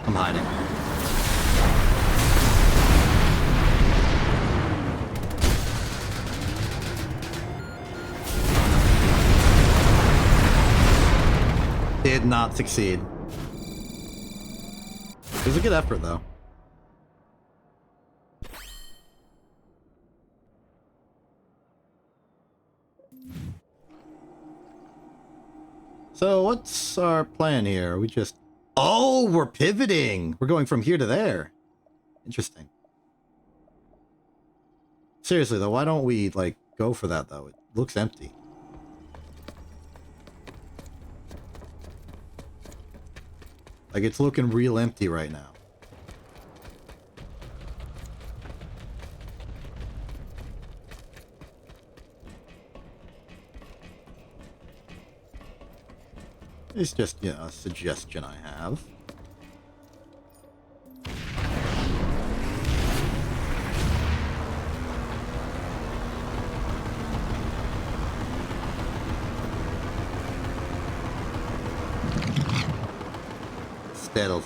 Speaker 1: I'm hiding. Did not succeed. It was a good effort, though. So, what's our plan here? We just... Oh, we're pivoting! We're going from here to there. Interesting. Seriously, though, why don't we, like, go for that, though? It looks empty. Like, it's looking real empty right now. It's just, you know, a suggestion I have. Deadles.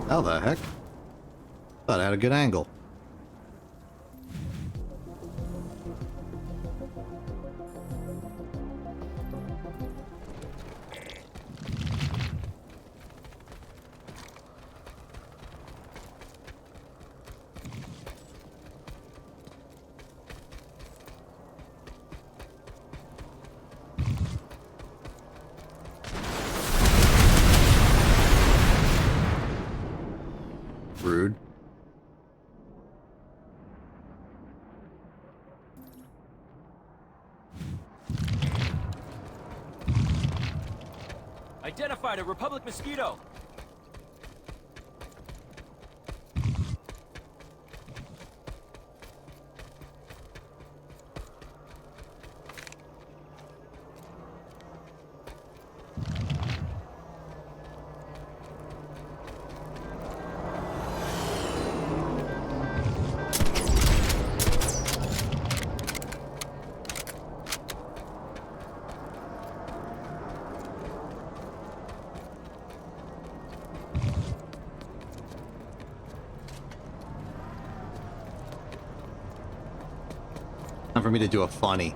Speaker 1: How the heck? Thought I had a good angle. Rude.
Speaker 3: Identified a Republic mosquito.
Speaker 1: Time for me to do a funny.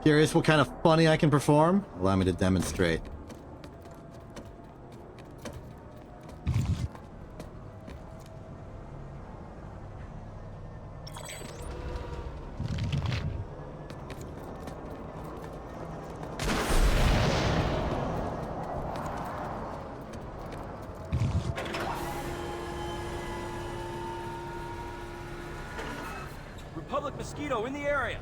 Speaker 1: Curious what kind of funny I can perform? Allow me to demonstrate.
Speaker 3: Republic mosquito in the area.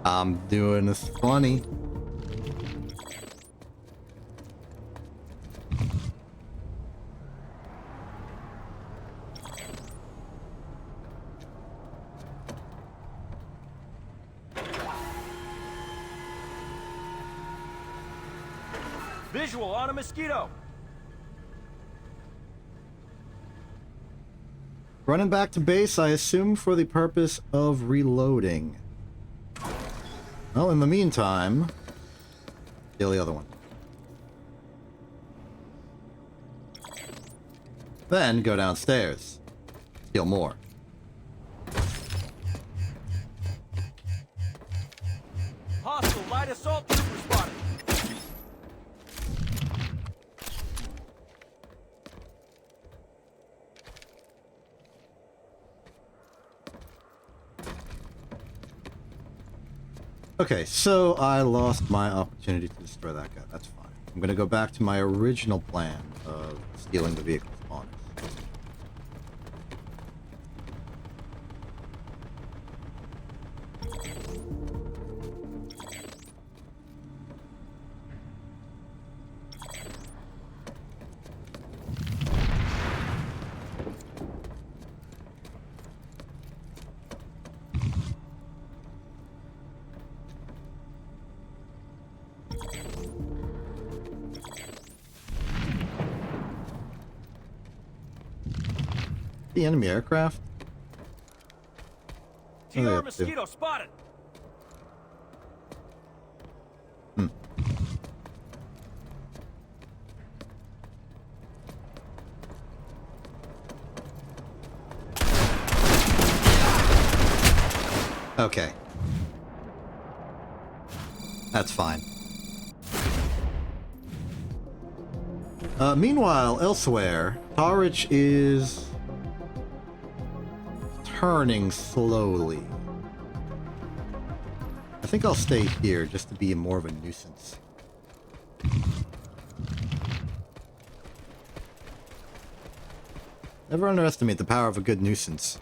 Speaker 1: I'm doing this funny.
Speaker 3: Visual on a mosquito.
Speaker 1: Running back to base, I assume for the purpose of reloading. Well, in the meantime, kill the other one. Then go downstairs. Kill more.
Speaker 3: Hostile light assault trooper spotted.
Speaker 1: Okay, so I lost my opportunity to destroy that guy. That's fine. I'm gonna go back to my original plan of stealing the vehicle spawners. The enemy aircraft? What are they
Speaker 3: TR
Speaker 1: up to?
Speaker 3: mosquito spotted.
Speaker 1: Okay. That's fine. Meanwhile, elsewhere, Tarich is turning slowly. I think I'll stay here just to be more of a nuisance. Never underestimate the power of a good nuisance.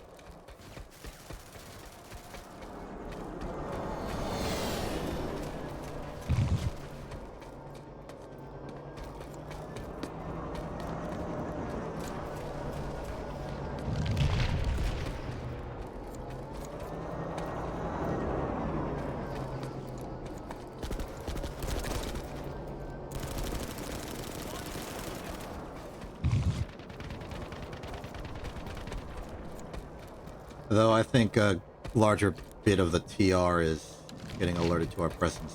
Speaker 1: Though I think a larger bit of the TR is getting alerted to our presence.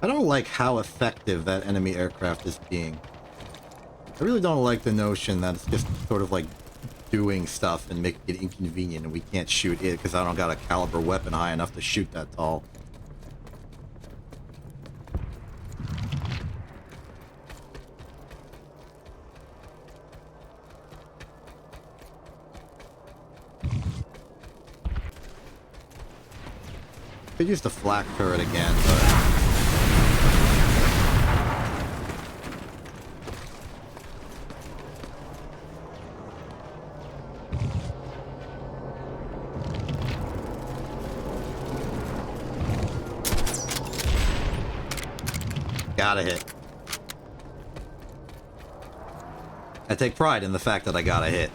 Speaker 1: I don't like how effective that enemy aircraft is being. I really don't like the notion that it's just sort of like doing stuff and making it inconvenient and we can't shoot it because I don't got a caliber weapon high enough to shoot that tall. Could use the flak turret again, but... Gotta hit. I take pride in the fact that I got a hit.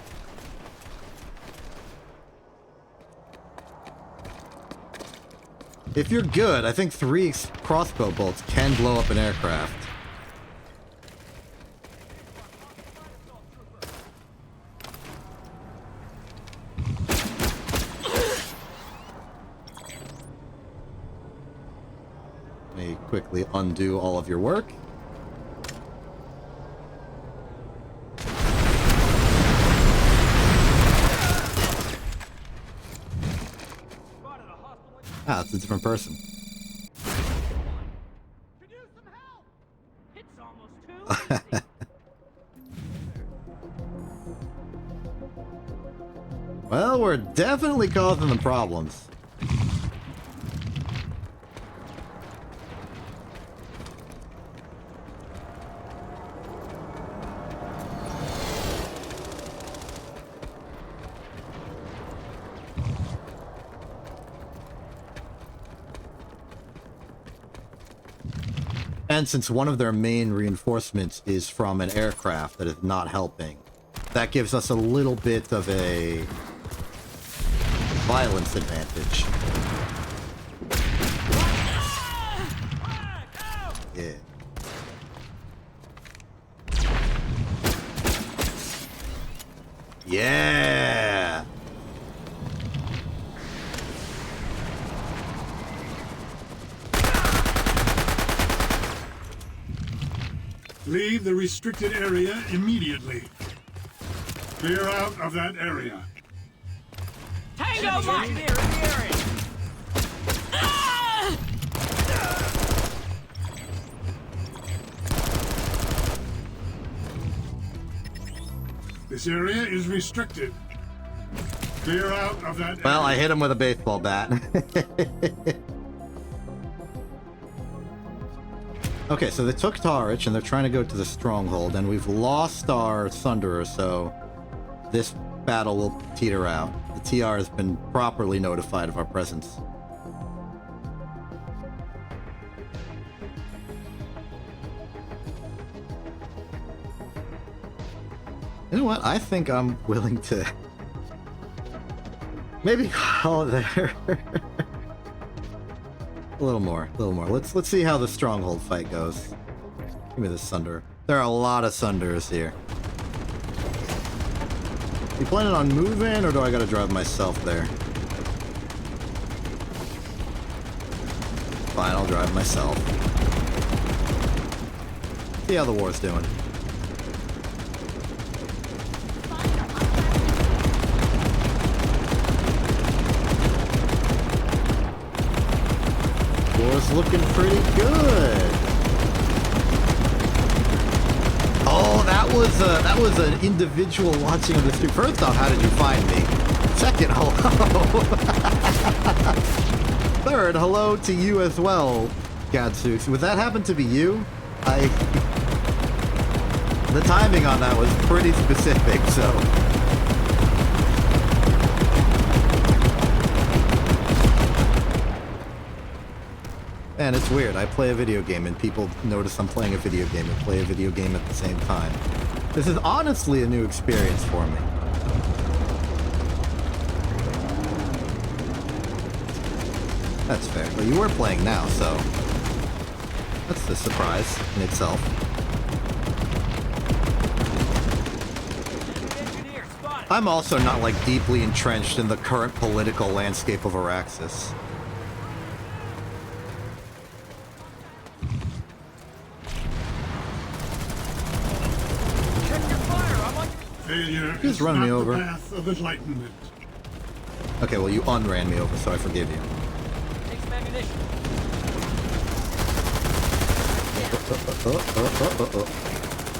Speaker 1: If you're good, I think 3 crossbow bolts can blow up an aircraft. Let me quickly undo all of your work. Ah, it's a different person.
Speaker 3: Could use some help. It's almost too easy.
Speaker 1: Well, we're definitely causing them problems. And since one of their main reinforcements is from an aircraft that is not helping, that gives us a little bit of a violence advantage. Yeah. Yeah!
Speaker 2: Leave the restricted area immediately. Clear out of that area.
Speaker 3: Tango Mike! In the area.
Speaker 2: This area is restricted. Clear out of that area.
Speaker 1: Well, I hit him with a baseball bat. Okay, so they took Tarich and they're trying to go to the stronghold, and we've lost our Thunderer, so this battle will teeter out. The TR has been properly notified of our presence. You know what? I think I'm willing to maybe call it there. A little more, a little more. Let's see how the stronghold fight goes. Give me the Sunder. There are a lot of Sunders here. You planning on moving, or do I gotta drive myself there? Fine, I'll drive myself. See how the war's doing. War's looking pretty good. Oh, that was an individual watching of the stream. First off, how did you find me? Second, hello. Third, hello to you as well, Gadsooks. Would that happen to be you? The timing on that was pretty specific, so. Man, it's weird. I play a video game and people notice I'm playing a video game and play a video game at the same time. This is honestly a new experience for me. That's fair. But you were playing now, so that's the surprise in itself. I'm also not like deeply entrenched in the current political landscape of Araxis.
Speaker 2: Failure
Speaker 1: Just
Speaker 2: is
Speaker 1: run me
Speaker 2: not
Speaker 1: over.
Speaker 2: the path of enlightenment.
Speaker 1: Okay, well you unran me over, so I forgive you.
Speaker 3: Take some ammunition.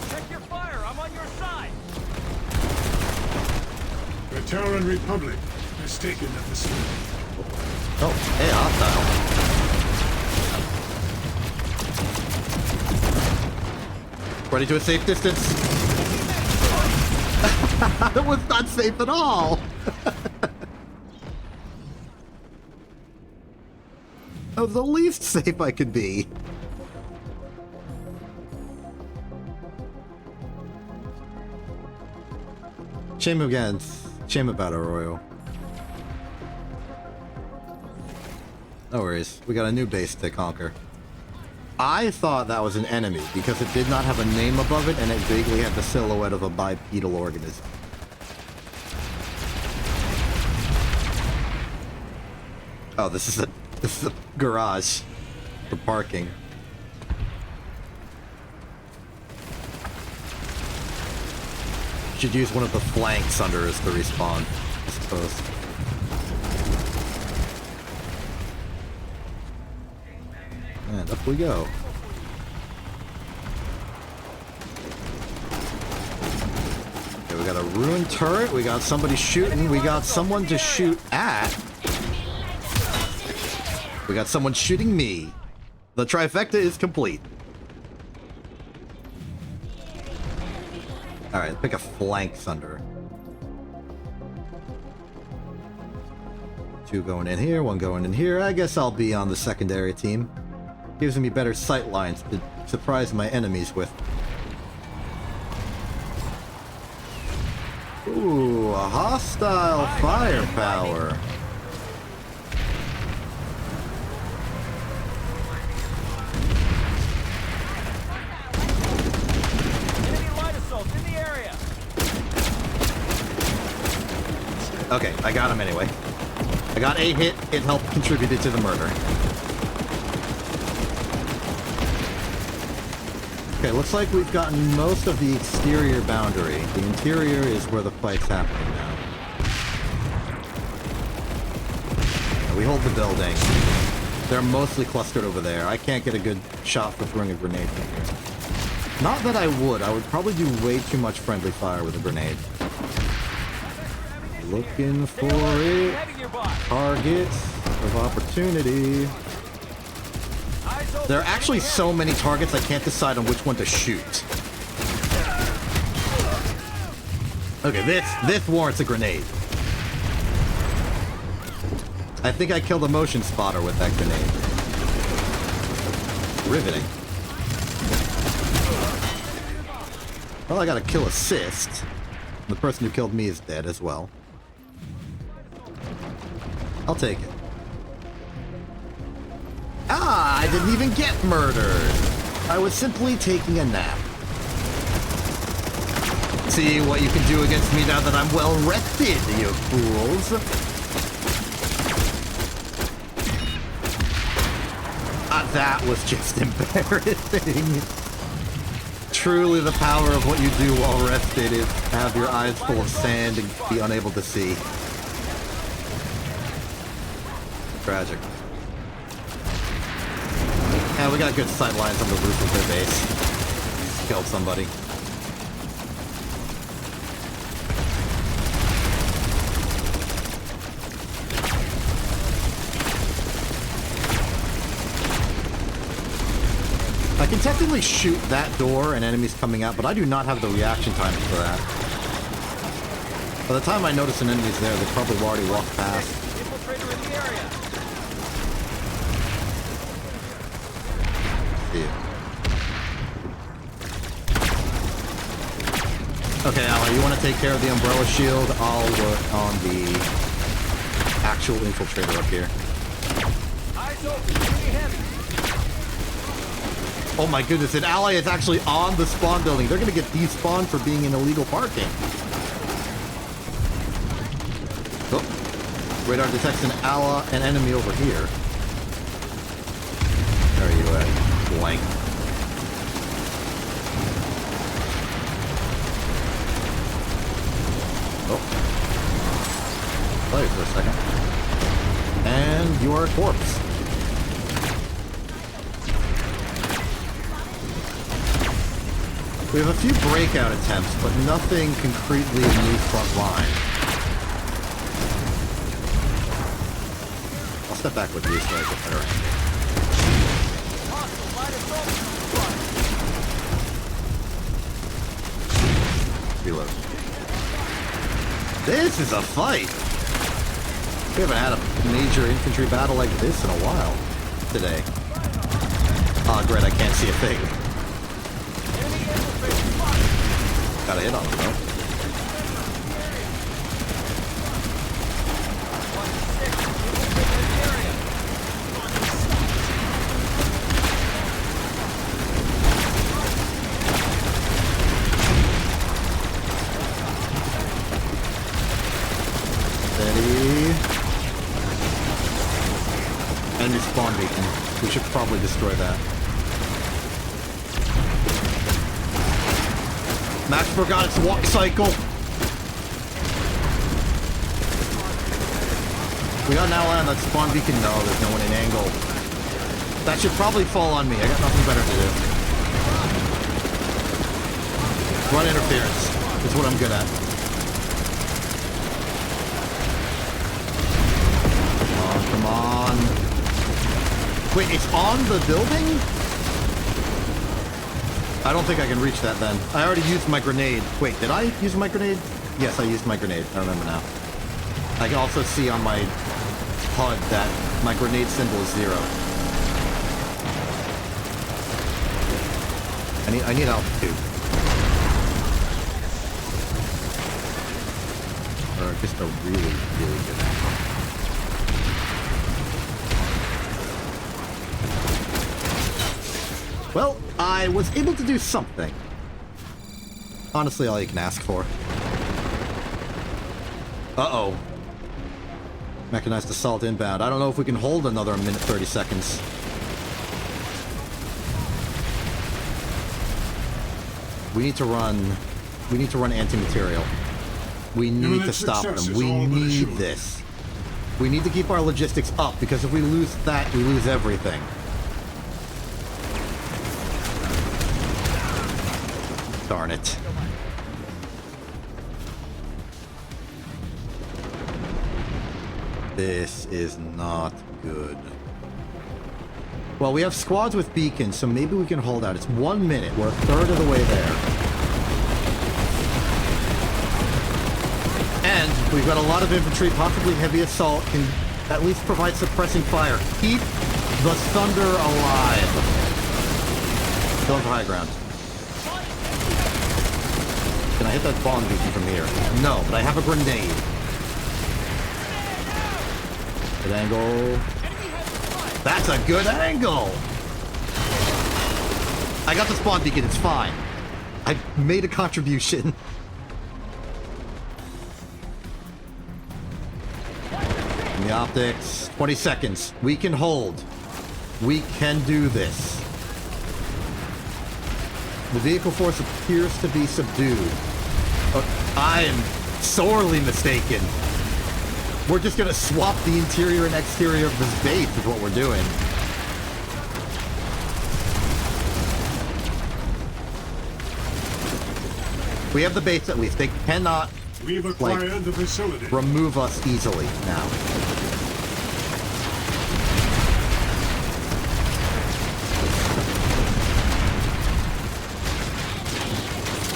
Speaker 3: Check your fire. I'm on your side.
Speaker 2: The Terran Republic has taken the facility.
Speaker 1: Oh, hey, hostile. Ready to a safe distance. That was not safe at all. That was the least safe I could be. Shame again. Shame about Arroyo. No worries. We got a new base to conquer. I thought that was an enemy because it did not have a name above it and it vaguely had the silhouette of a bipedal organism. Oh, this is a garage for parking. Should use one of the flanks under as the respawn, I suppose. And up we go. Okay, we got a ruined turret, we got somebody shooting, we got someone to shoot at. We got someone shooting me. The trifecta is complete. Alright, pick a flank Thunder. Two going in here, one going in here. I guess I'll be on the secondary team. Gives me better sight lines to surprise my enemies with. Ooh, a hostile firepower. Okay, I got him anyway. I got a hit, it helped contributed to the murder. Okay, looks like we've gotten most of the exterior boundary. The interior is where the fight's happening now. We hold the building. They're mostly clustered over there. I can't get a good shot for throwing a grenade from here. Not that I would probably do way too much friendly fire with a grenade. Looking for it. Targets of opportunity. There are actually so many targets I can't decide on which one to shoot. Okay, this warrants a grenade. I think I killed a motion spotter with that grenade. Riveting. Well, I got a kill assist. The person who killed me is dead as well. I'll take it. didn't even get murdered. I was simply taking a nap. See what you can do against me now that I'm well rested, you fools. That was just embarrassing. Truly the power of what you do while rested is have your eyes full of sand and be unable to see. Tragic. Yeah, we got good sight lines on the roof of their base. Killed somebody. I can technically shoot that door and enemies coming out, but I do not have the reaction time for that. By the time I notice an enemy's there, they probably already walked past.
Speaker 3: Infiltrator in the area.
Speaker 1: Yeah. Okay, Ally, you want to take care of the umbrella shield? I'll work on the actual infiltrator up here.
Speaker 3: Eyes open. Enemy heavy.
Speaker 1: Oh my goodness, an ally is actually on the spawn building. They're gonna get despawned for being in illegal parking. Oh, radar detects an enemy over here. Where are you at? Blank. Oh. Play for a second. And you are a corpse. We have a few breakout attempts, but nothing concretely in the front line. I'll step back with you so I get better angle. Reload. This is a fight! We haven't had a major infantry battle like this in a while today. Oh, great, I can't see a thing. Got a hit on him, though. Steady. Enemy spawn beacon. We should probably destroy that. Max forgot its walk cycle. We got an ally on that spawn beacon. No, there's no one in angle. That should probably fall on me. I got nothing better to do. Run interference is what I'm good at. Come on. Wait, it's on the building? I don't think I can reach that then. I already used my grenade. Wait, did I use my grenade? Yes, I used my grenade. I remember now. I can also see on my HUD that my grenade symbol is 0. I need altitude. Or just a really, really good angle. Well, I was able to do something. Honestly, all you can ask for. Uh-oh. Mechanized assault inbound. I don't know if we can hold another minute 30 seconds. We need to run. We need to run anti-material. We need to stop them. We need this. We need to keep our logistics up, because if we lose that, we lose everything. Darn it. This is not good. Well, we have squads with beacons, so maybe we can hold out. It's 1 minute. We're a third of the way there. And we've got a lot of infantry, possibly heavy assault, can at least provide suppressing fire. Keep the thunder alive. Going for high ground. Can I hit that bomb beacon from here? No, but I have a grenade. Good angle. That's a good angle! I got the spawn beacon, it's fine. I made a contribution. In the optics, 20 seconds. We can hold. We can do this. The vehicle force appears to be subdued. I am sorely mistaken. We're just gonna swap the interior and exterior of this base is what we're doing. We have the base at least. They cannot,
Speaker 2: We've acquired the facility.
Speaker 1: remove us easily now.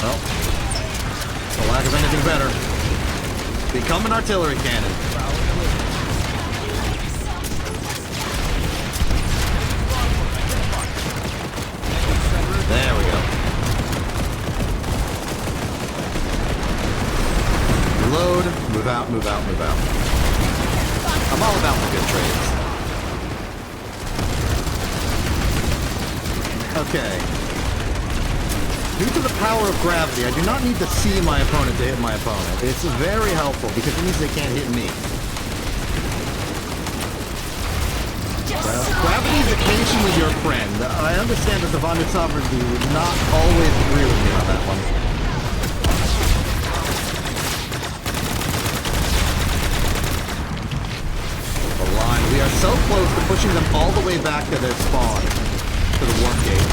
Speaker 1: Well, for lack of anything better, become an artillery cannon. There we go. Reload, move out, move out, move out. I'm all about the good trades. Okay. Due to the power of gravity, I do not need to see my opponent to hit my opponent. It's very helpful because it means they can't hit me. Well, gravity is occasionally your friend. I understand that the Bonded Sovereignty would not always agree with me on that one. The line. We are so close to pushing them all the way back to their spawn. To the warp gate.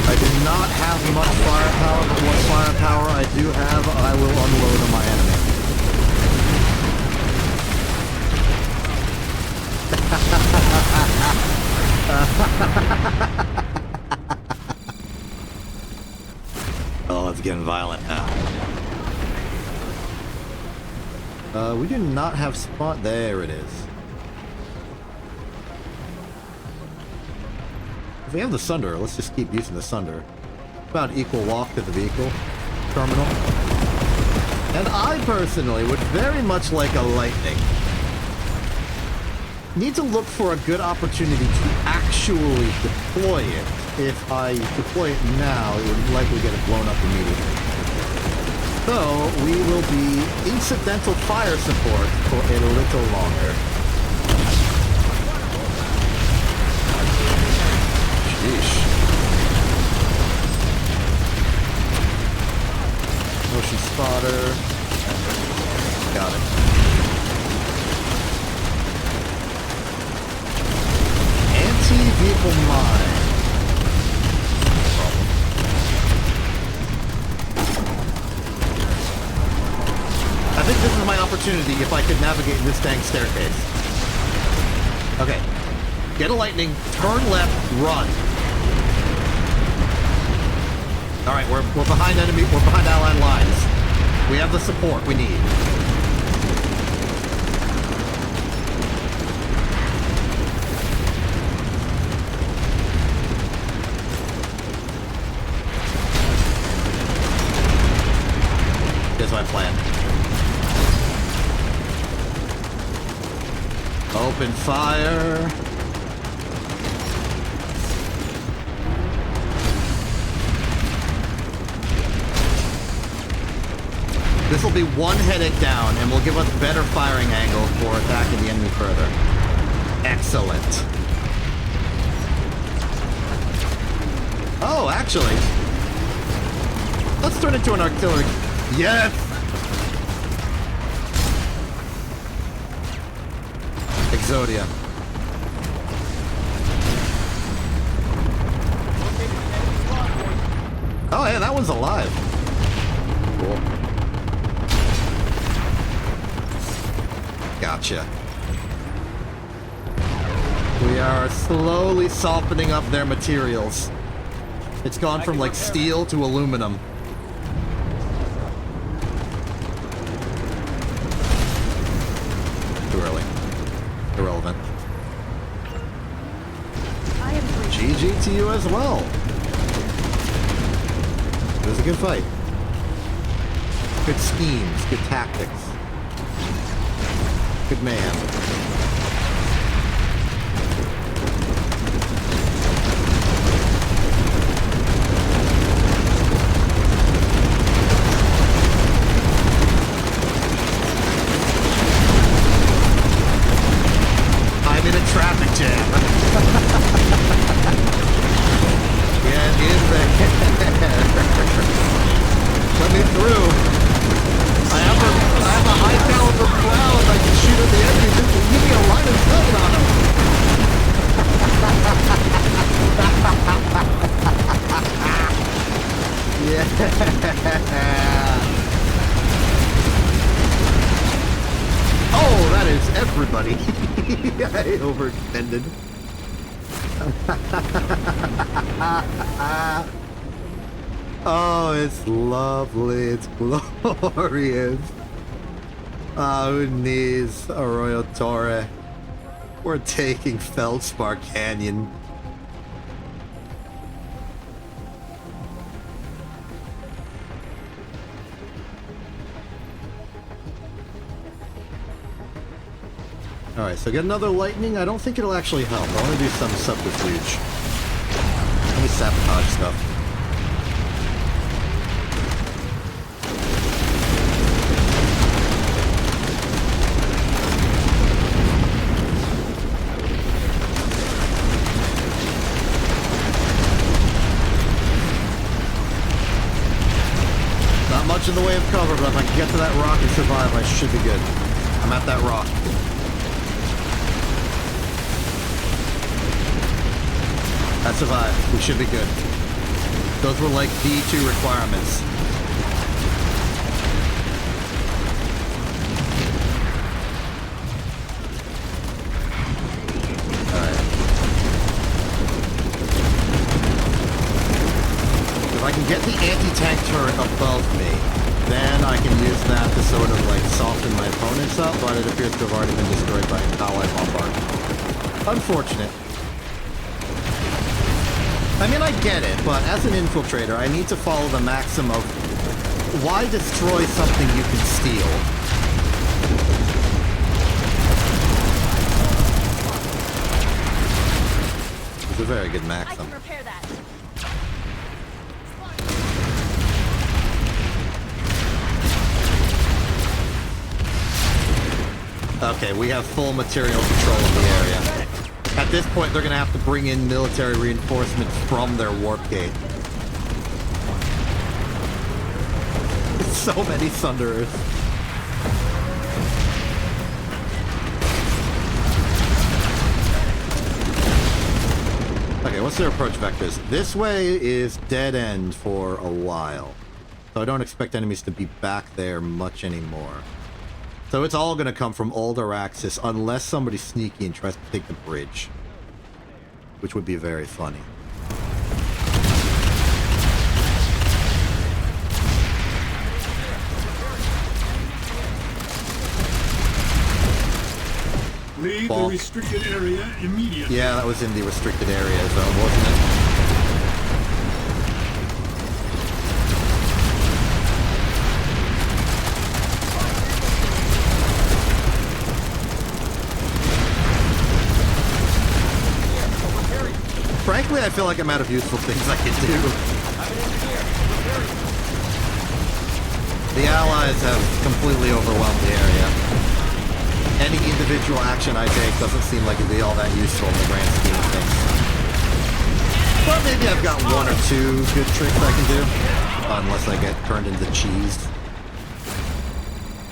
Speaker 1: I do not have much firepower, but what firepower I do have, I will unload on my enemy. Oh, it's getting violent now. We do not have spot. There it is. If we have the Sunder, let's just keep using the Sunder. About equal walk to the vehicle terminal. And I personally would very much like a Lightning. Need to look for a good opportunity to actually deploy it. If I deploy it now, it would likely get it blown up immediately. So, we will be incidental fire support for a little longer. Sheesh. Motion spotter. Got it. Anti-vehicle mine. Problem. I think this is my opportunity if I could navigate this dang staircase. Okay. Get a lightning, turn left, run. Alright, we're behind enemy, we're behind allied lines. We have the support we need. Here's my plan. Open fire. This will be one headache down, and will give us better firing angle for attacking the enemy further. Excellent. Oh, actually, let's turn it to an artillery. Yes! Exodia. Oh, yeah, that one's alive. Cool. Gotcha. We are slowly softening up their materials. It's gone from like steel to aluminum. Too early. Irrelevant. GG to you as well. It was a good fight. Good schemes, good tactics. Good man. me through. I have a high caliber round I can shoot at the enemy. Just give me a line of sight on him. Yeah. Oh, that is everybody. I overextended. Oh, it's lovely. It's glorious. Who needs Arroyo Torre? We're taking Feldspar Canyon. Alright, so get another lightning. I don't think it'll actually help. I want to do some subterfuge. Let me sabotage stuff. Not much in the way of cover, but if I can get to that rock and survive, I should be good. I'm at that rock. I survived. We should be good. Those were like the 2 requirements. Alright. If I can get the anti-tank turret above me, then I can use that to sort of like soften my opponents up, but it appears to have already been destroyed by an ally bombardment. Unfortunate. I mean, I get it, but as an infiltrator, I need to follow the maxim of why destroy something you can steal? It's a very good maxim.
Speaker 5: I can repair that.
Speaker 1: Okay, we have full material control of the area. At this point, they're going to have to bring in military reinforcements from their warp gate. So many Thunderers. Okay, what's their approach vectors? This way is dead end for a while. So I don't expect enemies to be back there much anymore. So it's all going to come from Old Araxis unless somebody sneaky and tries to take the bridge. Which would be very funny.
Speaker 2: Leave the restricted area immediately.
Speaker 1: Yeah, that was in the restricted area zone, wasn't it? Frankly, I feel like I'm out of useful things I can do. The allies have completely overwhelmed the area. Any individual action I take doesn't seem like it'd be all that useful in the grand scheme of things. But maybe I've got 1 or 2 good tricks I can do. Unless I get turned into cheese.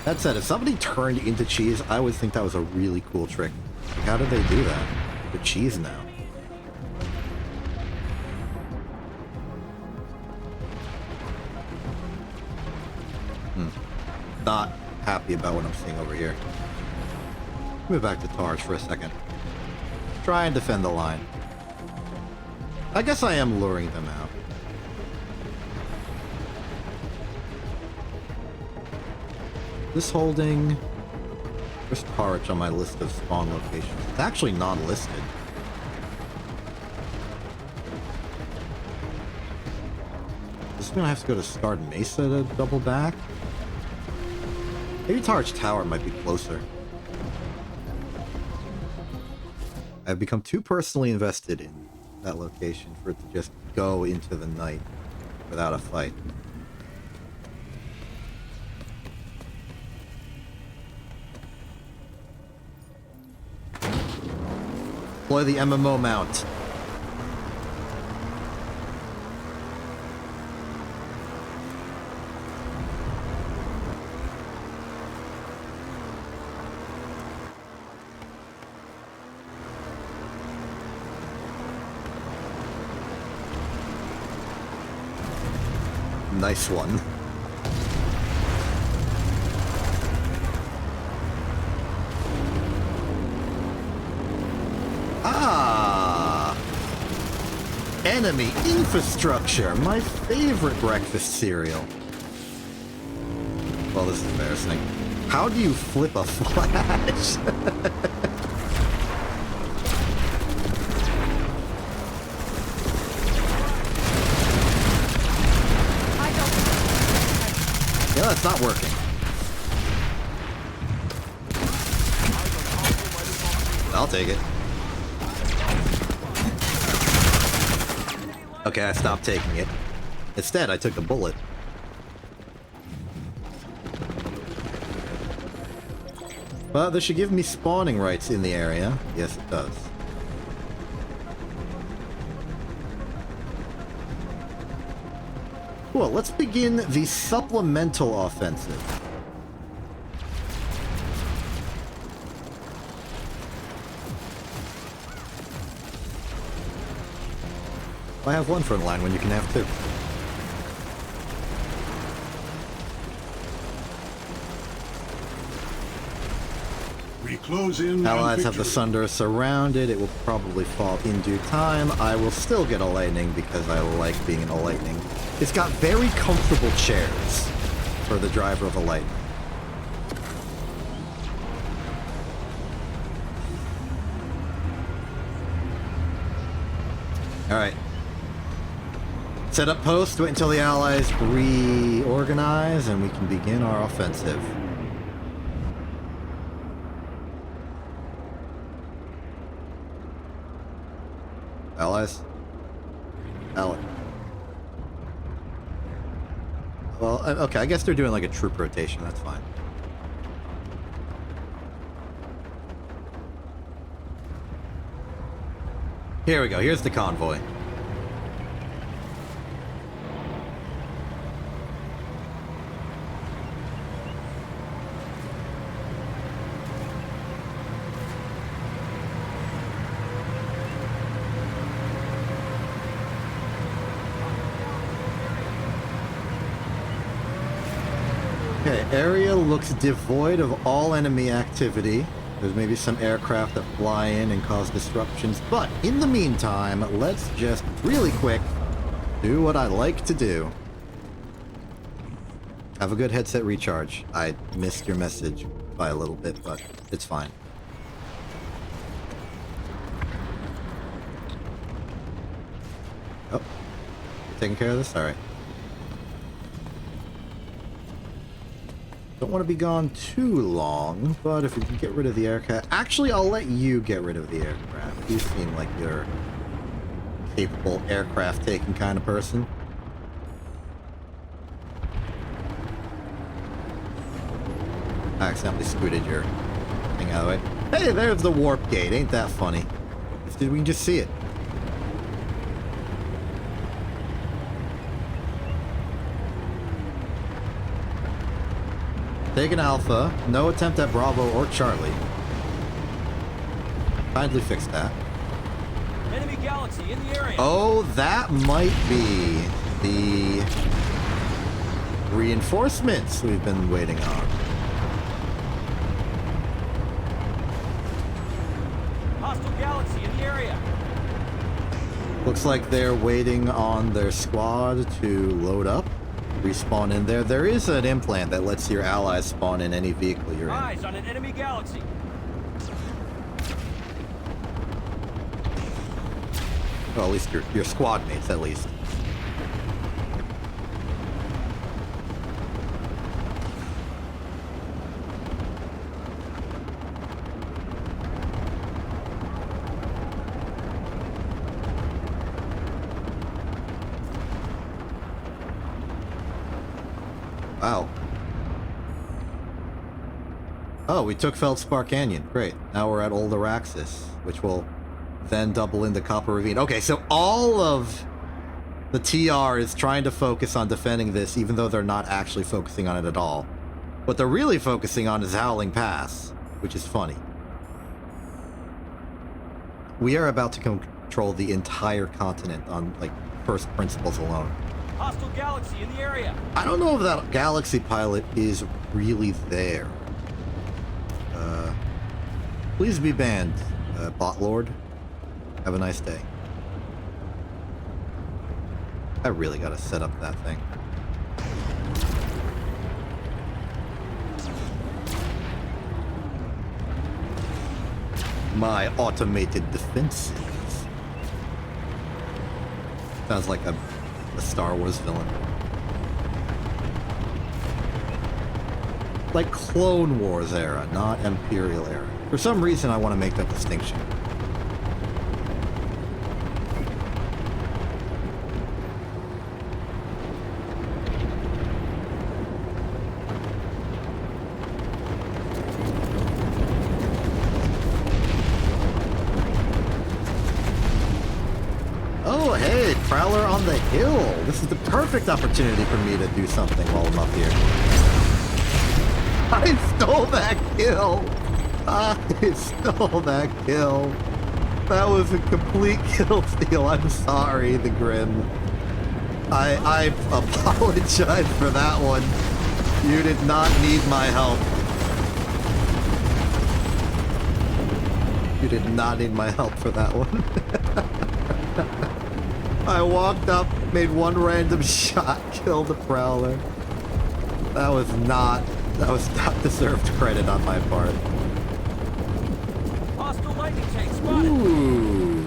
Speaker 1: That said, if somebody turned into cheese, I would think that was a really cool trick. Like, how did they do that? They're cheese now. Not happy about what I'm seeing over here. Move back to Targe for a second. Try and defend the line. I guess I am luring them out. This holding... There's Targe on my list of spawn locations. It's actually not listed. This is gonna have to go to Scarred Mesa to double back. Maybe Targe Tower might be closer. I've become too personally invested in that location for it to just go into the night without a fight. Deploy the MMO mount. Nice one. Ah! Enemy infrastructure! My favorite breakfast cereal. Well, this is embarrassing. How do you flip a flash? Yeah, that's not working. I'll take it. Okay, I stopped taking it. Instead, I took the bullet. Well, this should give me spawning rights in the area. Yes, it does. Cool, let's begin the supplemental offensive. Why have one front line when you can have two?
Speaker 2: We close in.
Speaker 1: Allies have the Sunder surrounded. It will probably fall in due time. I will still get a lightning because I like being in a lightning. It's got very comfortable chairs for the driver of a lightning. Alright. Set up post, wait until the Allies reorganize, and we can begin our offensive. Allies? Ally. Well, okay, I guess they're doing like a troop rotation, that's fine. Here we go, here's the convoy. Okay, area looks devoid of all enemy activity. There's maybe some aircraft that fly in and cause disruptions, but in the meantime, let's just really quick do what I like to do. Have a good headset recharge. I missed your message by a little bit, but it's fine. Oh, you taking care of this? All right. Don't want to be gone too long, but if we can get rid of the aircraft... Actually, I'll let you get rid of the aircraft. You seem like you're a capable aircraft-taking kind of person. I accidentally scooted your thing out of the way. Hey, there's the warp gate. Ain't that funny? We can just see it. Taking Alpha. No attempt at Bravo or Charlie. Kindly fix that.
Speaker 3: Enemy galaxy in the area.
Speaker 1: Oh, that might be the reinforcements we've been waiting on.
Speaker 3: Hostile galaxy in the area.
Speaker 1: Looks like they're waiting on their squad to load up. Respawn in there. There is an implant that lets your allies spawn in any vehicle you're in.
Speaker 3: Eyes on an enemy galaxy.
Speaker 1: Well, at least your squad mates, at least. Wow. Oh, we took Feldspar Canyon. Great. Now we're at Old Araxis, which will then double into Copper Ravine. Okay, so all of the TR is trying to focus on defending this, even though they're not actually focusing on it at all. What they're really focusing on is Howling Pass, which is funny. We are about to control the entire continent on, like, first principles alone.
Speaker 3: Hostile galaxy in the area.
Speaker 1: I don't know if that Galaxy pilot is really there. Please be banned, Bot Lord. Have a nice day. I really gotta set up that thing. My automated defenses. Sounds like a Star Wars villain. Like Clone Wars era, not Imperial era. For some reason, I want to make that distinction. Oh, hey, Prowler on the hill. This is the perfect opportunity for me to do something while I'm up here. I stole that kill. I stole that kill. That was a complete kill steal. I'm sorry, the Grim. I apologize for that one. You did not need my help. You did not need my help for that one. I walked up, made one random shot, killed the Prowler. That was not deserved credit on my part.
Speaker 3: Hostile lightning tank spotted.
Speaker 1: Ooh.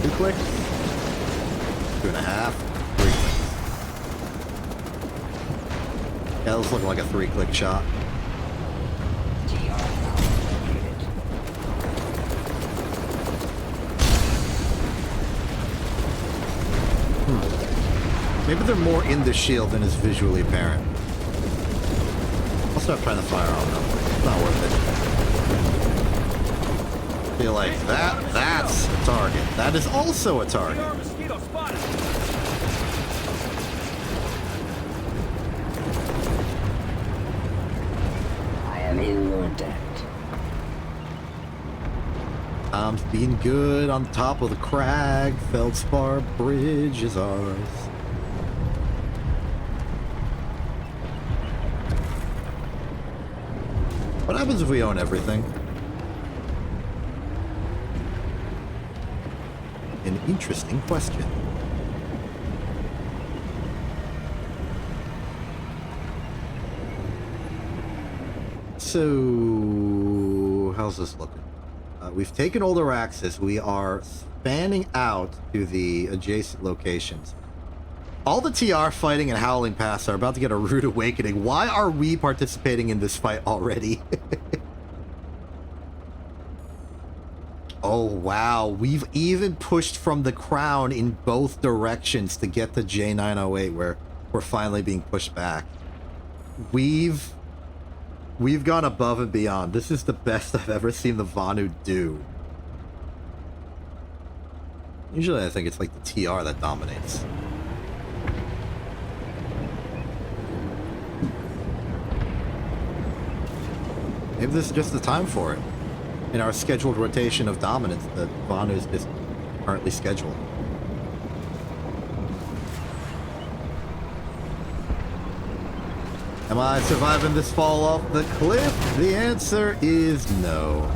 Speaker 1: 2 clicks? 2.5? 3 clicks. Yeah, this looking like a 3-click shot. Maybe they're more in the shield than is visually apparent. I'll start trying to fire on them. It's not worth it. Feel like that's a target. That is also a target.
Speaker 3: Mosquito spotted.
Speaker 6: I am in your debt.
Speaker 1: Tom's being good on top of the crag. Feldspar Bridge is ours. What happens if we own everything? An interesting question. So, how's this looking? We've taken Older Axis. We are spanning out to the adjacent locations. All the TR fighting and Howling Pass are about to get a rude awakening. Why are we participating in this fight already? Oh, wow. We've even pushed from the crown in both directions to get to J908, where we're finally being pushed back. We've gone above and beyond. This is the best I've ever seen the Vanu do. Usually I think it's like the TR that dominates. Maybe this is just the time for it. In our scheduled rotation of dominance, the Vanu is just currently scheduled. Am I surviving this fall off the cliff? The answer is no.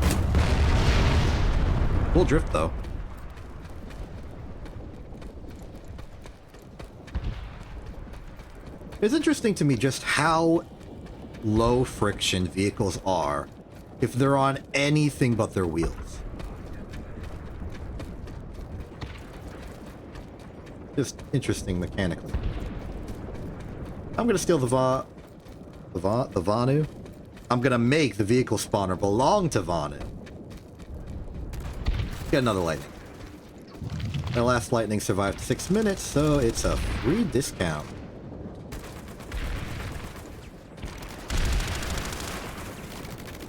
Speaker 1: We'll drift though. It's interesting to me just how low friction vehicles are if they're on anything but their wheels. Just interesting mechanically. I'm gonna steal the Vanu. I'm gonna make the vehicle spawner belong to Vanu. Get another lightning. My last lightning survived 6 minutes, so it's a free discount.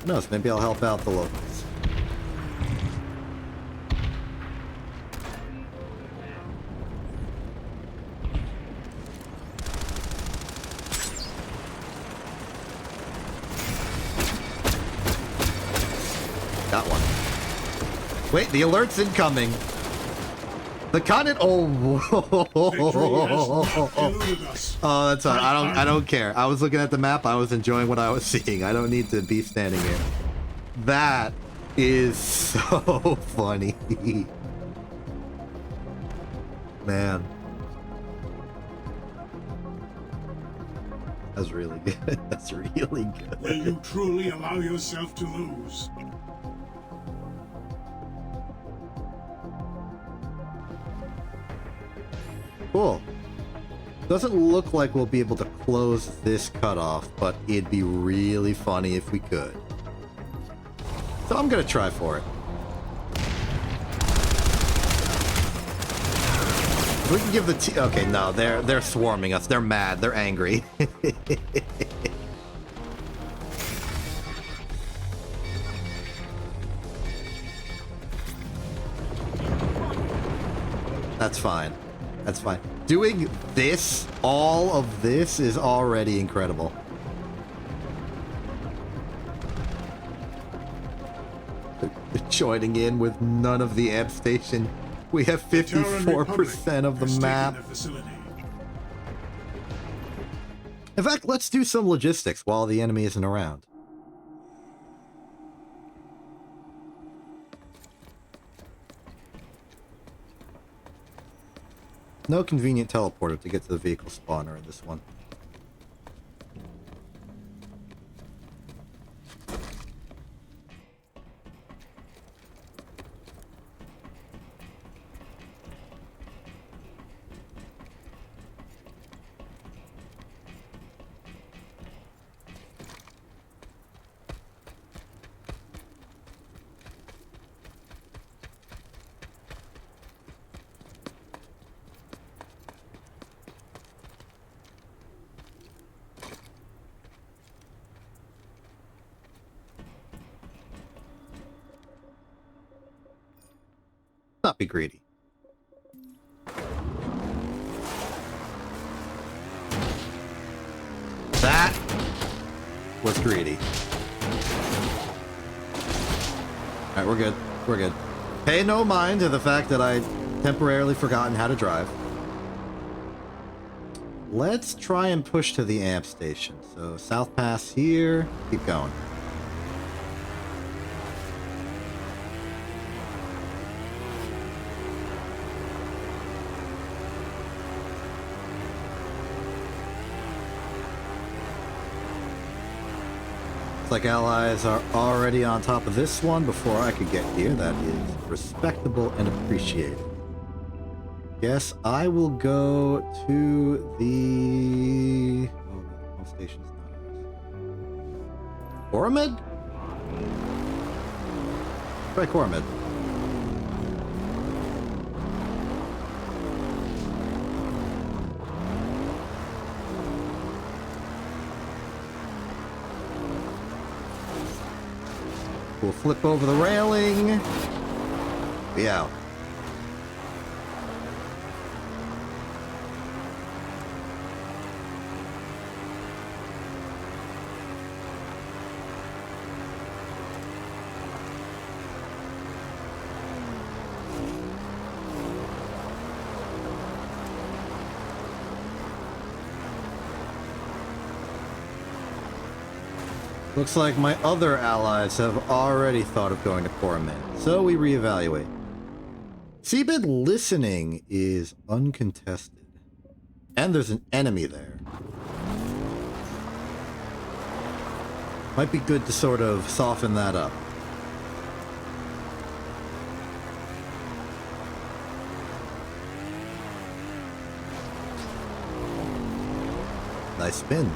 Speaker 1: Who knows, maybe I'll help out the locals. Got one. Wait, the alert's incoming. The Continent.
Speaker 2: Eluded us.
Speaker 1: Oh, that's fine. I don't care. I was looking at the map. I was enjoying what I was seeing. I don't need to be standing here. That is so funny. Man. That's really good. That's really good.
Speaker 2: Will you truly allow yourself to lose?
Speaker 1: Cool. Doesn't look like we'll be able to close this cutoff, but it'd be really funny if we could. So I'm gonna try for it. We can give the okay, no, they're swarming us. They're mad. They're angry. That's fine. That's fine. Doing this, all of this, is already incredible. Joining in with none of the amp station. We have 54% of the map. In fact, let's do some logistics while the enemy isn't around. No convenient teleporter to get to the vehicle spawner in this one. Not be greedy. That was greedy. Alright, we're good. We're good. Pay no mind to the fact that I temporarily forgotten how to drive. Let's try and push to the amp station. So, South Pass here. Keep going. Like allies are already on top of this one before I could get here. That is respectable and appreciated. Guess I will go to the... Oh, the home station's not ours. Coramid? Try Coramid. We'll flip over the railing. Be out. Looks like my other allies have already thought of going to Coramid, so we reevaluate. Seabed listening is uncontested. And there's an enemy there. Might be good to sort of soften that up. Nice spin.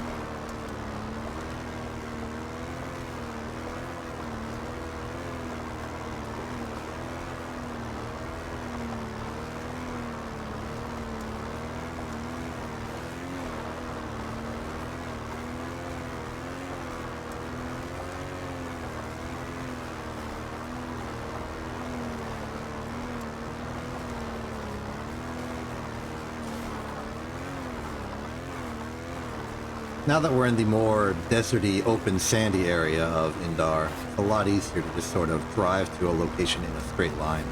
Speaker 1: Now that we're in the more deserty, open, sandy area of Indar, it's a lot easier to just sort of drive to a location in a straight line.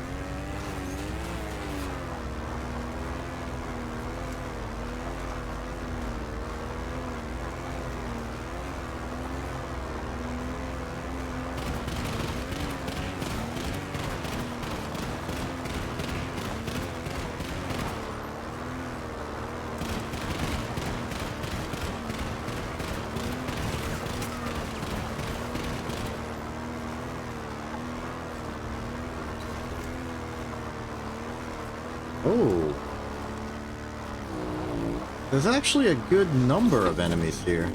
Speaker 1: Oh. There's actually a good number of enemies here.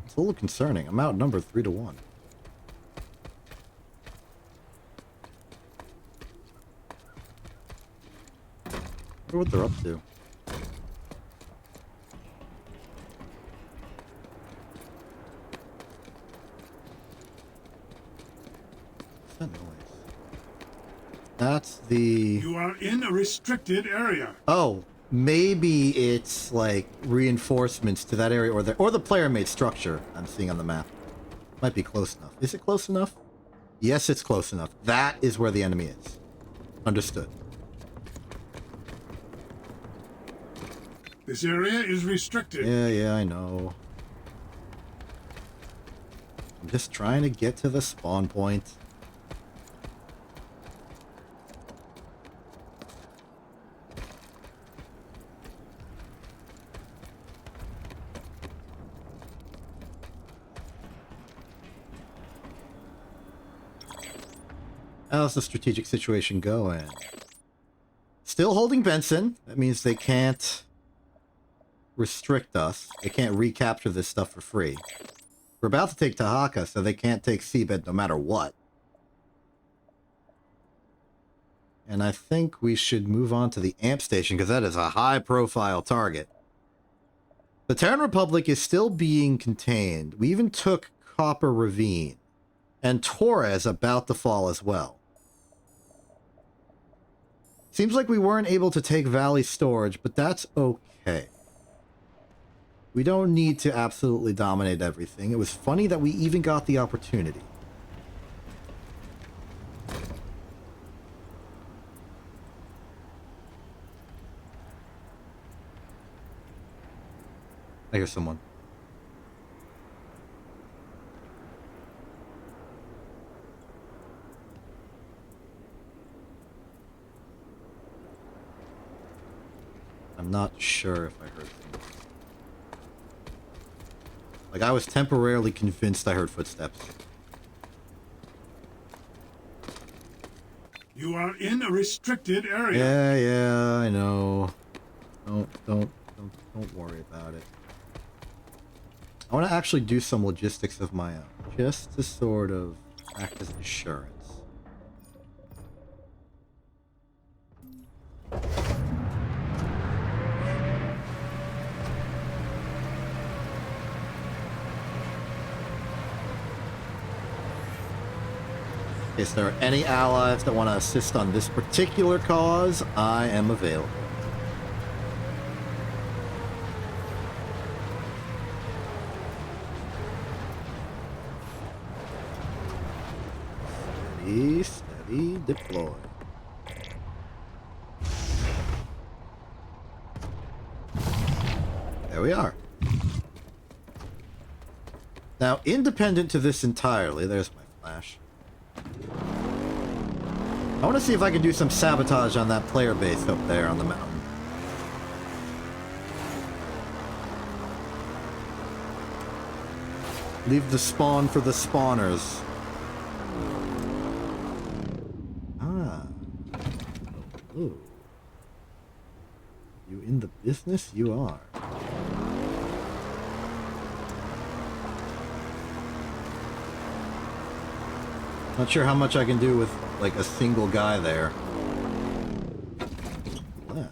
Speaker 1: It's a little concerning. I'm outnumbered 3-1. I wonder what they're up to. What's that noise? That's the...
Speaker 2: You are in a restricted area.
Speaker 1: Oh, maybe it's like reinforcements to that area or the player-made structure I'm seeing on the map. Might be close enough. Is it close enough? Yes, it's close enough. That is where the enemy is. Understood.
Speaker 2: This area is restricted.
Speaker 1: Yeah, I know. I'm just trying to get to the spawn point. How's the strategic situation going? Still holding Benson. That means they can't restrict us. They can't recapture this stuff for free. We're about to take Tahaka, so they can't take Seabed no matter what. And I think we should move on to the AMP station, because that is a high-profile target. The Terran Republic is still being contained. We even took Copper Ravine. And Torres about to fall as well. Seems like we weren't able to take Valley Storage, but that's okay. We don't need to absolutely dominate everything. It was funny that we even got the opportunity. I hear someone. I'm not sure if I heard things. Like, I was temporarily convinced I heard footsteps.
Speaker 2: You are in a restricted area.
Speaker 1: Yeah, I know. Don't worry about it. I want to actually do some logistics of my own, just to sort of act as insurance. In case there are any allies that want to assist on this particular cause, I am available. Steady, deploy. There we are. Now, independent to this entirely, there's my flash. I want to see if I can do some sabotage on that player base up there on the mountain. Leave the spawn for the spawners. Ah. Oh. You in the business? You are. Not sure how much I can do with, like, a single guy there. Less.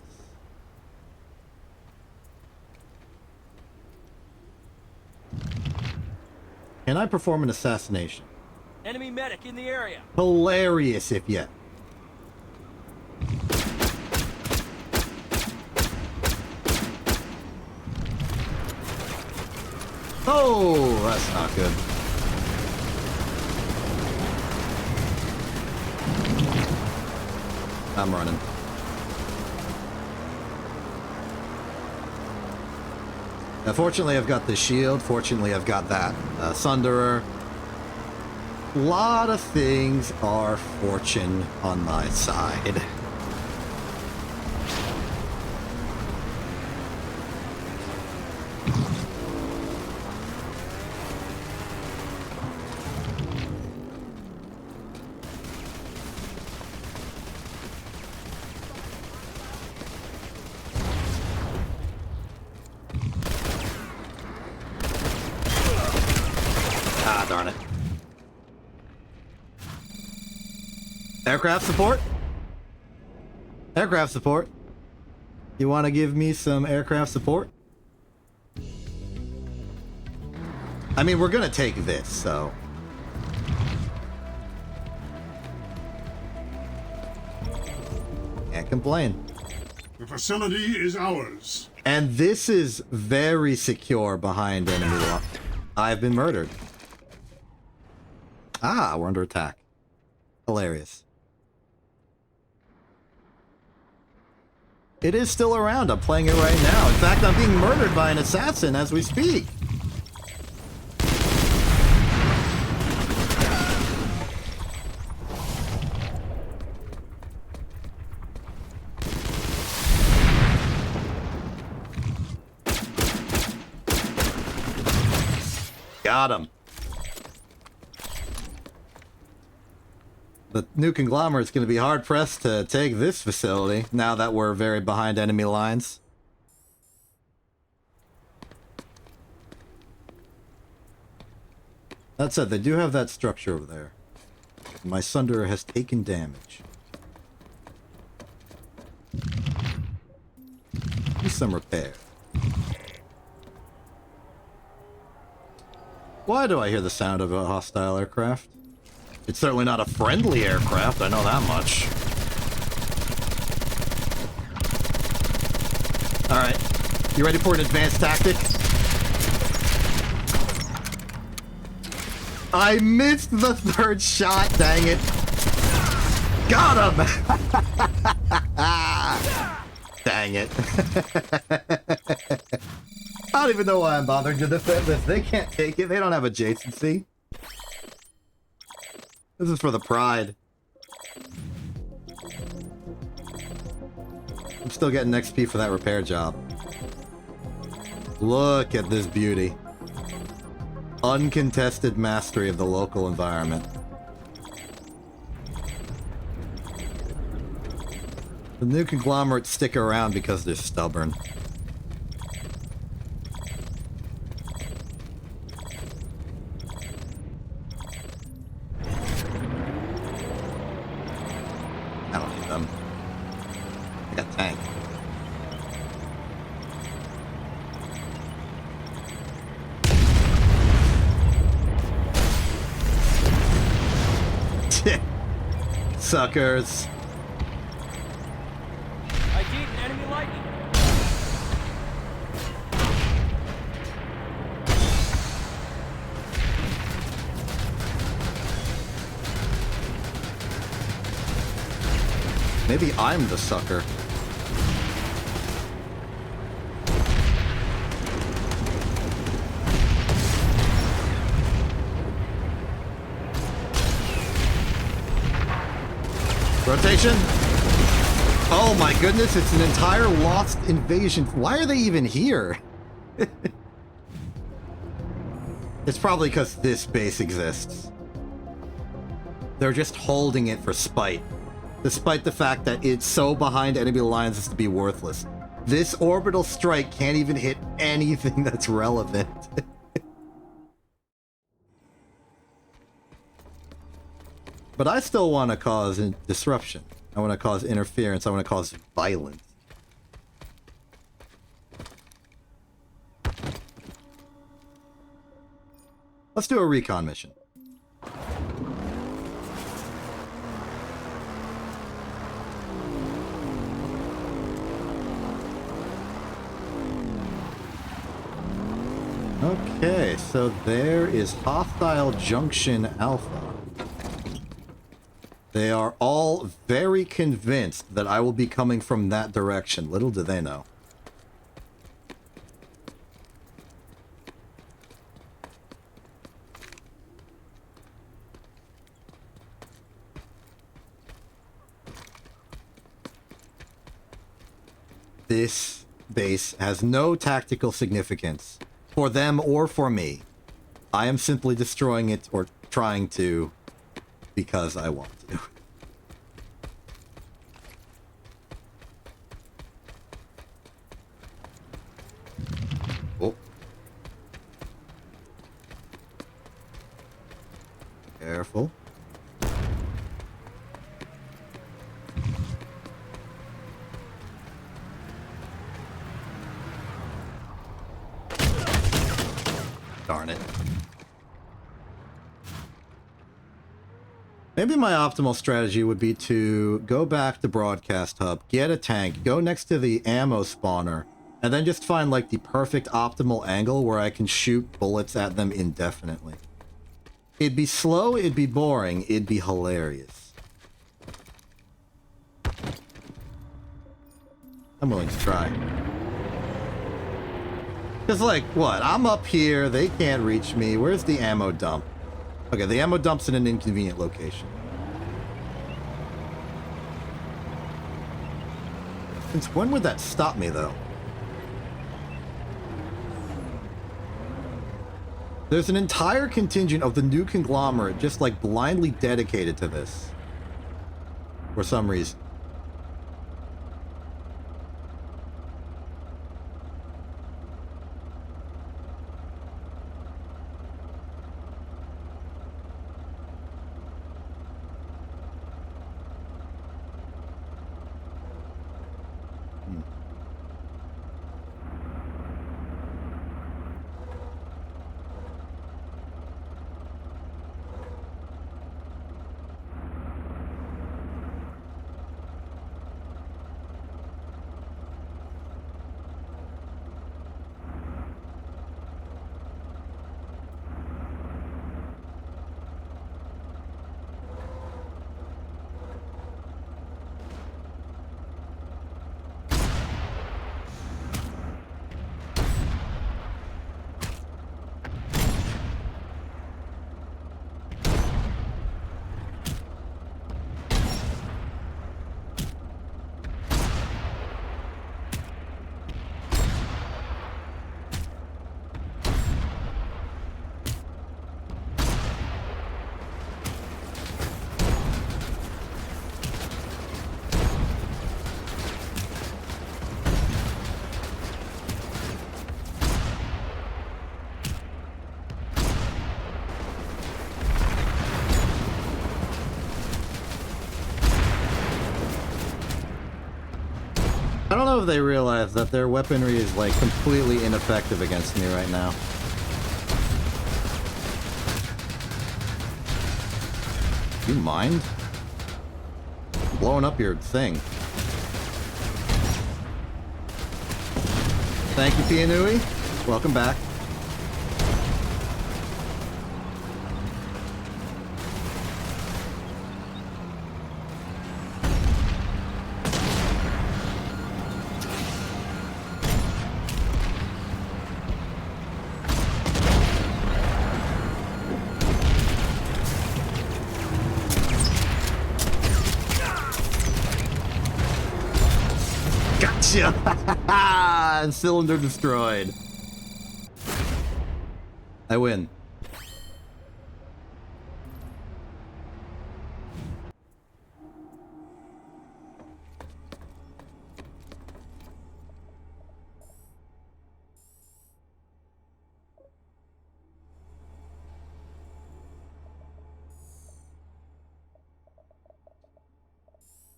Speaker 1: Can I perform an assassination?
Speaker 3: Enemy medic in the area.
Speaker 1: Hilarious, if yet. Oh, that's not good. I'm running. Now, fortunately, I've got the shield. Fortunately, I've got that Sunderer. A lot of things are fortune on my side. Ah, darn it. Aircraft support? Aircraft support. You want to give me some aircraft support? I mean, we're gonna take this, so... Can't complain.
Speaker 2: The facility is ours.
Speaker 1: And this is very secure behind enemy lock. I've been murdered. Ah, we're under attack. Hilarious. It is still around. I'm playing it right now. In fact, I'm being murdered by an assassin as we speak. Got him. The new conglomerate's going to be hard-pressed to take this facility, now that we're very behind enemy lines. That said, they do have that structure over there. My Sunderer has taken damage. Do some repair. Why do I hear the sound of a hostile aircraft? It's certainly not a friendly aircraft, I know that much. Alright, you ready for an advanced tactic? I missed the third shot, dang it. Got him! Dang it. I don't even know why I'm bothering to defend this. They can't take it, they don't have adjacency. This is for the pride. I'm still getting XP for that repair job. Look at this beauty. Uncontested mastery of the local environment. The new conglomerates stick around because they're stubborn. I don't need them. I got tank. Suckers.
Speaker 3: I did enemy lightning.
Speaker 1: Maybe I'm the sucker. Rotation. Oh my goodness, it's an entire lost invasion. Why are they even here? It's probably because this base exists. They're just holding it for spite. Despite the fact that it's so behind enemy lines as to be worthless. This orbital strike can't even hit anything that's relevant. But I still want to cause disruption. I want to cause interference. I want to cause violence. Let's do a recon mission. Okay, so there is Hostile Junction Alpha. They are all very convinced that I will be coming from that direction. Little do they know. This base has no tactical significance for them or for me. I am simply destroying it or trying to because I want to. Oh. Careful. Darn it. Maybe my optimal strategy would be to go back to Broadcast Hub, get a tank, go next to the ammo spawner, and then just find like the perfect optimal angle where I can shoot bullets at them indefinitely. It'd be slow, it'd be boring, it'd be hilarious. I'm willing to try. Because, like, what? I'm up here, they can't reach me. Where's the ammo dump? Okay, the ammo dump's in an inconvenient location. Since when would that stop me, though? There's an entire contingent of the new conglomerate just, like, blindly dedicated to this. For some reason. I don't know if they realize that their weaponry is, like, completely ineffective against me right now. Do you mind? I'm blowing up your thing. Thank you, Pianui. Welcome back. Gotcha! Cylinder destroyed. I win.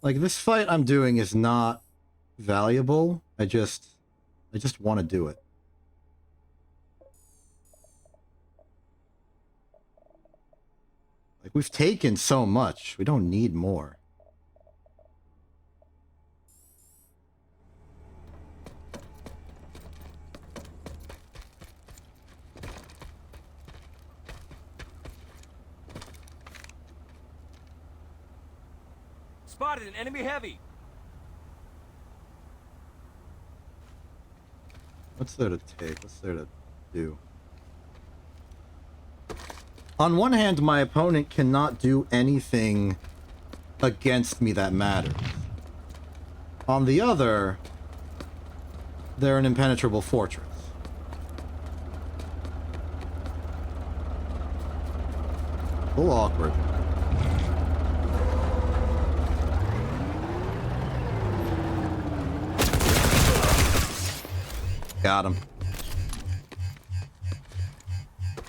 Speaker 1: Like, this fight I'm doing is not valuable. I just want to do it. Like, we've taken so much. We don't need more.
Speaker 3: spotted an enemy heavy.
Speaker 1: What's there to take? What's there to do? On one hand, my opponent cannot do anything against me that matters. On the other, they're an impenetrable fortress. A little awkward. Got him.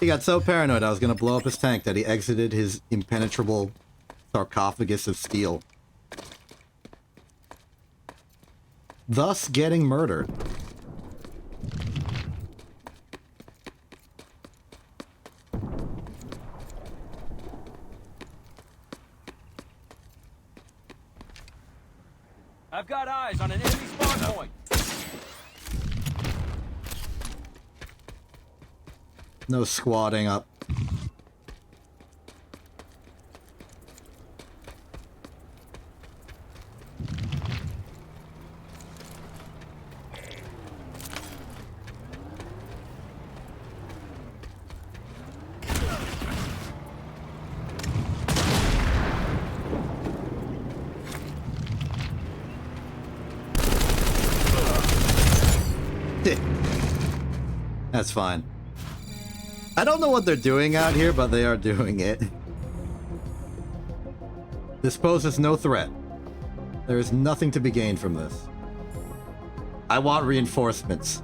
Speaker 1: He got so paranoid I was gonna blow up his tank that he exited his impenetrable sarcophagus of steel. Thus getting murdered.
Speaker 3: I've got eyes on an enemy spawn point.
Speaker 1: No squatting up. That's fine. I don't know what they're doing out here, but they are doing it. This poses no threat. There is nothing to be gained from this. I want reinforcements.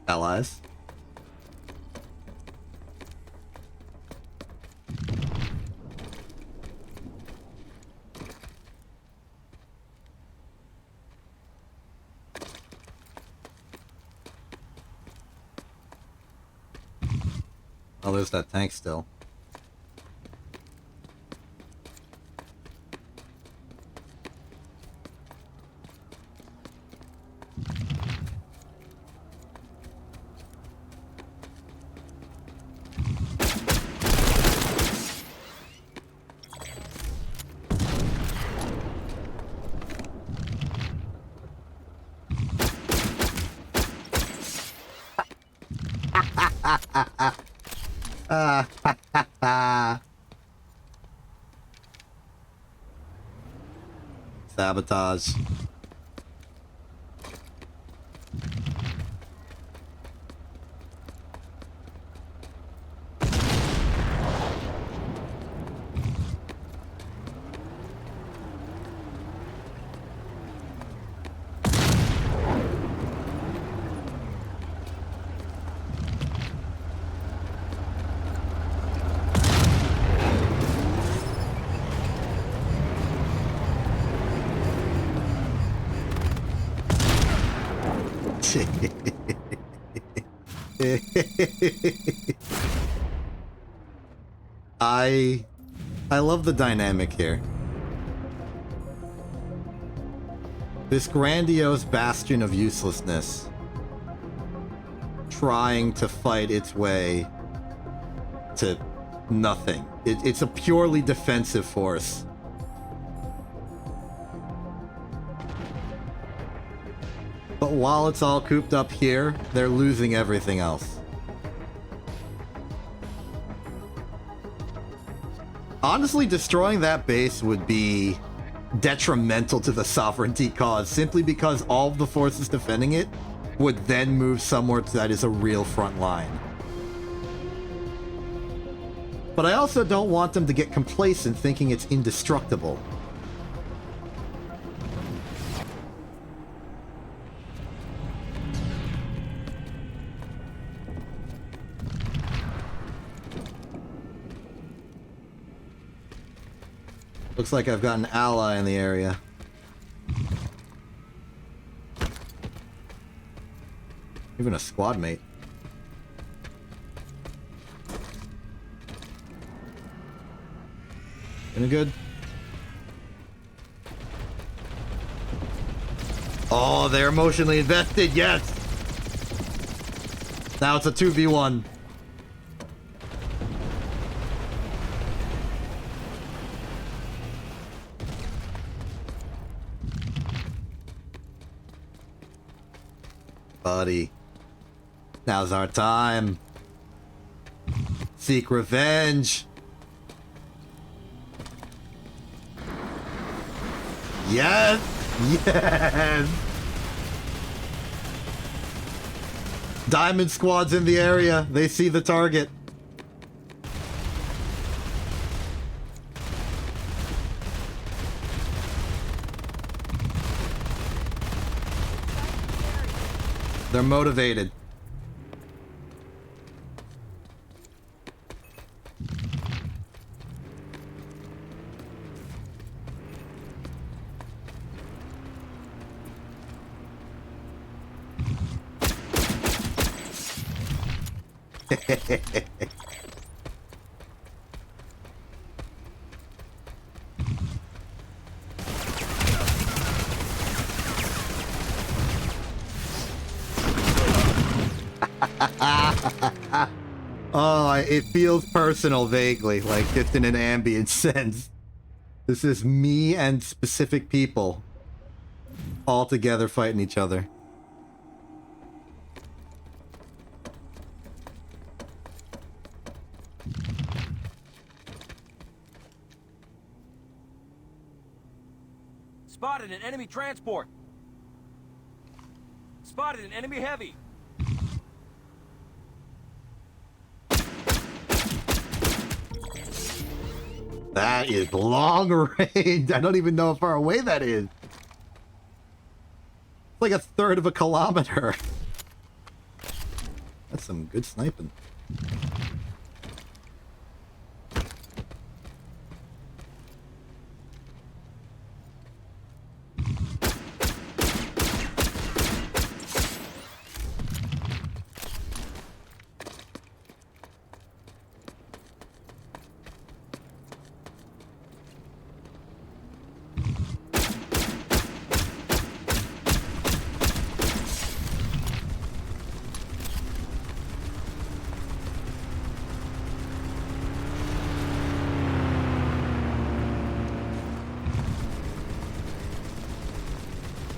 Speaker 1: Allies. Oh, there's that tank still. Sabotage. I love the dynamic here. This grandiose bastion of uselessness trying to fight its way to nothing. It's a purely defensive force. But while it's all cooped up here, they're losing everything else. Honestly, destroying that base would be detrimental to the sovereignty cause, simply because all of the forces defending it would then move somewhere that is a real front line. But I also don't want them to get complacent thinking it's indestructible. Looks like I've got an ally in the area. Even a squad mate. Any good? Oh, they're emotionally invested, yes! Now it's a 2v1. Buddy. Now's our time. Seek revenge. Yes! Yes! Diamond Squad's in the area. They see the target. They're motivated. Oh, it feels personal vaguely, like just in an ambient sense. This is me and specific people all together fighting each other.
Speaker 3: Spotted an enemy transport. Spotted an enemy heavy.
Speaker 1: That is long range. I don't even know how far away that is. It's like a third of a kilometer. That's some good sniping.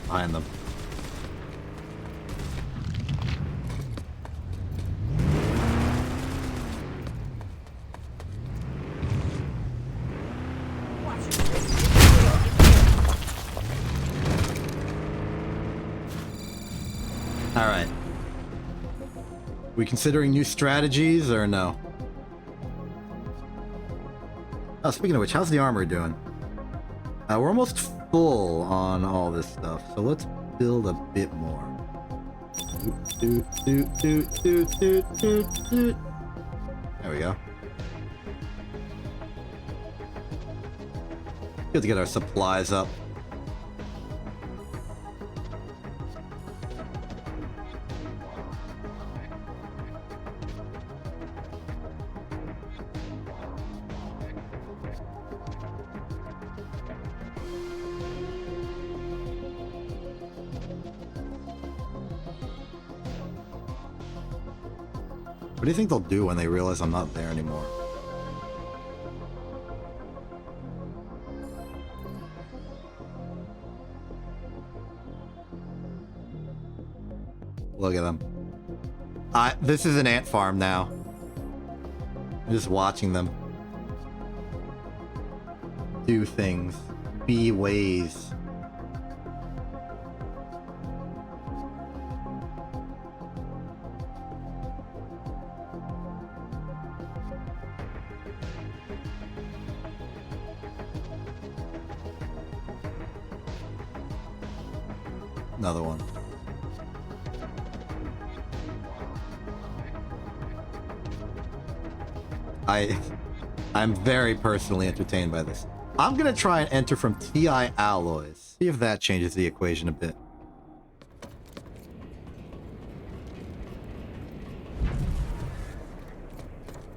Speaker 1: Behind them. All right. We considering new strategies or no? Oh, speaking of which, how's the armor doing? We're almost full on all this stuff, so let's build a bit more. There we go. Good to get our supplies up. What do you think they'll do when they realize I'm not there anymore? Look at them. This is an ant farm now. I'm just watching them do things, be ways. Another one. I'm very personally entertained by this. I'm gonna try and enter from TI alloys. See if that changes the equation a bit.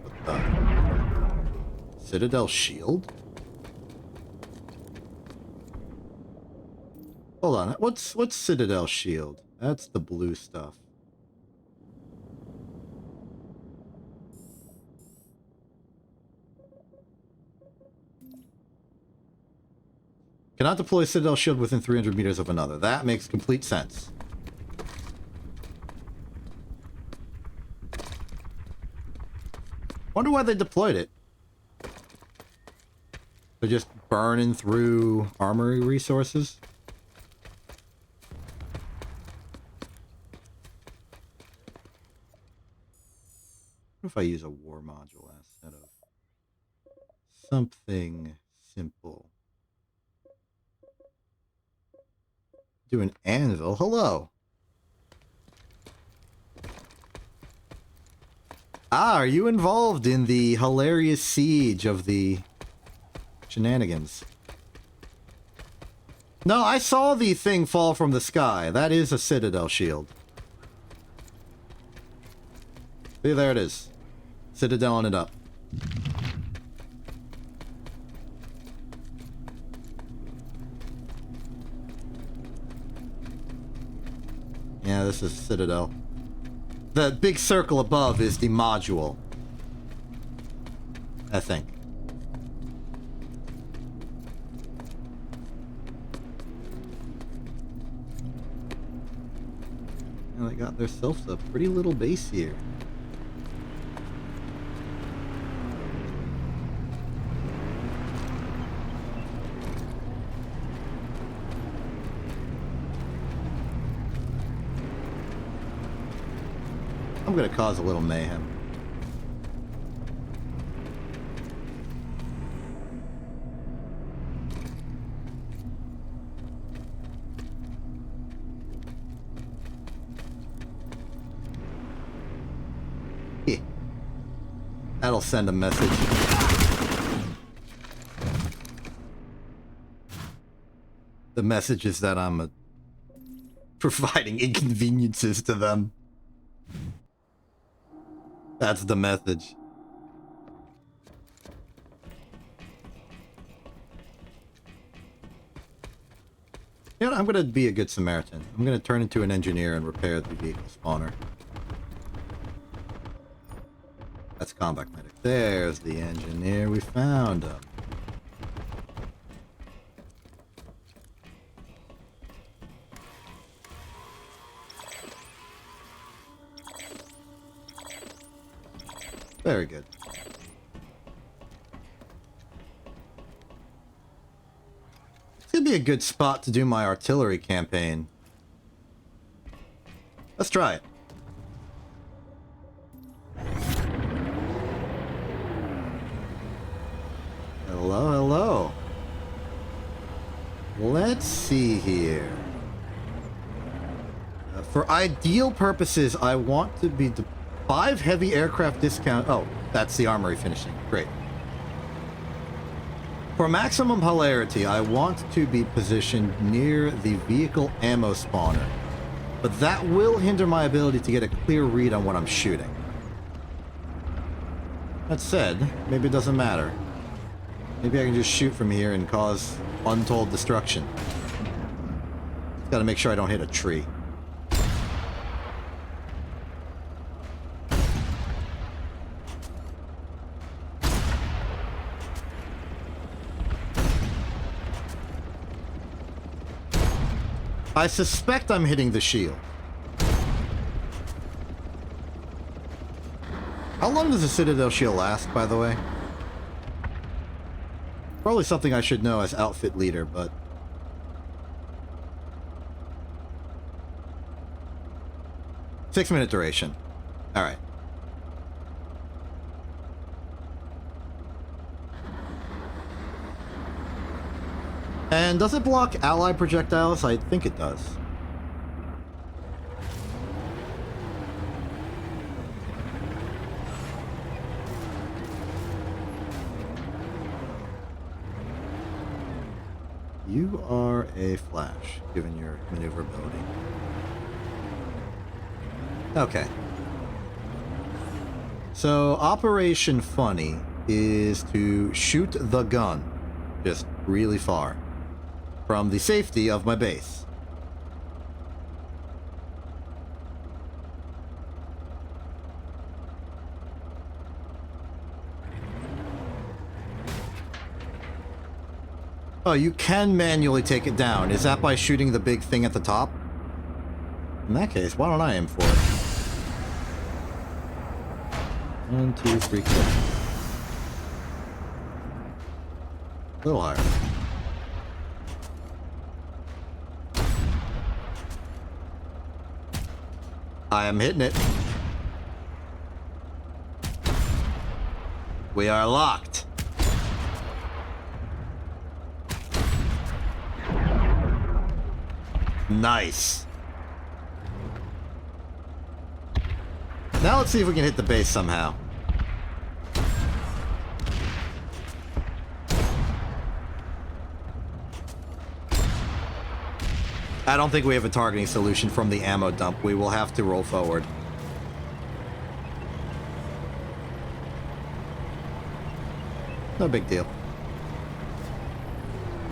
Speaker 1: What the? Citadel shield? Hold on. What's Citadel Shield? That's the blue stuff. Cannot deploy Citadel Shield within 300 meters of another. That makes complete sense. Wonder why they deployed it. They're just burning through armory resources. What if I use a war module instead of something simple? Do an anvil. Hello. Ah, are you involved in the hilarious siege of the shenanigans? No, I saw the thing fall from the sky. That is a Citadel shield. See, there it is. Citadeling it up. Yeah, this is Citadel. The big circle above is the module, I think. And they got themselves a pretty little base here. I'm gonna cause a little mayhem. That'll send a message. The message is that I'm providing inconveniences to them. That's the message. You know, I'm gonna be a good Samaritan. I'm gonna turn into an engineer and repair the vehicle spawner. That's combat medic. There's the engineer. We found him. Very good. It's gonna be a good spot to do my artillery campaign. Let's try it. Hello, hello. Let's see here. For ideal purposes, I want to be 5 heavy aircraft discount. Oh, that's the armory finishing. Great. For maximum hilarity, I want to be positioned near the vehicle ammo spawner, but that will hinder my ability to get a clear read on what I'm shooting. That said, maybe it doesn't matter. Maybe I can just shoot from here and cause untold destruction. Just gotta make sure I don't hit a tree. I suspect I'm hitting the shield. How long does the Citadel shield last, by the way? Probably something I should know as outfit leader, but... Six-minute duration. Alright. And does it block ally projectiles? I think it does. You are a Flash, given your maneuverability. Okay. So, Operation Funny is to shoot the gun just really far from the safety of my base. Oh, you can manually take it down. Is that by shooting the big thing at the top? In that case, why don't I aim for it? 1, 2, 3, click. A little higher. I am hitting it. We are locked. Nice. Now let's see if we can hit the base somehow. I don't think we have a targeting solution from the ammo dump. We will have to roll forward. No big deal.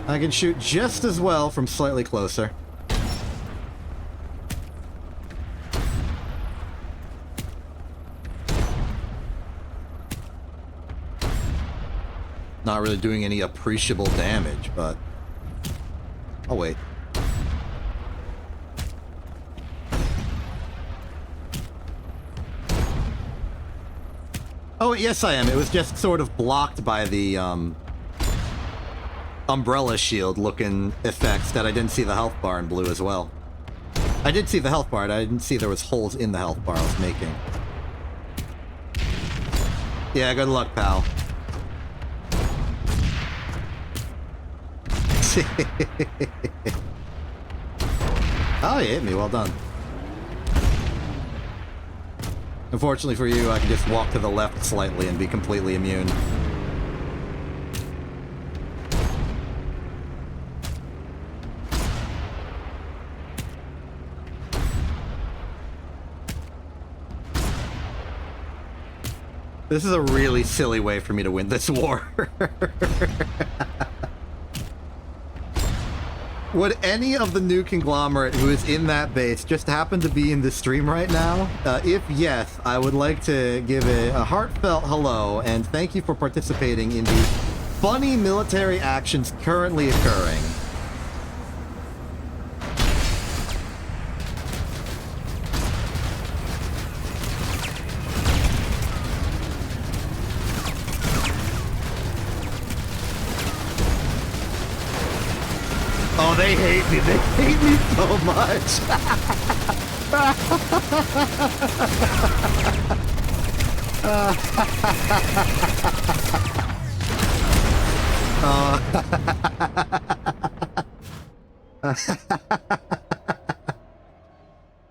Speaker 1: I can shoot just as well from slightly closer. Not really doing any appreciable damage, but I'll wait. Oh, yes I am. It was just sort of blocked by the umbrella shield looking effects that I didn't see the health bar in blue as well. I did see the health bar, I didn't see there was holes in the health bar I was making. Yeah, good luck, pal. Oh, you hit me. Well done. Unfortunately for you, I can just walk to the left slightly and be completely immune. This is a really silly way for me to win this war. Would any of the new conglomerate who is in that base just happen to be in the stream right now? If yes, I would like to give a heartfelt hello and thank you for participating in the funny military actions currently occurring. Oh, they hate me. They hate me so much.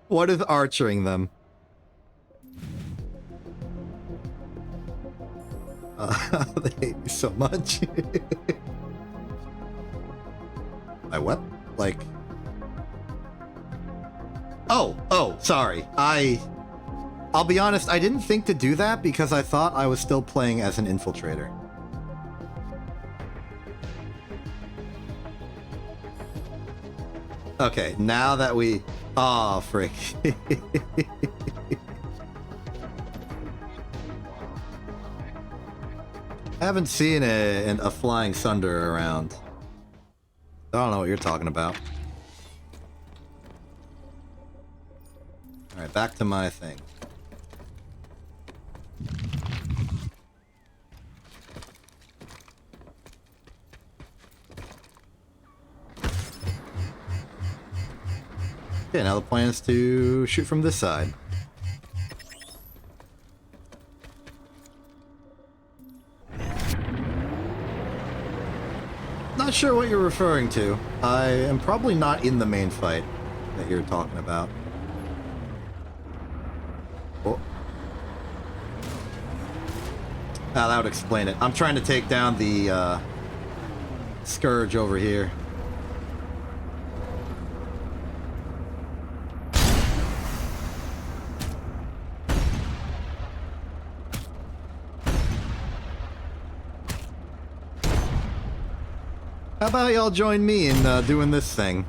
Speaker 1: What is archering them? They hate me so much. My what? Like... Oh, sorry. I'll be honest, I didn't think to do that because I thought I was still playing as an infiltrator. Okay, now that we... Aw, frick. I haven't seen a flying Sunder around. I don't know what you're talking about. Alright, back to my thing. Okay, now the plan is to shoot from this side. Not sure what you're referring to. I am probably not in the main fight that you're talking about. Oh. Ah, that would explain it. I'm trying to take down the Scourge over here. How about y'all join me in doing this thing?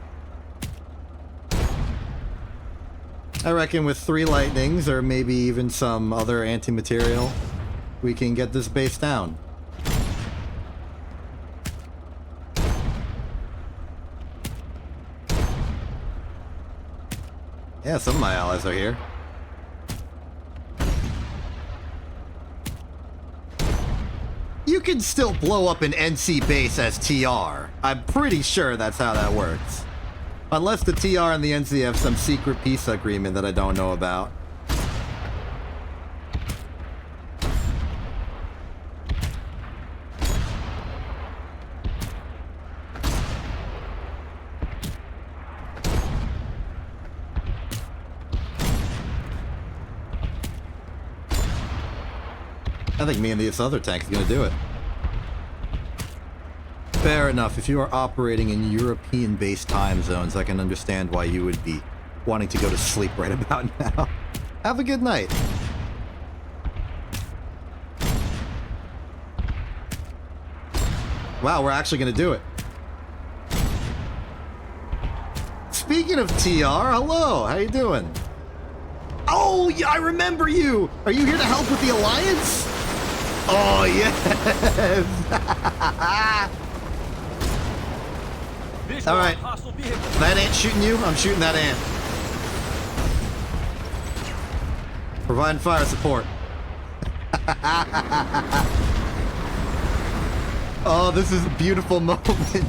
Speaker 1: I reckon with 3 lightnings, or maybe even some other anti-material, we can get this base down. Yeah, some of my allies are here. You can still blow up an NC base as TR. I'm pretty sure that's how that works. Unless the TR and the NC have some secret peace agreement that I don't know about. I think me and this other tank is going to do it. Fair enough. If you are operating in European-based time zones, I can understand why you would be wanting to go to sleep right about now. Have a good night. Wow, we're actually going to do it. Speaking of TR, hello. How you doing? Oh, yeah, I remember you. Are you here to help with the Alliance? Oh, yes! All right. That ant shooting you? I'm shooting that ant. Providing fire support. Oh, this is a beautiful moment.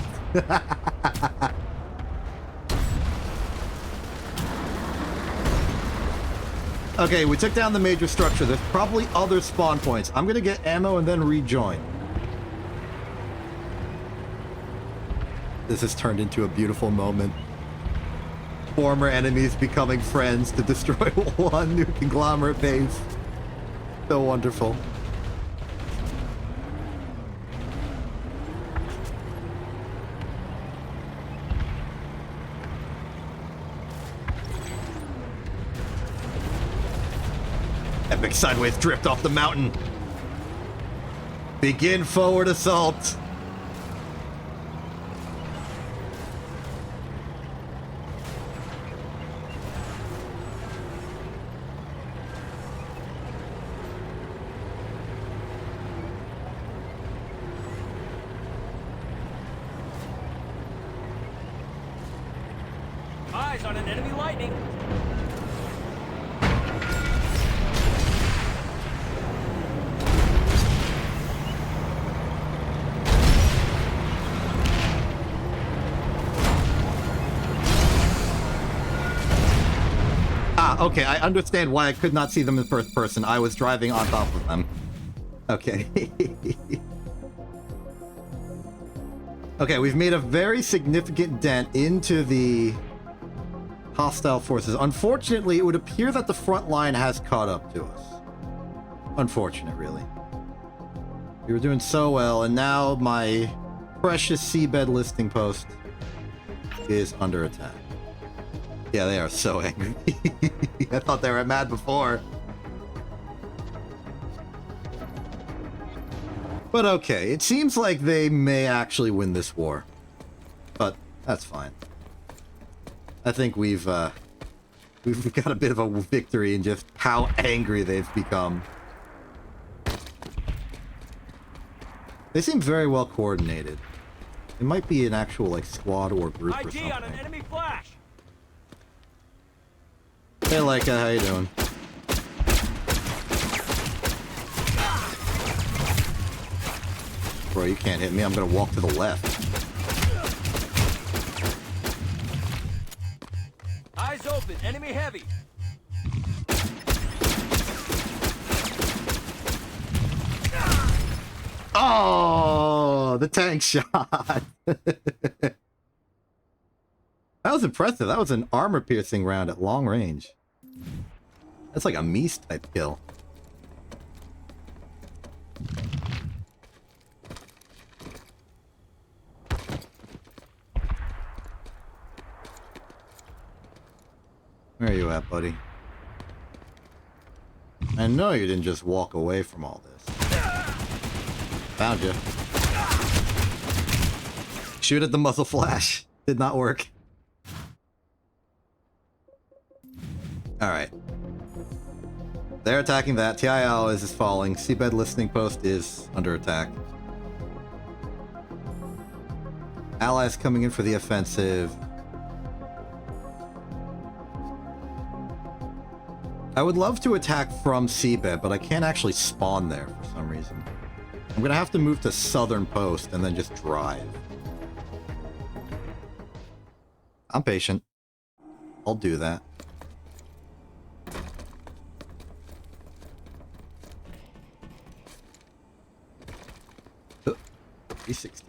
Speaker 1: Okay, we took down the major structure. There's probably other spawn points. I'm gonna get ammo and then rejoin. This has turned into a beautiful moment. Former enemies becoming friends to destroy one new conglomerate base. So wonderful. Epic sideways drift off the mountain. Begin forward assault.
Speaker 3: Eyes on an enemy lightning.
Speaker 1: Okay, I understand why I could not see them in first person. I was driving on top of them. Okay. Okay, we've made a very significant dent into the hostile forces. Unfortunately, it would appear that the front line has caught up to us. Unfortunate, really. We were doing so well, and now my precious seabed listing post is under attack. Yeah, they are so angry. I thought they were mad before. But okay, it seems like they may actually win this war. But that's fine. I think we've got a bit of a victory in just how angry they've become. They seem very well coordinated. It might be an actual like squad or group or something.
Speaker 3: ID on an enemy flash.
Speaker 1: Hey Leica, how you doing? Bro, you can't hit me. I'm gonna walk to the left.
Speaker 3: Eyes open, enemy heavy.
Speaker 1: Oh, the tank shot. That was impressive. That was an armor-piercing round at long range. That's like a Mies type kill. Where are you at, buddy? I know you didn't just walk away from all this. Found you. Shoot at the muzzle flash. Did not work. Alright. They're attacking that. TIL is falling. Seabed listening post is under attack. Allies coming in for the offensive. I would love to attack from seabed, but I can't actually spawn there for some reason. I'm gonna have to move to southern post and then just drive. I'm patient. I'll do that. Oh, 360.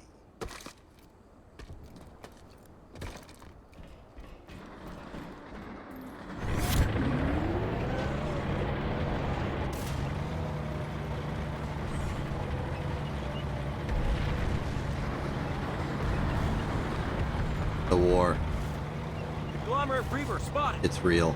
Speaker 1: The war.
Speaker 3: Conglomerate Reaver spotted.
Speaker 1: It's real.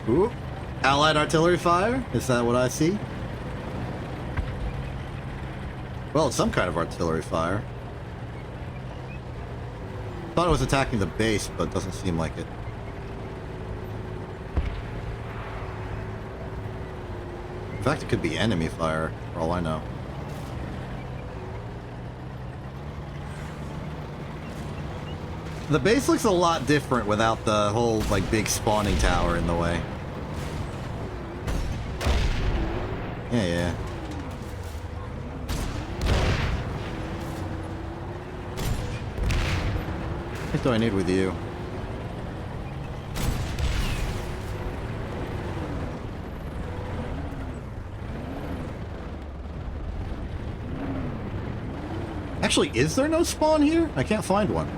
Speaker 1: Ooh. Allied artillery fire? Is that what I see? Well, it's some kind of artillery fire. Thought it was attacking the base, but doesn't seem like it. In fact, it could be enemy fire, for all I know. The base looks a lot different without the whole, like, big spawning tower in the way. Yeah. What do I need with you? Actually, is there no spawn here? I can't find one.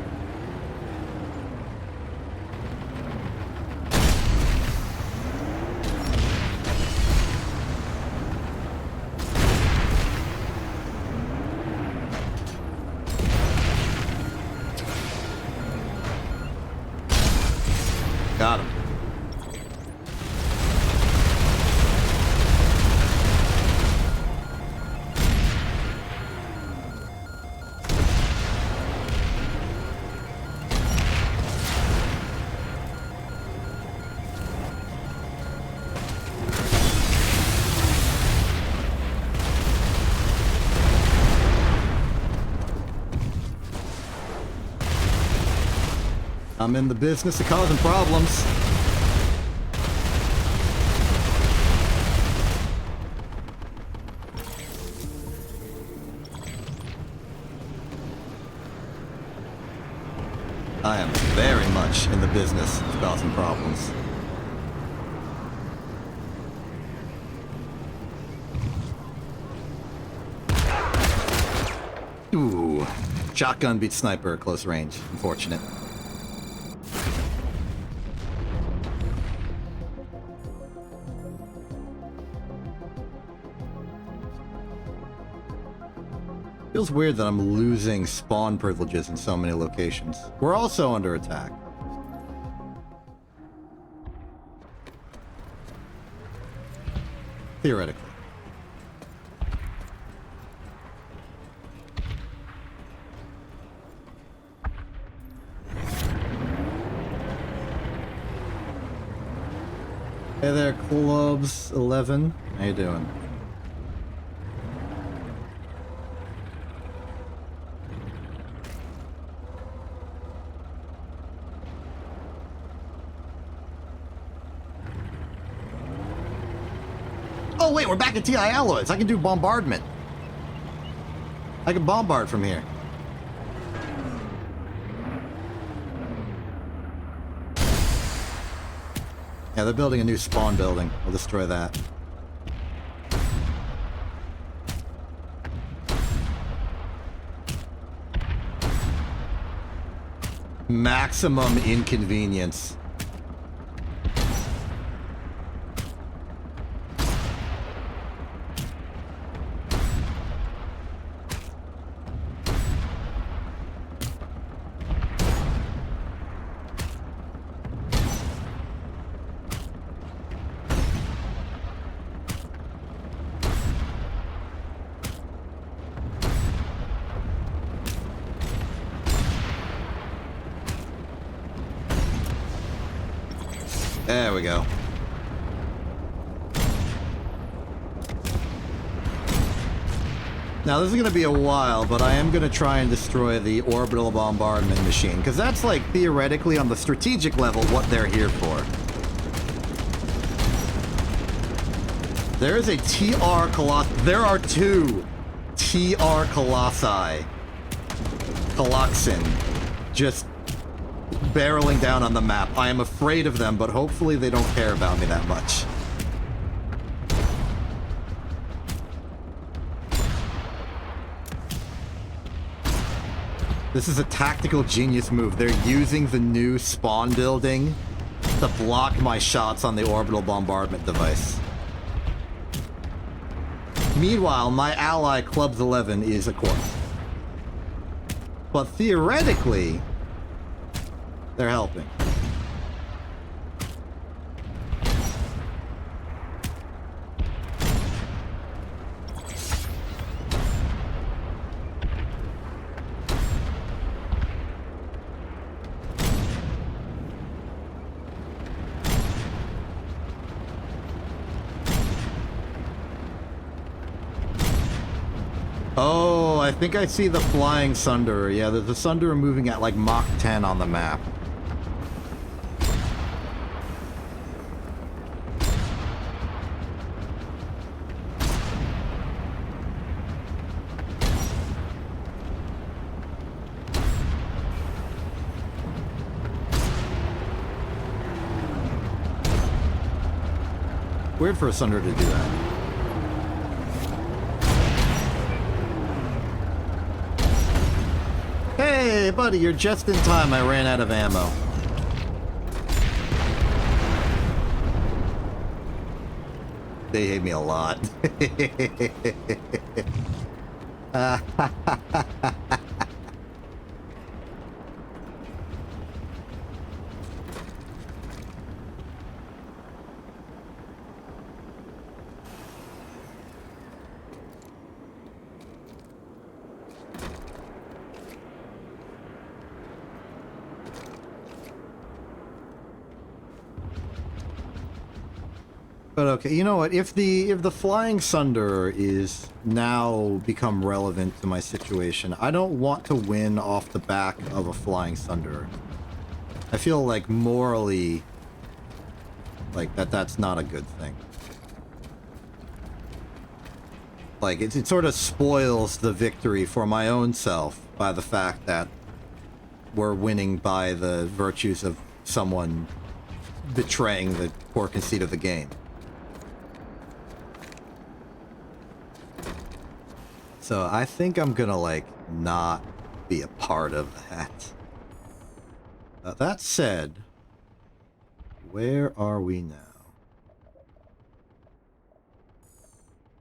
Speaker 1: Got him. I'm in the business of causing problems. I am very much in the business of causing problems. Ooh. Shotgun beats sniper at close range. Unfortunate. Feels weird that I'm losing spawn privileges in so many locations. We're also under attack. Theoretically. Hey there, Clubs 11. How you doing? Oh wait, we're back at TI Alloys. I can do bombardment. I can bombard from here. Yeah, they're building a new spawn building. We'll destroy that. Maximum inconvenience. There we go. Now, this is going to be a while, but I am going to try and destroy the orbital bombardment machine, because that's, like, theoretically, on the strategic level, what they're here for. There is a TR Colossus. There are two TR Colossi. Coloxin. Just barreling down on the map. I am afraid of them, but hopefully they don't care about me that much. This is a tactical genius move. They're using the new spawn building to block my shots on the orbital bombardment device. Meanwhile, my ally Clubs 11 is a corpse. But theoretically, they're helping. Oh, I think I see the flying Sunderer. Yeah, there's a Sunderer moving at like Mach 10 on the map. Weird for a Sunderer to do that. Hey, buddy, you're just in time. I ran out of ammo. They hate me a lot. But okay, you know what? If the flying Sunderer is now become relevant to my situation, I don't want to win off the back of a flying Sunderer. I feel like morally, like that's not a good thing. Like it sort of spoils the victory for my own self by the fact that we're winning by the virtues of someone betraying the core conceit of the game. So I think I'm gonna, like, not be a part of that. That said, where are we now?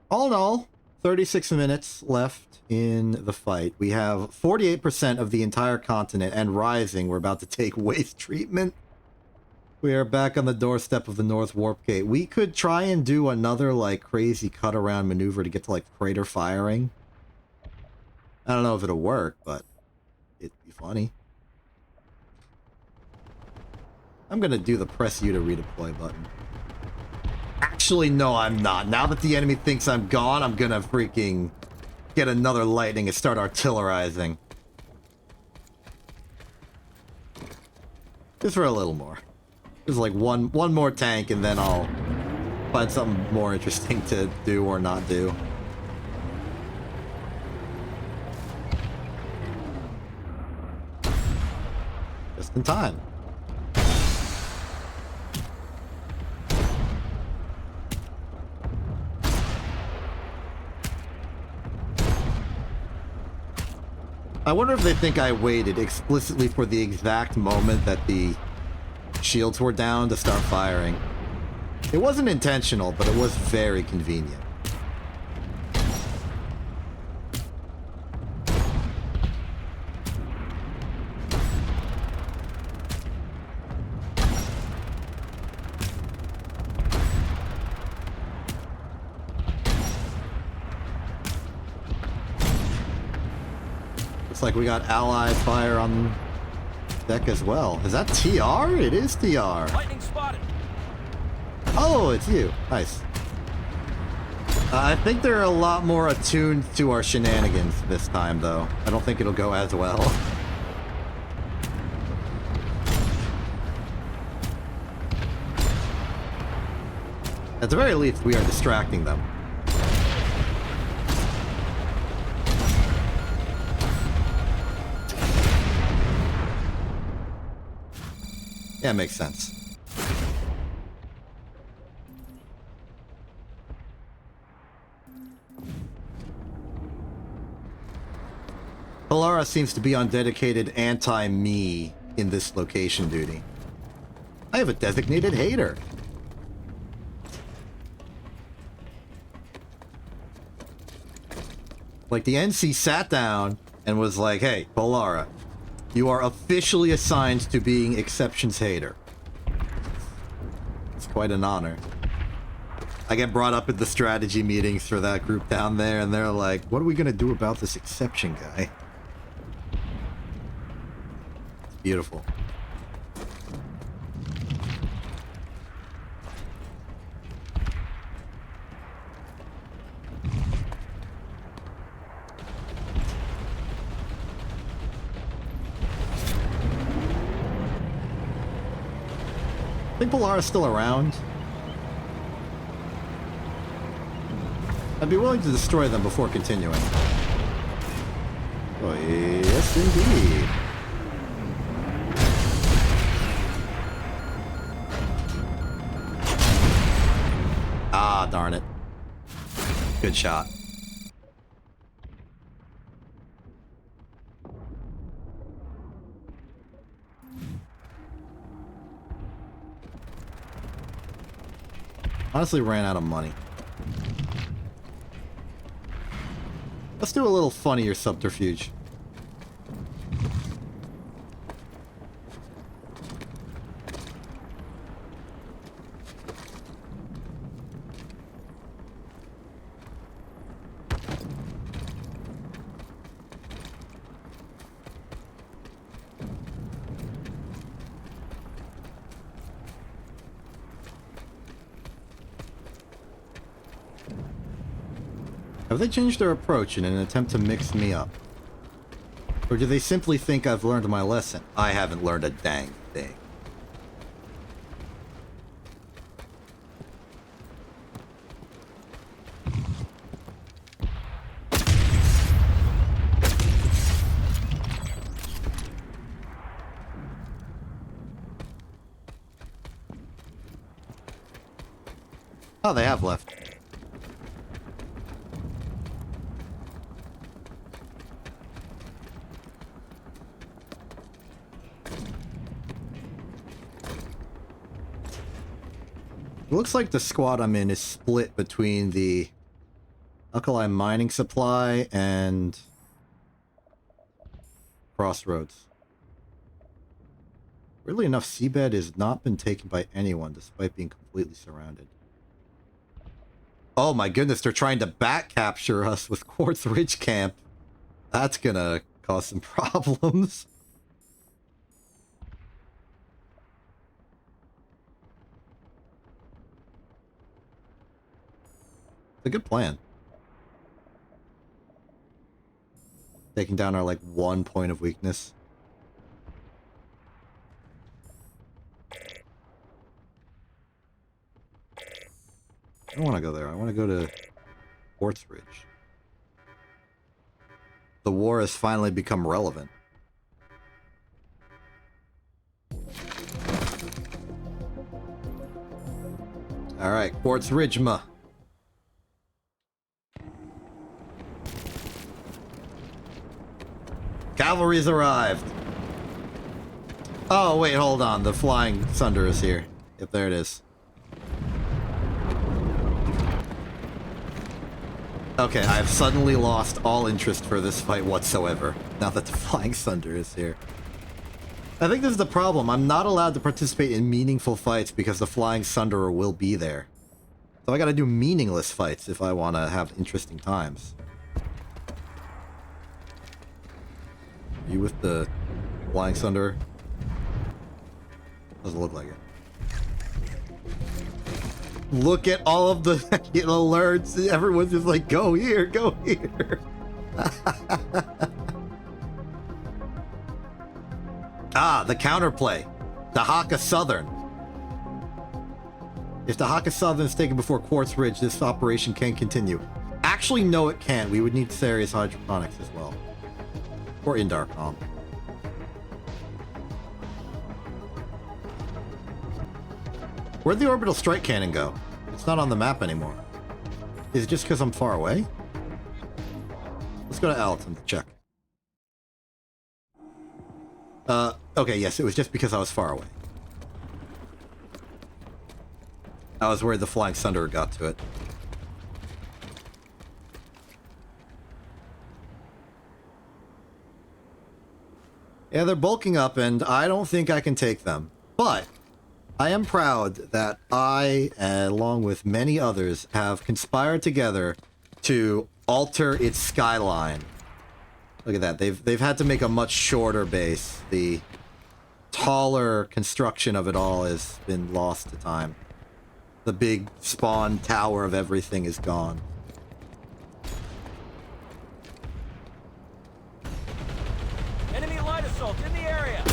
Speaker 1: All in all, 36 minutes left in the fight. We have 48% of the entire continent and rising. We're about to take waste treatment. We are back on the doorstep of the North Warp Gate. We could try and do another, like, crazy cut-around maneuver to get to, like, crater firing. I don't know if it'll work, but it'd be funny. I'm gonna do the press U to redeploy button. Actually, no, I'm not. Now that the enemy thinks I'm gone, I'm gonna freaking get another lightning and start artillerizing. Just for a little more. Just like one more tank, and then I'll find something more interesting to do or not do. Just in time. I wonder if they think I waited explicitly for the exact moment that the shields were down to start firing. It wasn't intentional, but it was very convenient. Looks like we got allied fire on deck as well. Is that TR? It is TR.
Speaker 3: Lightning spotted.
Speaker 1: Oh, it's you. Nice. I think they're a lot more attuned to our shenanigans this time, though. I don't think it'll go as well. At the very least, we are distracting them. Yeah, makes sense. Polara seems to be on dedicated anti-me in this location duty. I have a designated hater. Like, the NC sat down and was like, hey, Polara, you are officially assigned to being Exceptions hater. It's quite an honor. I get brought up at the strategy meetings for that group down there, and they're like, what are we gonna do about this Exception guy? It's beautiful. I think Polara's still around. I'd be willing to destroy them before continuing. Oh, yes, indeed. Ah, darn it. Good shot. Honestly, ran out of money. Let's do a little funnier subterfuge. Have they changed their approach in an attempt to mix me up? Or do they simply think I've learned my lesson? I haven't learned a dang thing. Oh, they have left. It looks like the squad I'm in is split between the Alkali Mining Supply and Crossroads. Weirdly enough, Seabed has not been taken by anyone despite being completely surrounded. Oh my goodness, they're trying to back capture us with Quartz Ridge Camp. That's gonna cause some problems. A good plan. Taking down our, like, one point of weakness. I don't want to go there. I want to go to Quartz Ridge. The war has finally become relevant. Alright, Quartz Ridge, ma. Cavalry's arrived. Oh, wait, hold on. The Flying Thunder is here. Yep, there it is. Okay, I've suddenly lost all interest for this fight whatsoever, now that the Flying Thunder is here. I think this is the problem. I'm not allowed to participate in meaningful fights because the Flying Thunderer will be there. So I gotta do meaningless fights if I want to have interesting times. You with the Flying Thunder? Doesn't look like it. look at all of the alerts. Everyone's just like, go here, go here. The counterplay. Dahaka Southern. If Dahaka Southern is taken before Quartz Ridge, this operation can continue. Actually, no, it can't. We would need serious hydroponics as well. Or Indarcom. Where'd the orbital strike cannon go? It's not on the map anymore. Is it just because I'm far away? Let's go to Alton to check. Okay, yes, it was just because I was far away. I was worried the Flying Sunderer got to it. Yeah, they're bulking up, and I don't think I can take them. But I am proud that I, along with many others, have conspired together to alter its skyline. Look at that. They've had to make a much shorter base. The taller construction of it all has been lost to time. The big spawn tower of everything is gone.
Speaker 3: Enemy light assault in the area.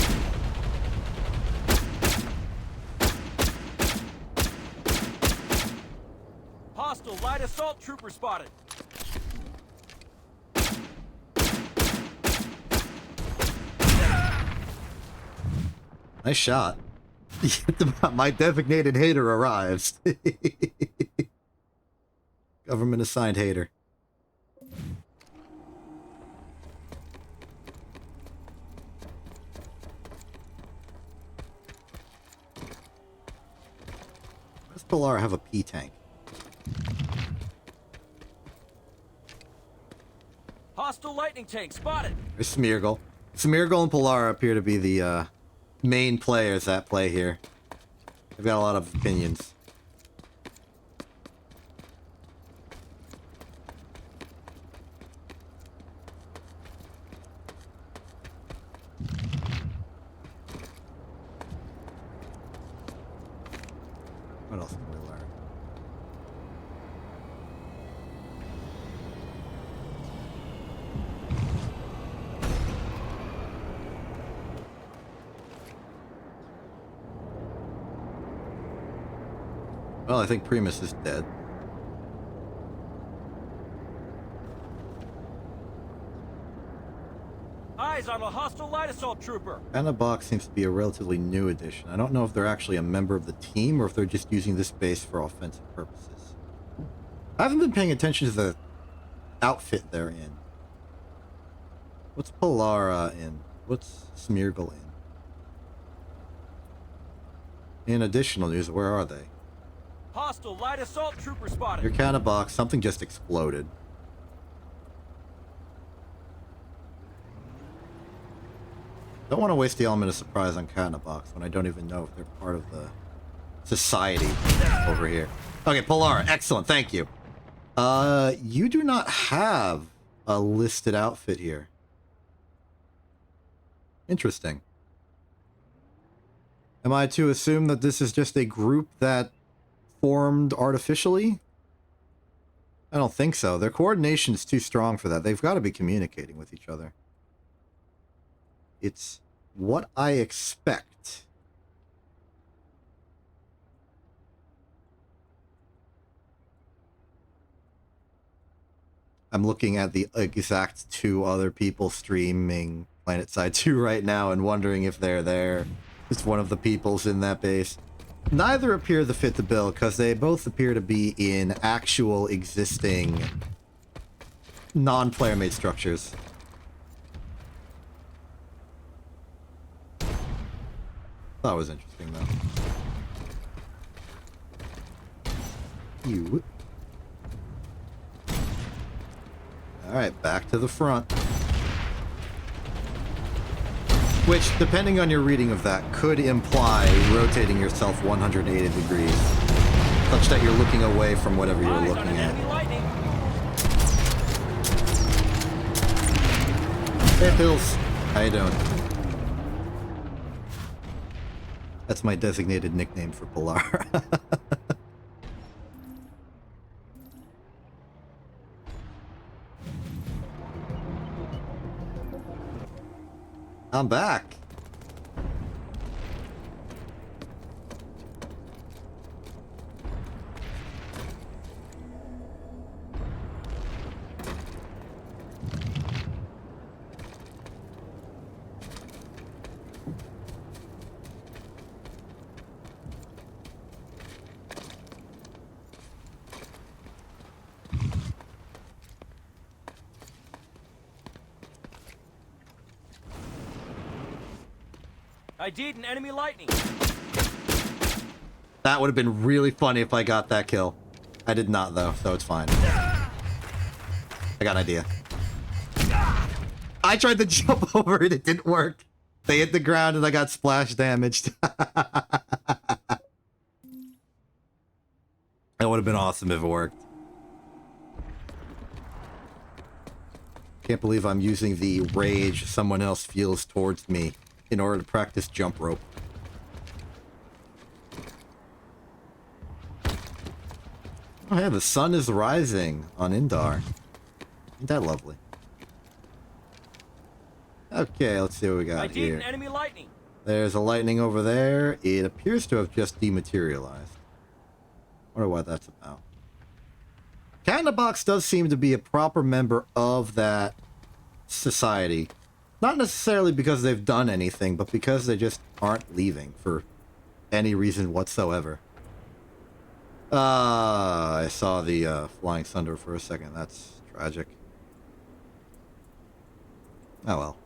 Speaker 3: Hostile light assault trooper spotted.
Speaker 1: Nice shot. My designated hater arrives. Government assigned hater. Does Polar have a P tank?
Speaker 3: Hostile lightning tank spotted.
Speaker 1: There's Smeargle. Smeargle and Polar appear to be the main players that play here. They've got a lot of opinions. What else can we learn? Well, I think Primus is dead.
Speaker 3: Eyes on a hostile light assault trooper.
Speaker 1: Box seems to be a relatively new addition. I don't know if they're actually a member of the team or if they're just using this base for offensive purposes. I haven't been paying attention to the outfit they're in. What's Polara in? What's Smeargle in? In additional news, where are they?
Speaker 3: Hostile light assault trooper spotted.
Speaker 1: Your Box, something just exploded. Don't want to waste the element of surprise on Box when I don't even know if they're part of the society over here. Okay, Polar, excellent, thank you. You do not have a listed outfit here. Interesting. Am I to assume that this is just a group that formed artificially? I don't think so. Their coordination is too strong for that. They've got to be communicating with each other. It's what I expect. I'm looking at the exact two other people streaming Planetside 2 right now and wondering if they're there. It's one of the peoples in that base. Neither appear to fit the bill because they both appear to be in actual existing non-player made structures. That was interesting though. You. Alright, back to the front. Which, depending on your reading of that, could imply rotating yourself 180 degrees, such that you're looking away from whatever you're
Speaker 3: Eyes on
Speaker 1: looking
Speaker 3: an
Speaker 1: at.
Speaker 3: enemy lightning.
Speaker 1: Hey, Pills. How you doing? That's my designated nickname for Polar. I'm back.
Speaker 3: I did an enemy lightning.
Speaker 1: That would have been really funny if I got that kill. I did not, though, so it's fine. I got an idea. I tried to jump over it, it didn't work. They hit the ground and I got splash damaged. That would have been awesome if it worked. Can't believe I'm using the rage someone else feels towards me in order to practice jump rope. Oh yeah, the sun is rising on Indar. Isn't that lovely? Okay, let's see what we got
Speaker 3: I did
Speaker 1: here.
Speaker 3: an enemy lightning.
Speaker 1: There's a lightning over there. It appears to have just dematerialized. Wonder what that's about. Cat in the Box does seem to be a proper member of that society. Not necessarily because they've done anything, but because they just aren't leaving for any reason whatsoever. I saw the flying thunder for a second. That's tragic. Oh well.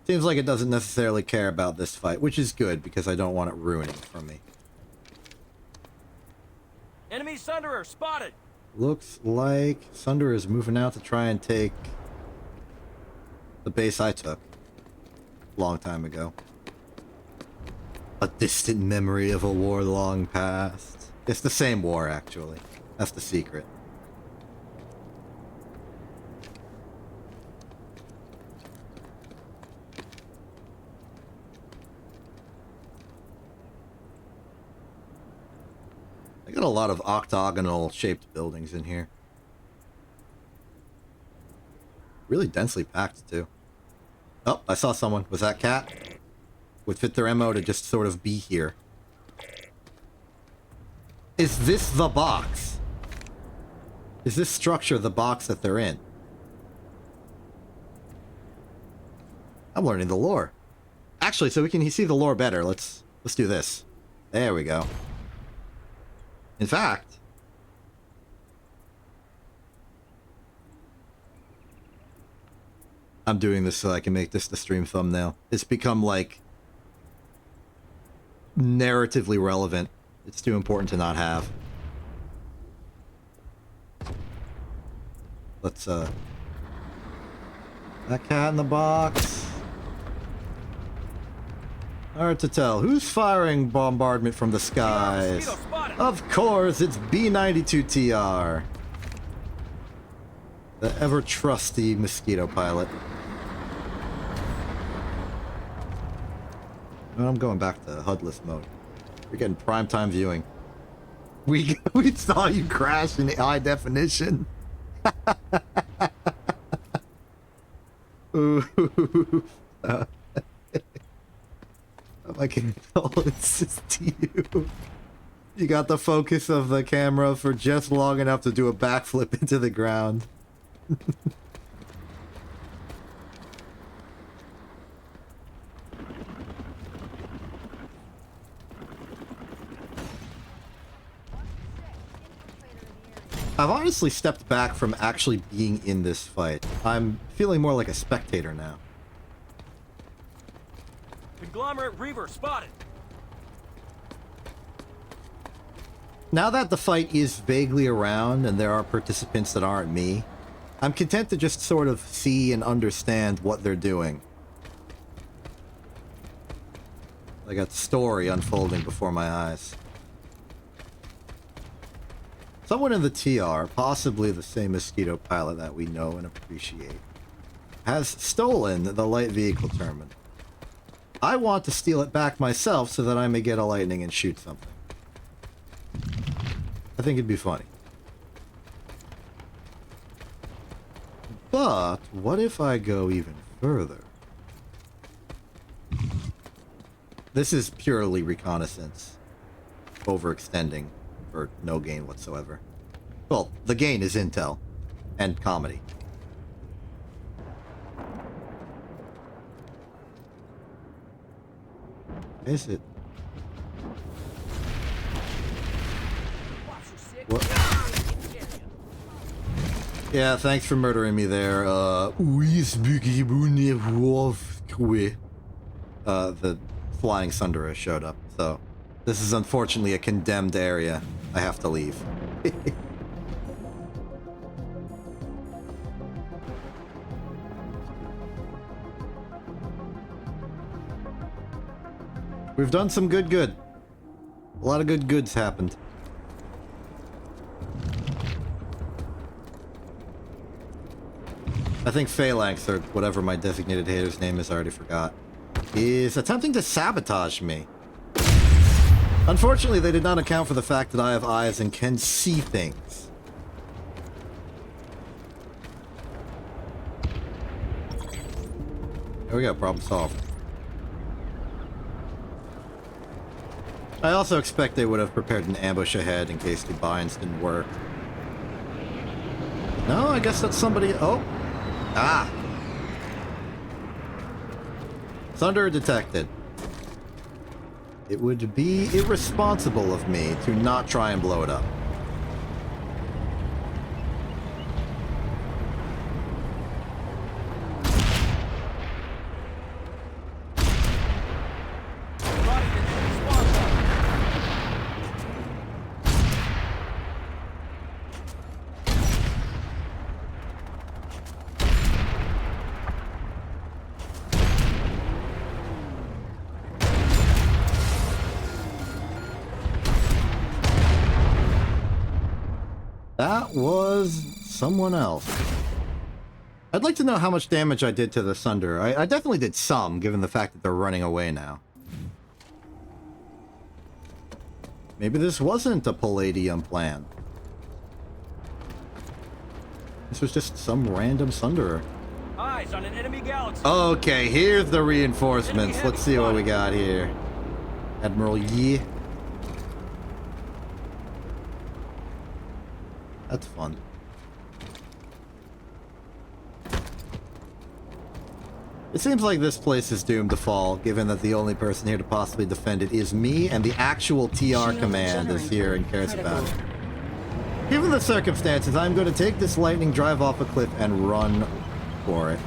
Speaker 1: Seems like it doesn't necessarily care about this fight, which is good because I don't want it ruining from me.
Speaker 3: Enemy Sunderer spotted.
Speaker 1: Looks like Sunder is moving out to try and take the base I took a long time ago. A distant memory of a war long past. It's the same war, actually. That's the secret. I got a lot of octagonal shaped buildings in here. Really densely packed, too. Oh, I saw someone. Was that Cat? Would fit their MO to just sort of be here. Is this the box? Is this structure the box that they're in? I'm learning the lore. Actually, so we can see the lore better, let's do this. There we go. In fact, I'm doing this so I can make this the stream thumbnail. It's become, like, narratively relevant. It's too important to not have. Let's, that cat in the box. Hard to tell. Who's firing bombardment from the skies? Of course, it's B-92TR. The ever-trusty mosquito pilot. Well, I'm going back to HUDless mode. We're getting primetime viewing. We saw you crash in high definition. Ooh. My condolences to you. You got the focus of the camera for just long enough to do a backflip into the ground. I've honestly stepped back from actually being in this fight. I'm feeling more like a spectator now.
Speaker 3: Conglomerate Reaver spotted.
Speaker 1: Now that the fight is vaguely around and there are participants that aren't me, I'm content to just sort of see and understand what they're doing. Like a story unfolding before my eyes. Someone in the TR, possibly the same mosquito pilot that we know and appreciate, has stolen the light vehicle terminal. I want to steal it back myself so that I may get a lightning and shoot something. I think it'd be funny. But what if I go even further? This is purely reconnaissance. Overextending for no gain whatsoever. Well, the gain is intel and comedy. Is it? What? Yeah, thanks for murdering me there. The flying Sundera showed up, so this is unfortunately a condemned area. I have to leave. We've done some good. A lot of goods happened. I think Phalanx, or whatever my designated hater's name is, I already forgot, is attempting to sabotage me. Unfortunately, they did not account for the fact that I have eyes and can see things. There we go, problem solved. I also expect they would have prepared an ambush ahead in case the binds didn't work. No, I guess that's somebody... Oh! Ah! Thunder detected. It would be irresponsible of me to not try and blow it up. That was someone else. I'd like to know how much damage I did to the Sunder. I definitely did some, given the fact that they're running away now. Maybe this wasn't a Palladium plan. This was just some random Sunderer.
Speaker 3: Eyes on an enemy galaxy.
Speaker 1: Okay, here's the reinforcements. Let's see what we got here. Admiral Yi. That's fun. It seems like this place is doomed to fall, given that the only person here to possibly defend it is me, and the actual TR command is here and cares about it. Given the circumstances, I'm going to take this lightning, drive off a cliff, and run for it.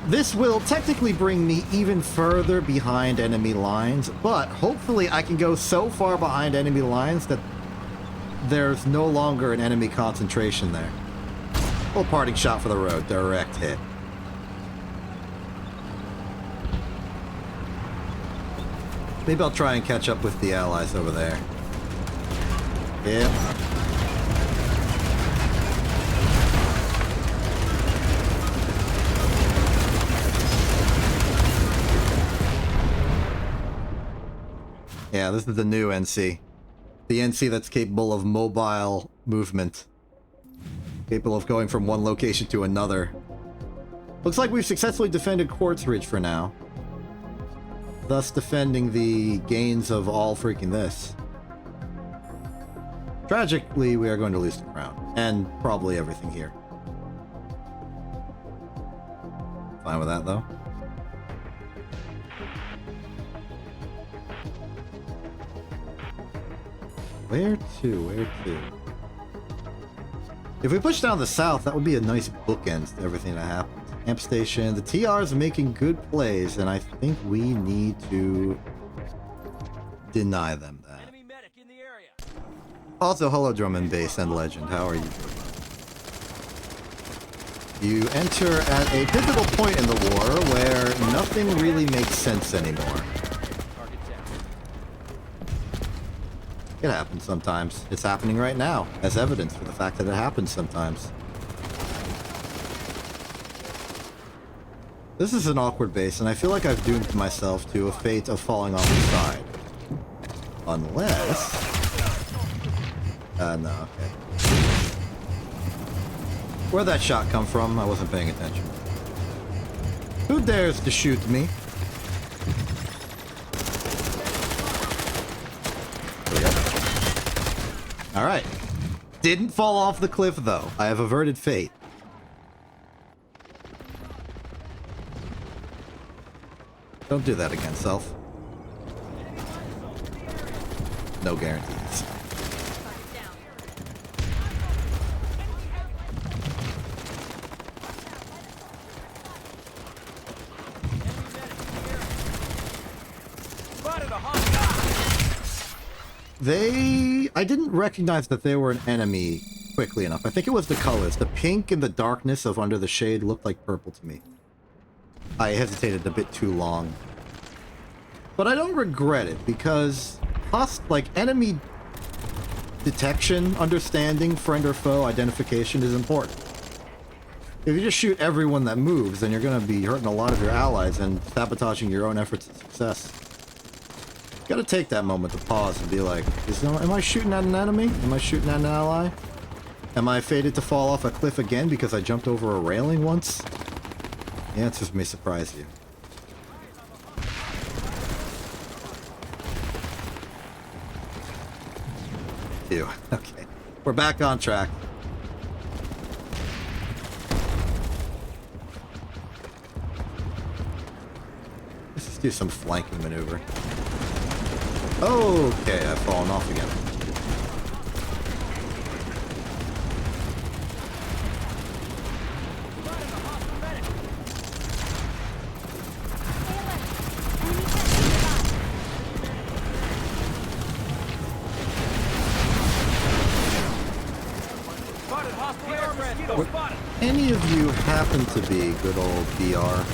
Speaker 1: This will technically bring me even further behind enemy lines, but hopefully I can go so far behind enemy lines that there's no longer an enemy concentration there. Little parting shot for the road. Direct hit. Maybe I'll try and catch up with the allies over there. Yep. Yeah, this is the new NC. The NC that's capable of mobile movement. Capable of going from one location to another. Looks like we've successfully defended Quartz Ridge for now. Thus defending the gains of all freaking this. Tragically, we are going to lose the crown. And probably everything here. Fine with that, though. Where to? If we push down the south, that would be a nice bookend to everything that happens. Camp station. The TR's making good plays, and I think we need to deny them that.
Speaker 3: Enemy medic in the area.
Speaker 1: Also, hello, Drum and Bass and Legend. How are you doing? You enter at a pivotal point in the war where nothing really makes sense anymore. It happens sometimes. It's happening right now, as evidence for the fact that it happens sometimes. This is an awkward base, and I feel like I've doomed myself to a fate of falling off the side. Unless... no, okay. Where'd that shot come from? I wasn't paying attention. Who dares to shoot me? Alright. Didn't fall off the cliff, though. I have averted fate. Don't do that again, self. No guarantees.
Speaker 3: Spotted a hostile.
Speaker 1: I didn't recognize that they were an enemy quickly enough. I think it was the colors. The pink and the darkness of Under the Shade looked like purple to me. I hesitated a bit too long. But I don't regret it, because enemy detection, understanding, friend or foe identification is important. If you just shoot everyone that moves, then you're going to be hurting a lot of your allies and sabotaging your own efforts at success. You gotta take that moment to pause and be like, am I shooting at an enemy? Am I shooting at an ally? Am I fated to fall off a cliff again because I jumped over a railing once? The answers may surprise you. Phew. Okay. We're back on track. Let's just do some flanking maneuver. Okay, I've fallen off again.
Speaker 3: Spotted hostile air transport. Spotted.
Speaker 1: Any of you happen to be good old BR?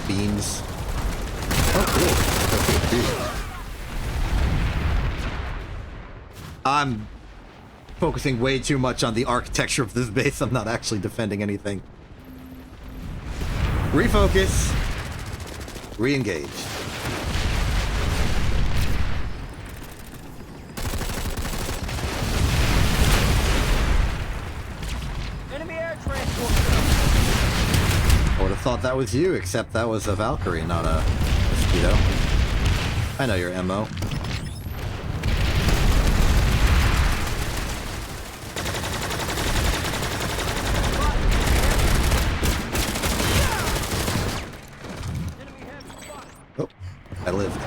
Speaker 1: Beams. Oh, cool. Okay, I'm focusing way too much on the architecture of this base. I'm not actually defending anything. Refocus. Re-engage.
Speaker 3: Enemy air transport.
Speaker 1: I would have thought that was you, except that was a Valkyrie, not a mosquito. I know your MO. Oh, I lived.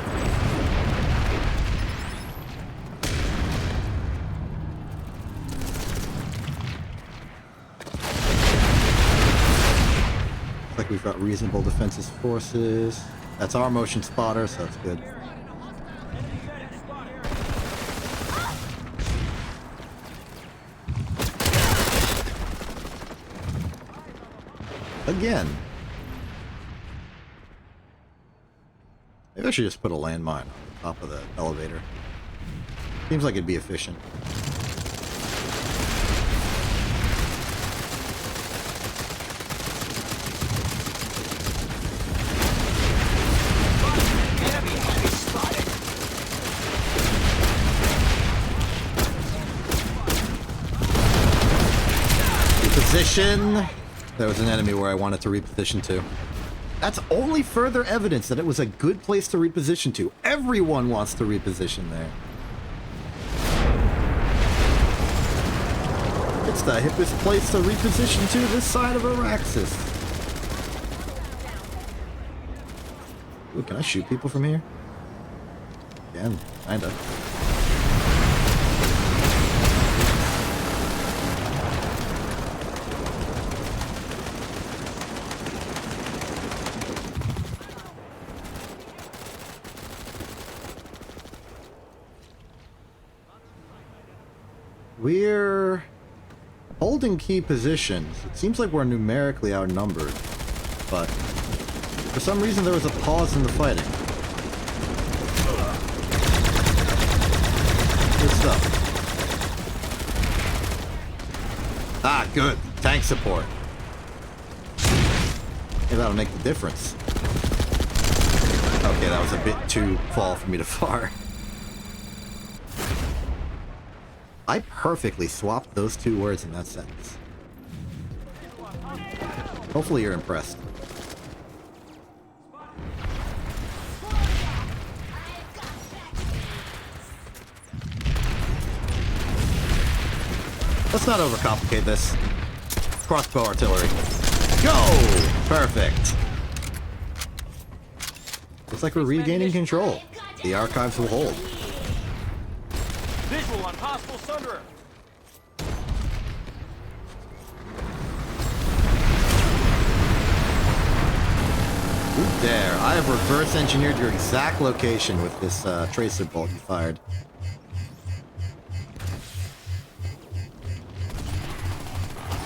Speaker 1: Like we've got reasonable defensive forces. That's our motion spotter, so that's good. Again. Maybe I should just put a landmine on the top of the elevator. Seems like it'd be efficient. Reposition. There was an enemy where I wanted to reposition to. That's only further evidence that it was a good place to reposition to. Everyone wants to reposition there. It's the hippest place to reposition to this side of Araxis. Ooh, can I shoot people from here? Again, kinda. We're holding key positions. It seems like we're numerically outnumbered, but for some reason there was a pause in the fighting. Good stuff. Ah, good. Tank support. Maybe that'll make the difference. Okay, that was a bit too fall for me to far. I perfectly swapped those two words in that sentence. Hopefully you're impressed. Let's not overcomplicate this. Crossbow artillery. Go! Perfect. Looks like we're regaining control. The archives will hold.
Speaker 3: Visual on hostile sunderer.
Speaker 1: Ooh, there. I have reverse engineered your exact location with this tracer bolt you fired.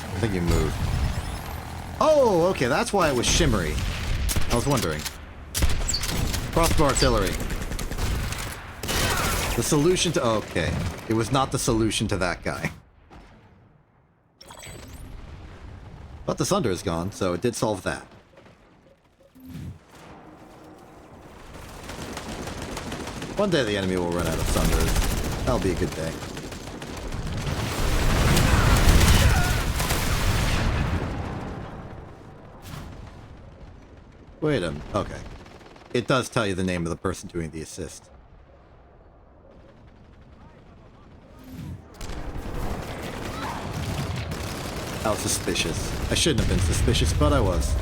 Speaker 1: I think you moved. Oh, okay, that's why it was shimmery. I was wondering. Crossbow artillery. The solution to... Okay. It was not the solution to that guy. But the Sunder is gone, so it did solve that. One day the enemy will run out of Sunders. That'll be a good day. Wait a minute. Okay. It does tell you the name of the person doing the assist. I was suspicious. I shouldn't have been suspicious, but I was.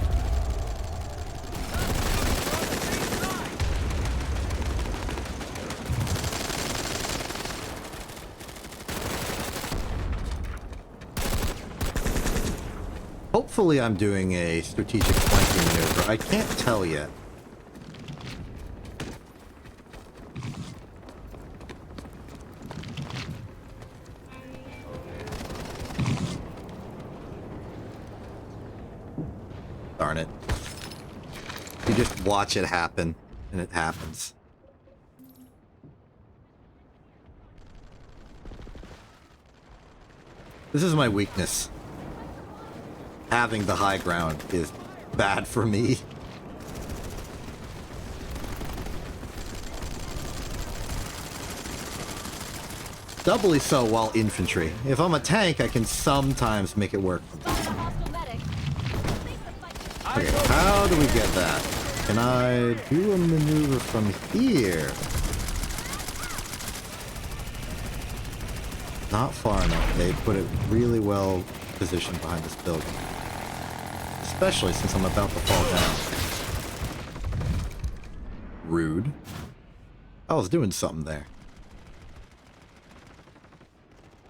Speaker 1: Hopefully I'm doing a strategic flanking maneuver. I can't tell yet. Darn it. You just watch it happen, and it happens. This is my weakness. Having the high ground is bad for me. Doubly so while infantry. If I'm a tank, I can sometimes make it work. Okay, how do we get that? Can I do a maneuver from here? Not far enough. They put it really well positioned behind this building. Especially since I'm about to fall down. Rude. I was doing something there.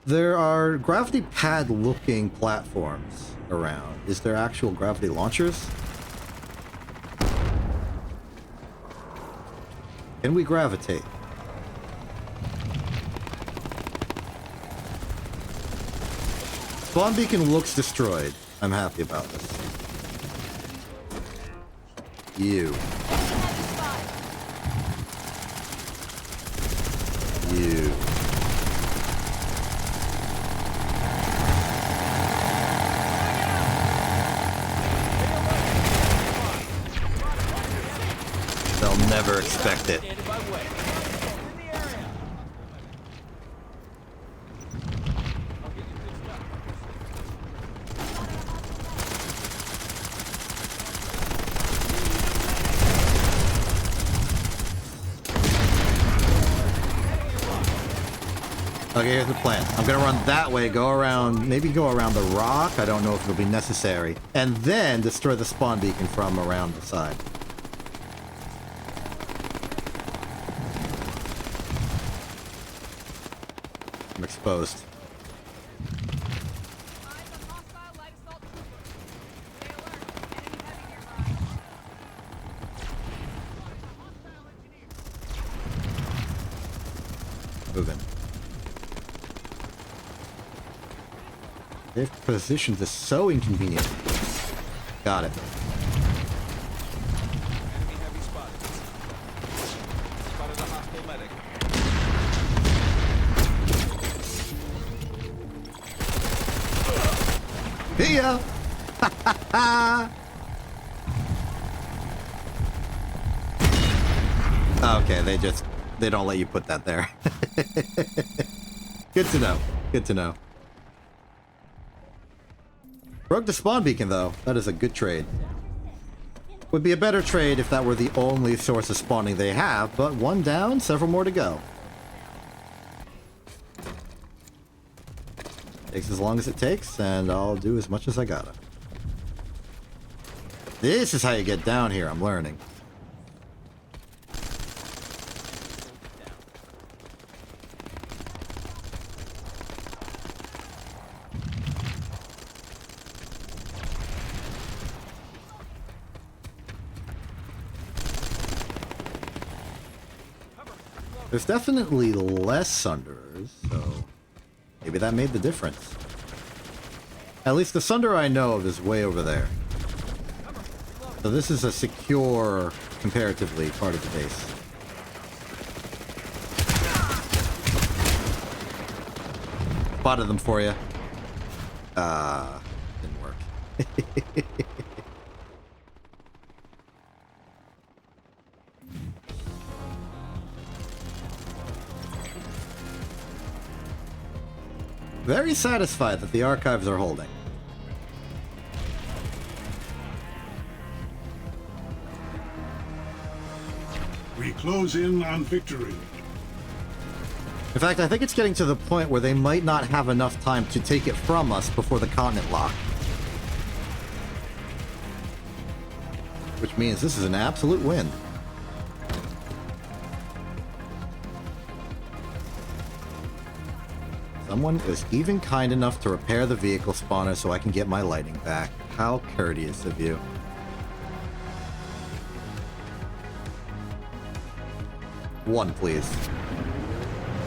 Speaker 1: There are gravity pad looking platforms around. Is there actual gravity launchers? Can we gravitate? Spawn beacon looks destroyed. I'm happy about this. You. You. They'll never expect it. Okay, here's the plan. I'm gonna run that way, go around, maybe go around the rock. I don't know if it'll be necessary. And then destroy the spawn beacon from around the side. I'm exposed. Moving. Their positions are so inconvenient. Got it.
Speaker 3: Enemy heavy spotted. Spotted a hostile medic.
Speaker 1: See ya! Okay, they don't let you put that there. Good to know. Good to know. Broke the spawn beacon, though. That is a good trade. Would be a better trade if that were the only source of spawning they have, but one down, several more to go. Takes as long as it takes, and I'll do as much as I gotta. This is how you get down here, I'm learning. There's definitely less Sunderers, so maybe that made the difference. At least the Sunder I know of is way over there. So this is a secure, comparatively, part of the base. Spotted them for you. Didn't work. Very satisfied that the archives are holding.
Speaker 2: We close in on victory.
Speaker 1: In fact, I think it's getting to the point where they might not have enough time to take it from us before the continent lock. Which means this is an absolute win. Someone is even kind enough to repair the vehicle spawner so I can get my lighting back. How courteous of you. One, please.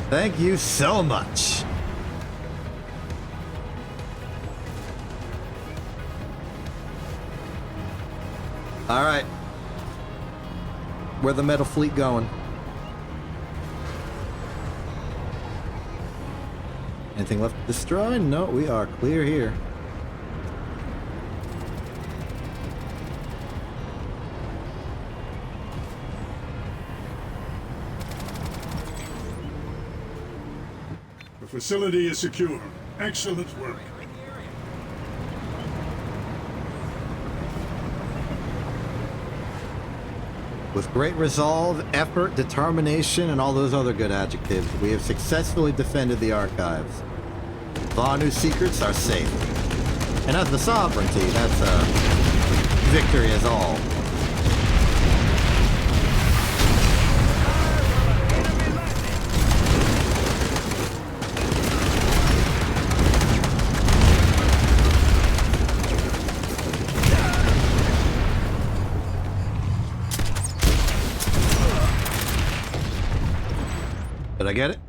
Speaker 1: Thank you so much. All right. Where the metal fleet going? Anything left to destroy? No, we are clear here.
Speaker 2: The facility is secure. Excellent work.
Speaker 1: With great resolve, effort, determination, and all those other good adjectives, we have successfully defended the archives. Vanu's secrets are safe. And as the sovereignty, that's a victory as all. Did I get it?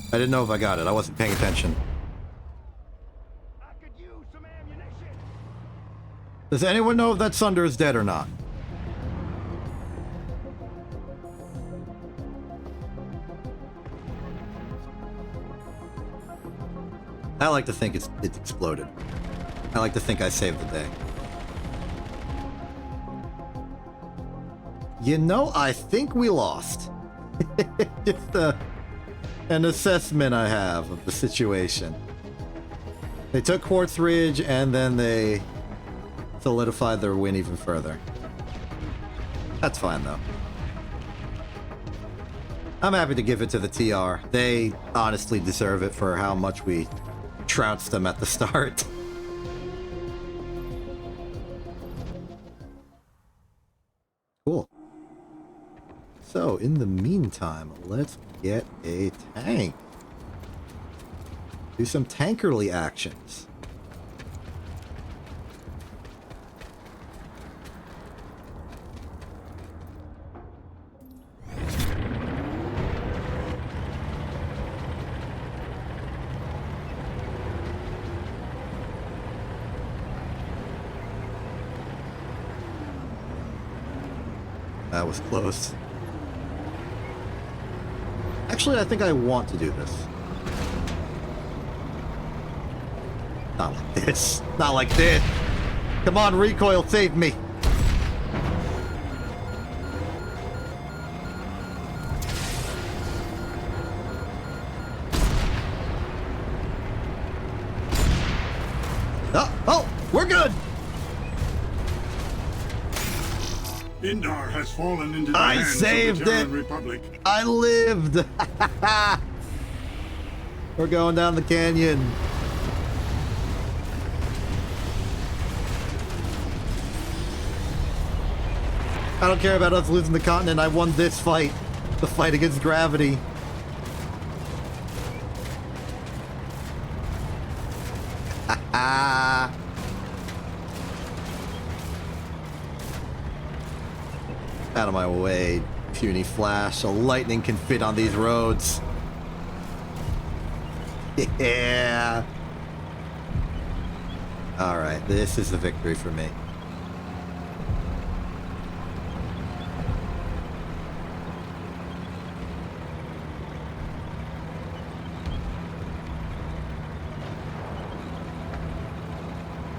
Speaker 1: I didn't know if I got it. I wasn't paying attention. Does anyone know if that Sunder is dead or not? I like to think it exploded. I like to think I saved the day. You know, I think we lost. Just an assessment I have of the situation. They took Quartz Ridge and then they solidified their win even further. That's fine though. I'm happy to give it to the TR. They honestly deserve it for how much we trounced them at the start. Cool. So, in the meantime, let's get a tank. Do some tankerly actions. That was close. Actually, I think I want to do this. Not like this. Not like this. Come on, recoil, save me. Oh, we're good.
Speaker 2: Indar has fallen into the
Speaker 1: I
Speaker 2: hands
Speaker 1: saved
Speaker 2: of the Terran
Speaker 1: it.
Speaker 2: Republic.
Speaker 1: I lived. We're going down the canyon. I don't care about us losing the continent. I won this fight. The fight against gravity. Out of my way, puny flash. A lightning can fit on these roads. Yeah. Alright, this is the victory for me.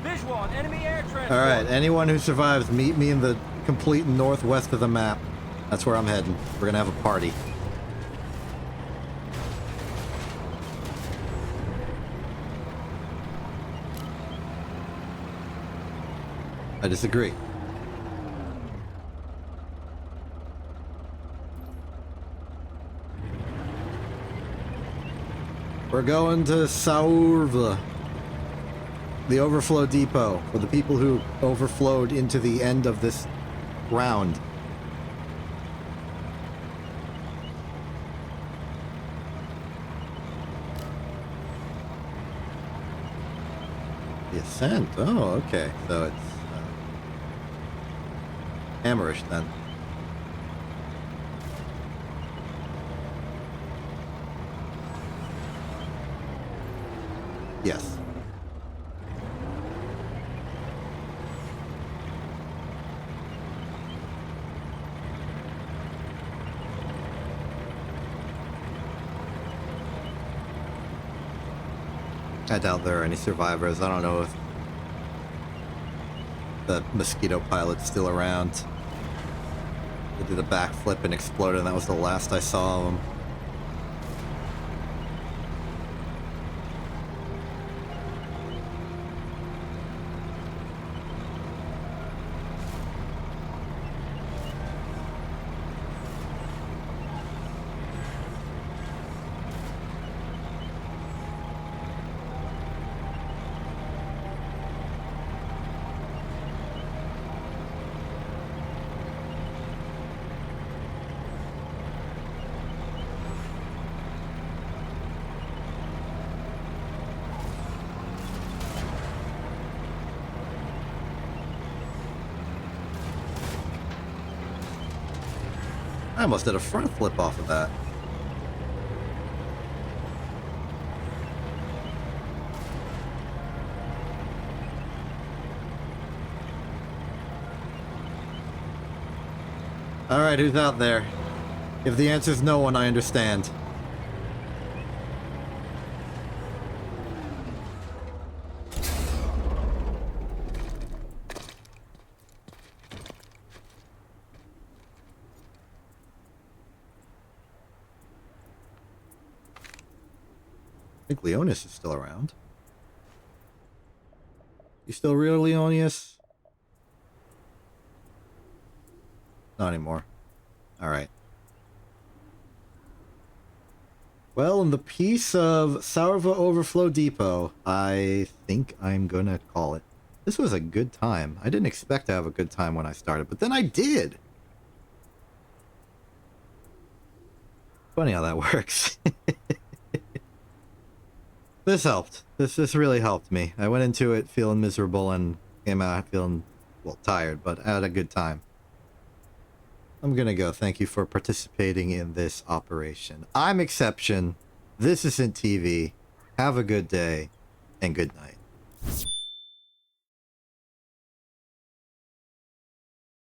Speaker 3: Visual on enemy air transport.
Speaker 1: Alright, anyone who survives, meet me in the complete northwest of the map. That's where I'm heading. We're gonna have a party. I disagree. We're going to Saurva, the overflow depot, for the people who overflowed into the end of this round. The Ascent. Oh, okay. So it's hammerish then. Yes. I doubt there are any survivors. I don't know if the mosquito pilot's still around. They did a backflip and exploded, and that was the last I saw of him. I almost did a front flip off of that. Alright, who's out there? If the answer's no one, I understand. I think Leonis is still around. You still real, Leonis? Not anymore. Alright. Well, in the piece of Saurva Overflow Depot, I think I'm gonna call it. This was a good time. I didn't expect to have a good time when I started, but then I did! Funny how that works. This helped. This really helped me. I went into it feeling miserable and came out feeling, well, tired, but I had a good time. I'm gonna go. Thank you for participating in this operation. I'm Exception. This isn't TV. Have a good day, and good night.